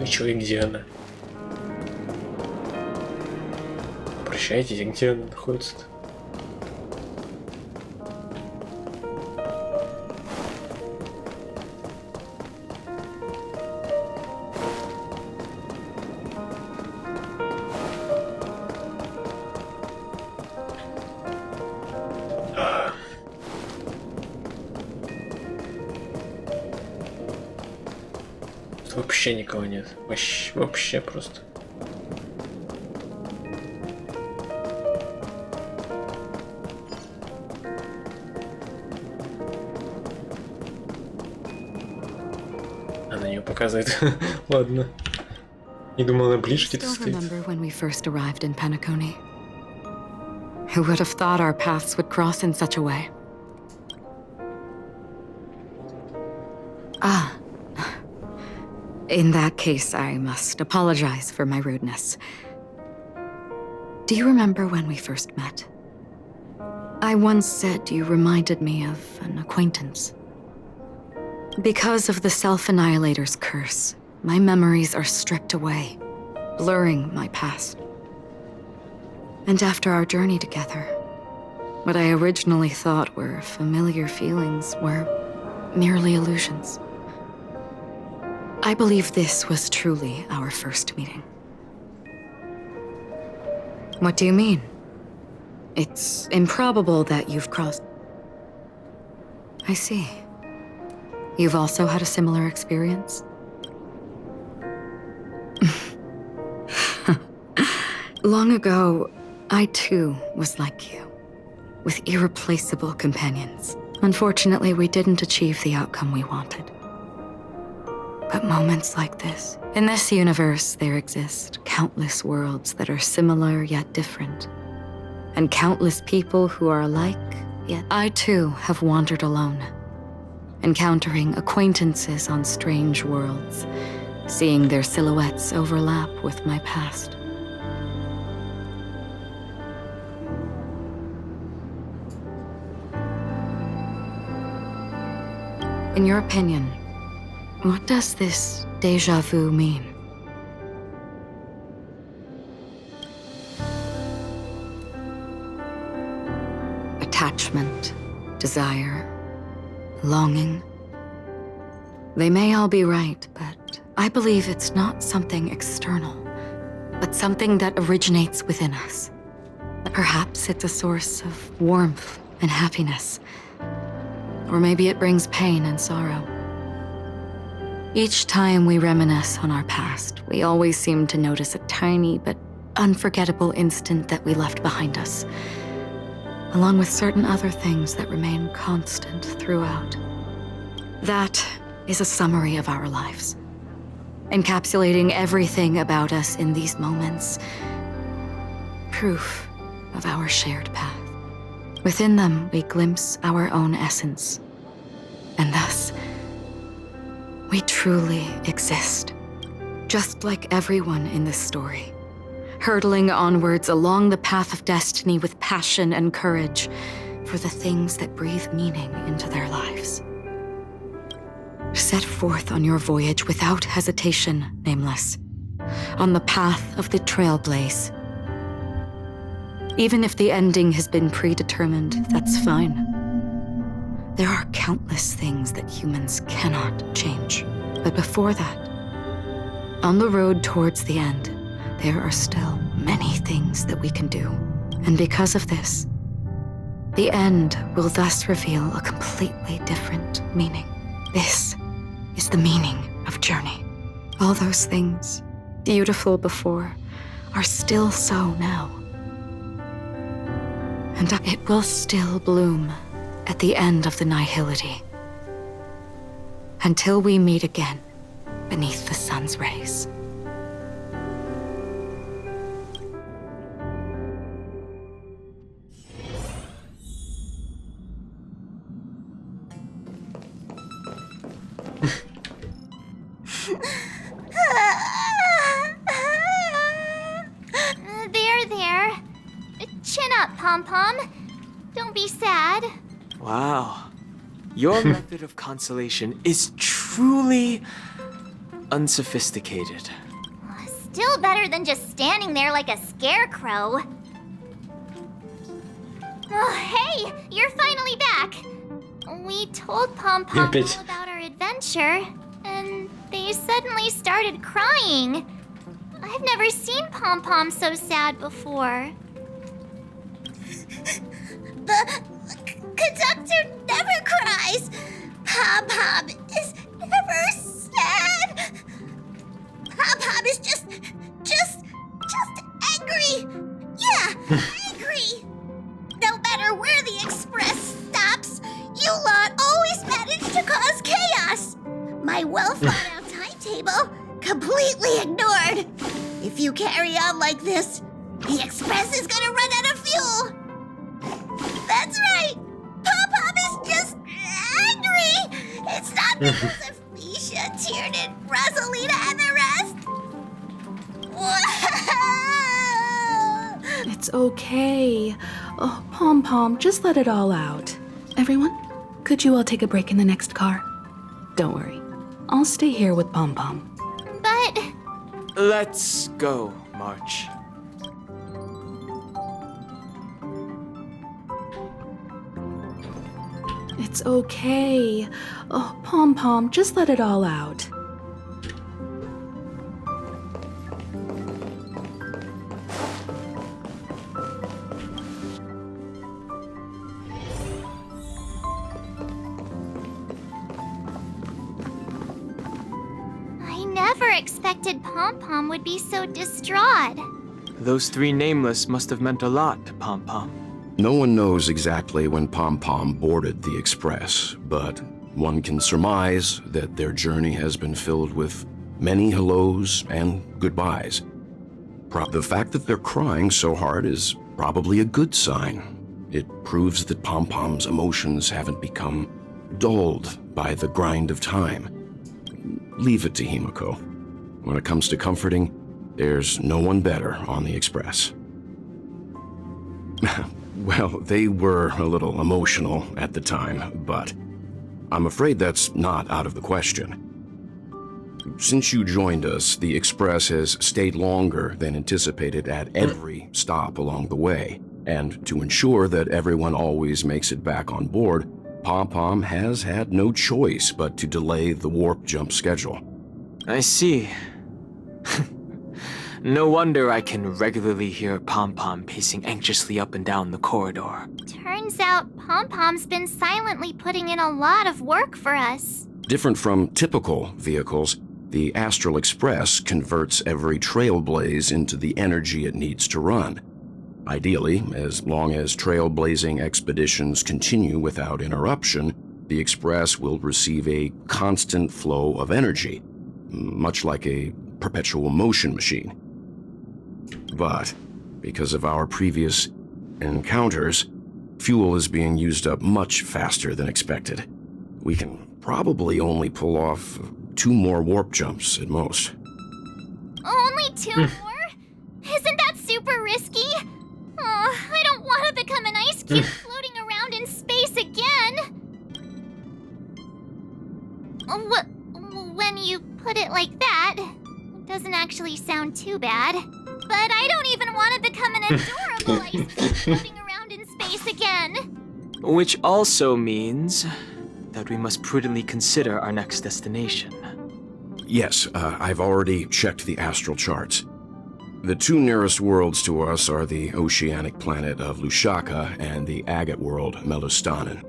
И чё, и где она? Прощайтесь, где она находится-то? Вообще никого нет. Вообще просто. Она ее показывает. Ладно. Не думала, она ближе где-то стоит. Remember when we first arrived in Peniconia? Who would have thought our paths would cross in such a way? Ah. In that case, I must apologize for my rudeness. Do you remember when we first met? I once said you reminded me of an acquaintance. Because of the Self-Annihilator's curse, my memories are stripped away, blurring my past. And after our journey together, what I originally thought were familiar feelings were merely illusions. I believe this was truly our first meeting. What do you mean? It's improbable that you've crossed... I see. You've also had a similar experience? Long ago, I too was like you, with irreplaceable companions. Unfortunately, we didn't achieve the outcome we wanted. But moments like this, in this universe, there exist countless worlds that are similar yet different. And countless people who are alike, yet I too have wandered alone, encountering acquaintances on strange worlds, seeing their silhouettes overlap with my past. In your opinion, what does this déjà vu mean? Attachment, desire, longing. They may all be right, but I believe it's not something external, but something that originates within us. Perhaps it's a source of warmth and happiness. Or maybe it brings pain and sorrow. Each time we reminisce on our past, we always seem to notice a tiny but unforgettable instant that we left behind us, along with certain other things that remain constant throughout. That is a summary of our lives, encapsulating everything about us in these moments, proof of our shared path. Within them, we glimpse our own essence, and thus, we truly exist, just like everyone in this story, hurtling onwards along the path of destiny with passion and courage for the things that breathe meaning into their lives. Set forth on your voyage without hesitation, Nameless, on the path of the Trailblaze. Even if the ending has been predetermined, that's fine. There are countless things that humans cannot change. But before that, on the road towards the end, there are still many things that we can do. And because of this, the end will thus reveal a completely different meaning. This is the meaning of journey. All those things, beautiful before, are still so now. And it will still bloom at the end of the nihility, until we meet again beneath the sun's rays. There. Chin up, Pom-Pom. Don't be sad. Wow. Your method of consolation is truly unsophisticated. Still better than just standing there like a scarecrow. Oh, hey, you're finally back. We told Pom-Pom all about our adventure, and they suddenly started crying. I've never seen Pom-Pom so sad before. The conductor never cries. Pom-Pom is never sad. Pom-Pom is just angry. Yeah, angry. No matter where the express stops, you lot always manage to cause chaos. My well-thought-out timetable completely ignored. If you carry on like this, the express is gonna run out of fuel. That's right. Pom-Pom is just angry. It's not because of Misha, Tiernan, Rosalina, and the rest. It's okay. Oh, Pom-Pom, just let it all out. Everyone, could you all take a break in the next car? Don't worry. I'll stay here with Pom Pom. But... Let's go, March. It's okay. Oh, Pom Pom, just let it all out. I never expected Pom Pom would be so distraught. Those three nameless must have meant a lot to Pom Pom. No one knows exactly when Pom Pom boarded the Express, but one can surmise that their journey has been filled with many hellos and goodbyes. The fact that they're crying so hard is probably a good sign. It proves that Pom Pom's emotions haven't become dulled by the grind of time. Leave it to Himiko. When it comes to comforting, there's no one better on the Express. Well, they were a little emotional at the time, but I'm afraid that's not out of the question. Since you joined us, the Express has stayed longer than anticipated at every stop along the way, and to ensure that everyone always makes it back on board, Pom Pom has had no choice but to delay the warp jump schedule. I see. No wonder I can regularly hear Pom Pom pacing anxiously up and down the corridor. Turns out Pom Pom's been silently putting in a lot of work for us. Different from typical vehicles, the Astral Express converts every trailblaze into the energy it needs to run. Ideally, as long as trailblazing expeditions continue without interruption, the Express will receive a constant flow of energy, much like a perpetual motion machine. But because of our previous encounters, fuel is being used up much faster than expected. We can probably only pull off 2 more warp jumps at most. Only 2 more? Isn't that super risky? Oh, I don't want to become an ice cube floating around in space again. When you put it like that, it doesn't actually sound too bad. But I don't even want to become an adorable ice cube floating around in space again. Which also means that we must prudently consider our next destination. Yes, I've already checked the astral charts. The 2 nearest worlds to us are the oceanic planet of Lushaka and the agate world Melustanen.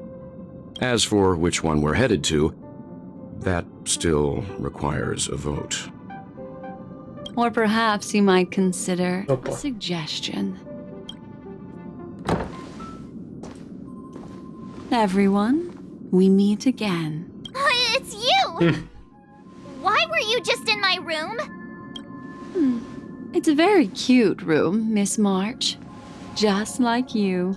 As for which one we're headed to, that still requires a vote. Or perhaps you might consider a suggestion. Everyone, we meet again. It's you! Why were you just in my room? It's a very cute room, Miss March. Just like you.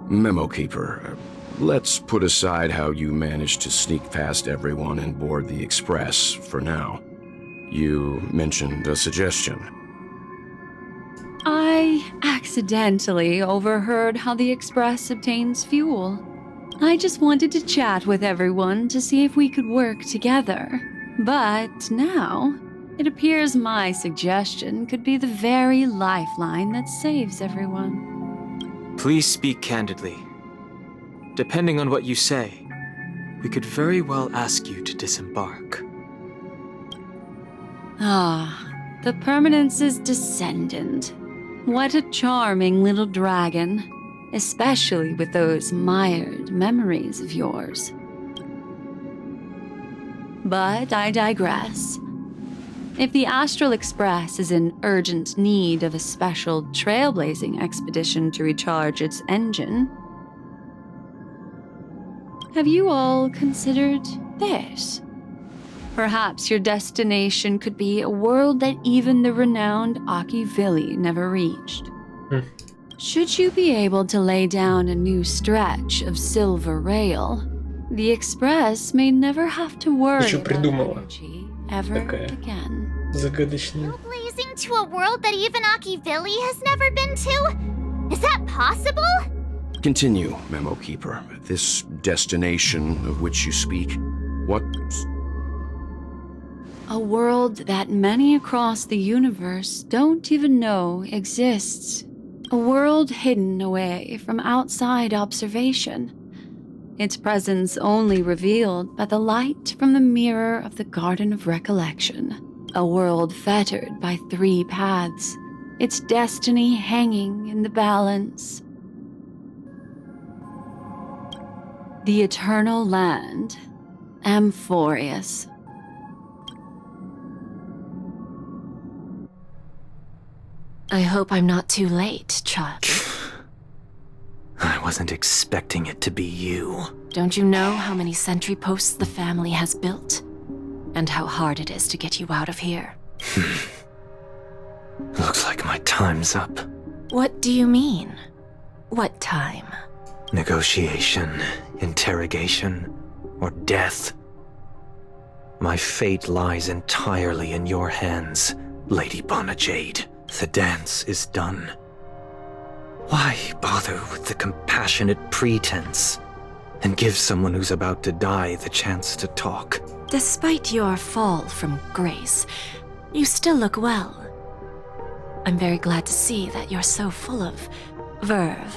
Memo Keeper, let's put aside how you managed to sneak past everyone and board the Express for now. You mentioned a suggestion. I accidentally overheard how the Express obtains fuel. I just wanted to chat with everyone to see if we could work together. But now, it appears my suggestion could be the very lifeline that saves everyone. Please speak candidly. Depending on what you say, we could very well ask you to disembark. Ah, the Permanence's descendant. What a charming little dragon. Especially with those mired memories of yours. But I digress. If the Astral Express is in urgent need of a special trailblazing expedition to recharge its engine, have you all considered this? Perhaps your destination could be a world that even the renowned Akivili never reached. Should you be able to lay down a new stretch of silver rail, the Express may never have to worry about energy ever again. Загадочная. Trailblazing to a world that even Akivili has never been to? Is that possible? Continue, Memo Keeper. This destination of which you speak, what... A world that many across the universe don't even know exists. A world hidden away from outside observation. Its presence only revealed by the light from the mirror of the Garden of Recollection. A world fettered by 3 paths, its destiny hanging in the balance. The Eternal Land, Amphorius. I hope I'm not too late, child. I wasn't expecting it to be you. Don't you know how many sentry posts the family has built? And how hard it is to get you out of here? Looks like my time's up. What do you mean? What time? Negotiation, interrogation, or death. My fate lies entirely in your hands, Lady Bonajade. The dance is done. Why bother with the compassionate pretense and give someone who's about to die the chance to talk? Despite your fall from grace, you still look well. I'm very glad to see that you're so full of verve.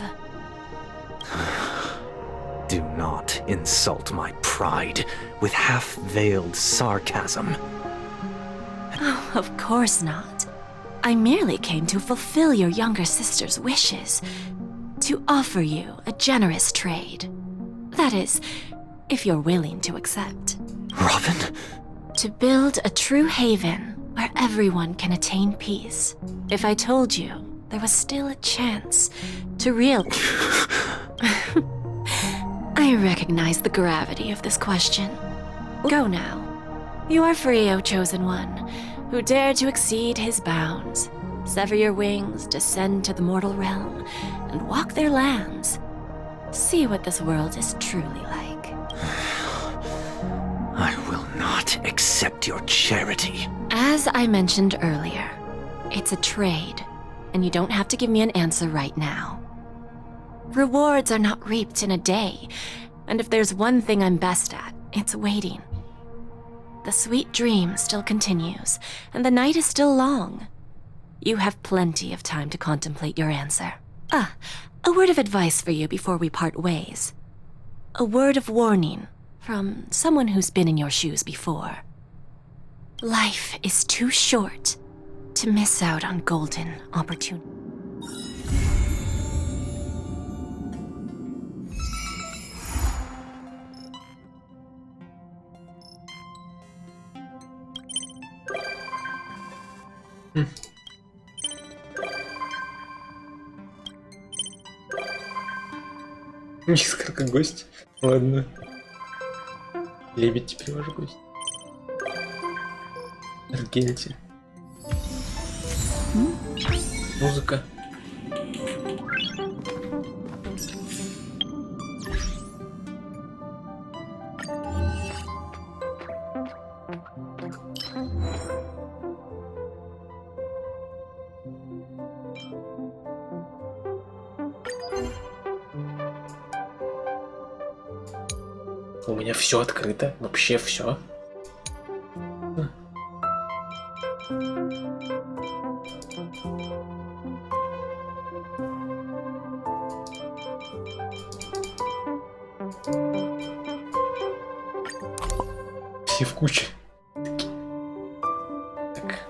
Do not insult my pride with half-veiled sarcasm. Oh, of course not. I merely came to fulfill your younger sister's wishes. To offer you a generous trade. That is, if you're willing to accept. Robin? To build a true haven where everyone can attain peace. If I told you there was still a chance to I recognize the gravity of this question. Go now. You are free, O Chosen One, who dare to exceed his bounds. Sever your wings, descend to the mortal realm, and walk their lands. See what this world is truly like. I will not accept your charity. As I mentioned earlier, it's a trade, and you don't have to give me an answer right now. Rewards are not reaped in a day, and if there's one thing I'm best at, it's waiting. The sweet dream still continues, and the night is still long. You have plenty of time to contemplate your answer. A word of advice for you before we part ways. A word of warning from someone who's been in your shoes before. Life is too short to miss out on golden opportunities. Несколько гость. Ладно. Лебедь теперь ваш гость. Аргентин. Музыка. У меня все открыто, вообще все. Все в куче. Так.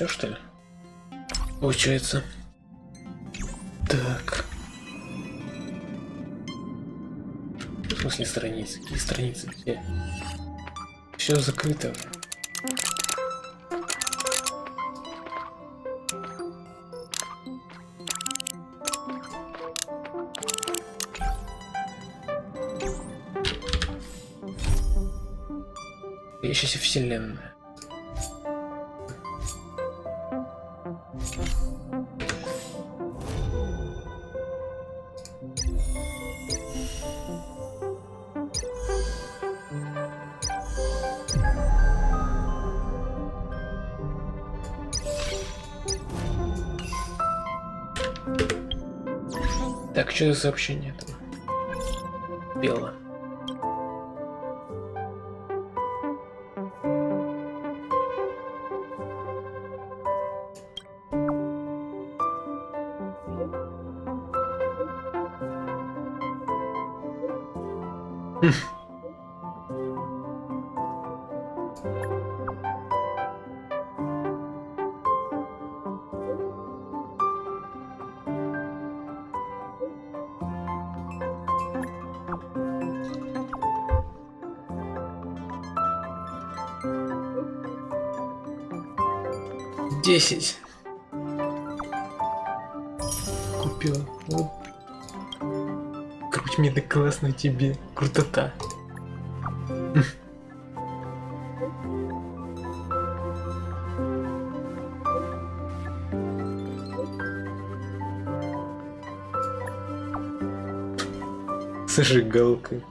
все, что ли? Получается. Так. В смысле страницы? Какие страницы? Где? Все закрыто. Ищите вселенная. Так, что за сообщение там? Бело. Десять. Купил. Вот. Круть мне да классно тебе. Крутота. Зажигалка.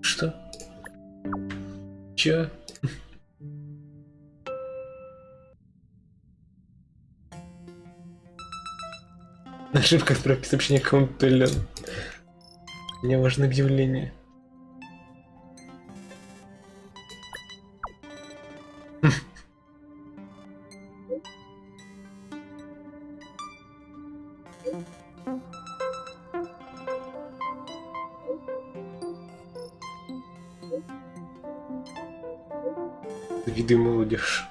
Что? Чё? Ошибка в прописке сообщения аккаунт удален. Мне важно объявление. Виды молодежь.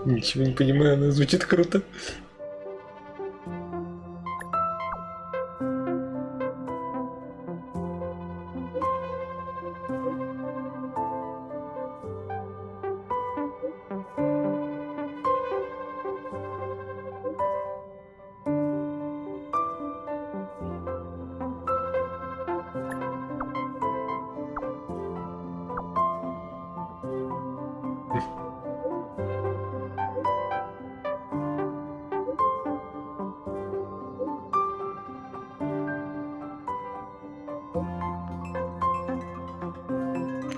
Ничего не понимаю, она звучит круто.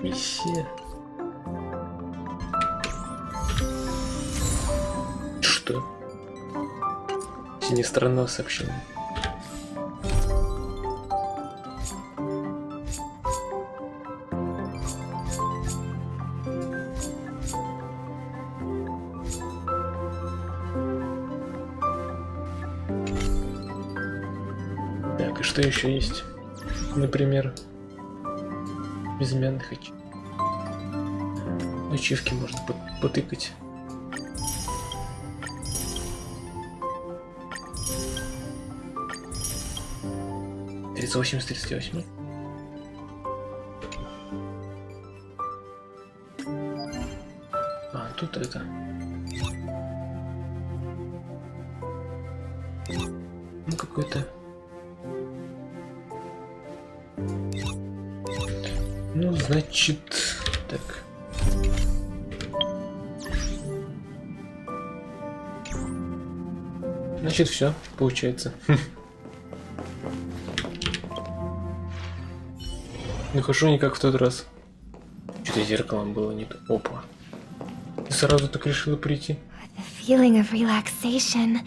Миссия. Что? Синестранного сообщения. Так, и что еще есть? например. Безымянных ачивки можно потыкать. Тридцать 38. А, тут это. Ну, какой-то. Ну, значит, так. Значит, все получается. Ну хорошо, не как в тот раз. Что-то зеркалом было не то. Опа. Ты сразу так решила прийти? The feeling of relaxation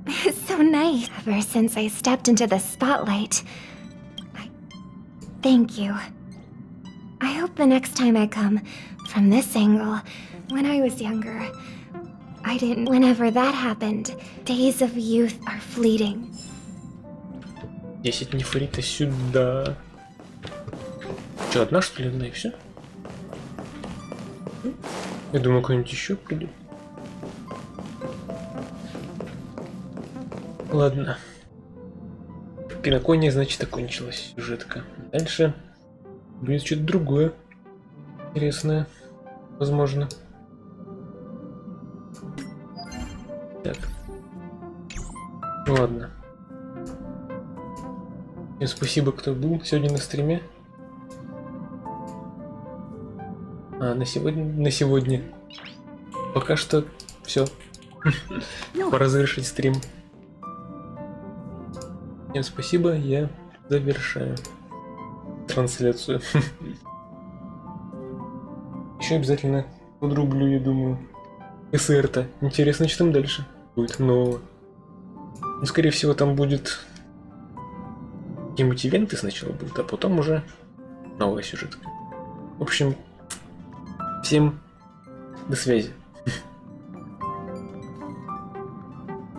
is so nice. Ever since I stepped into the spotlight. Thank you. I hope the next time I come, from this angle, when I was younger, I didn't. Whenever that happened, days of youth are fleeting. 10 нефрита сюда. Че, одна что ли, одна и все? Я думаю, кто-нибудь еще придет. Ладно. Пенакония, значит, окончилась сюжетка. Дальше будет что-то другое. Интересное. Возможно. Так. Ладно. Всем спасибо, кто был сегодня на стриме. А, на сегодня. Пока что все. Пора завершить стрим. Всем спасибо, я завершаю трансляцию. Еще обязательно подрублю, я думаю. СР-то. Интересно, что там дальше будет нового. Ну, скорее всего, там будет какие-нибудь ивенты сначала будут, а потом уже новая сюжетка. В общем, всем до связи.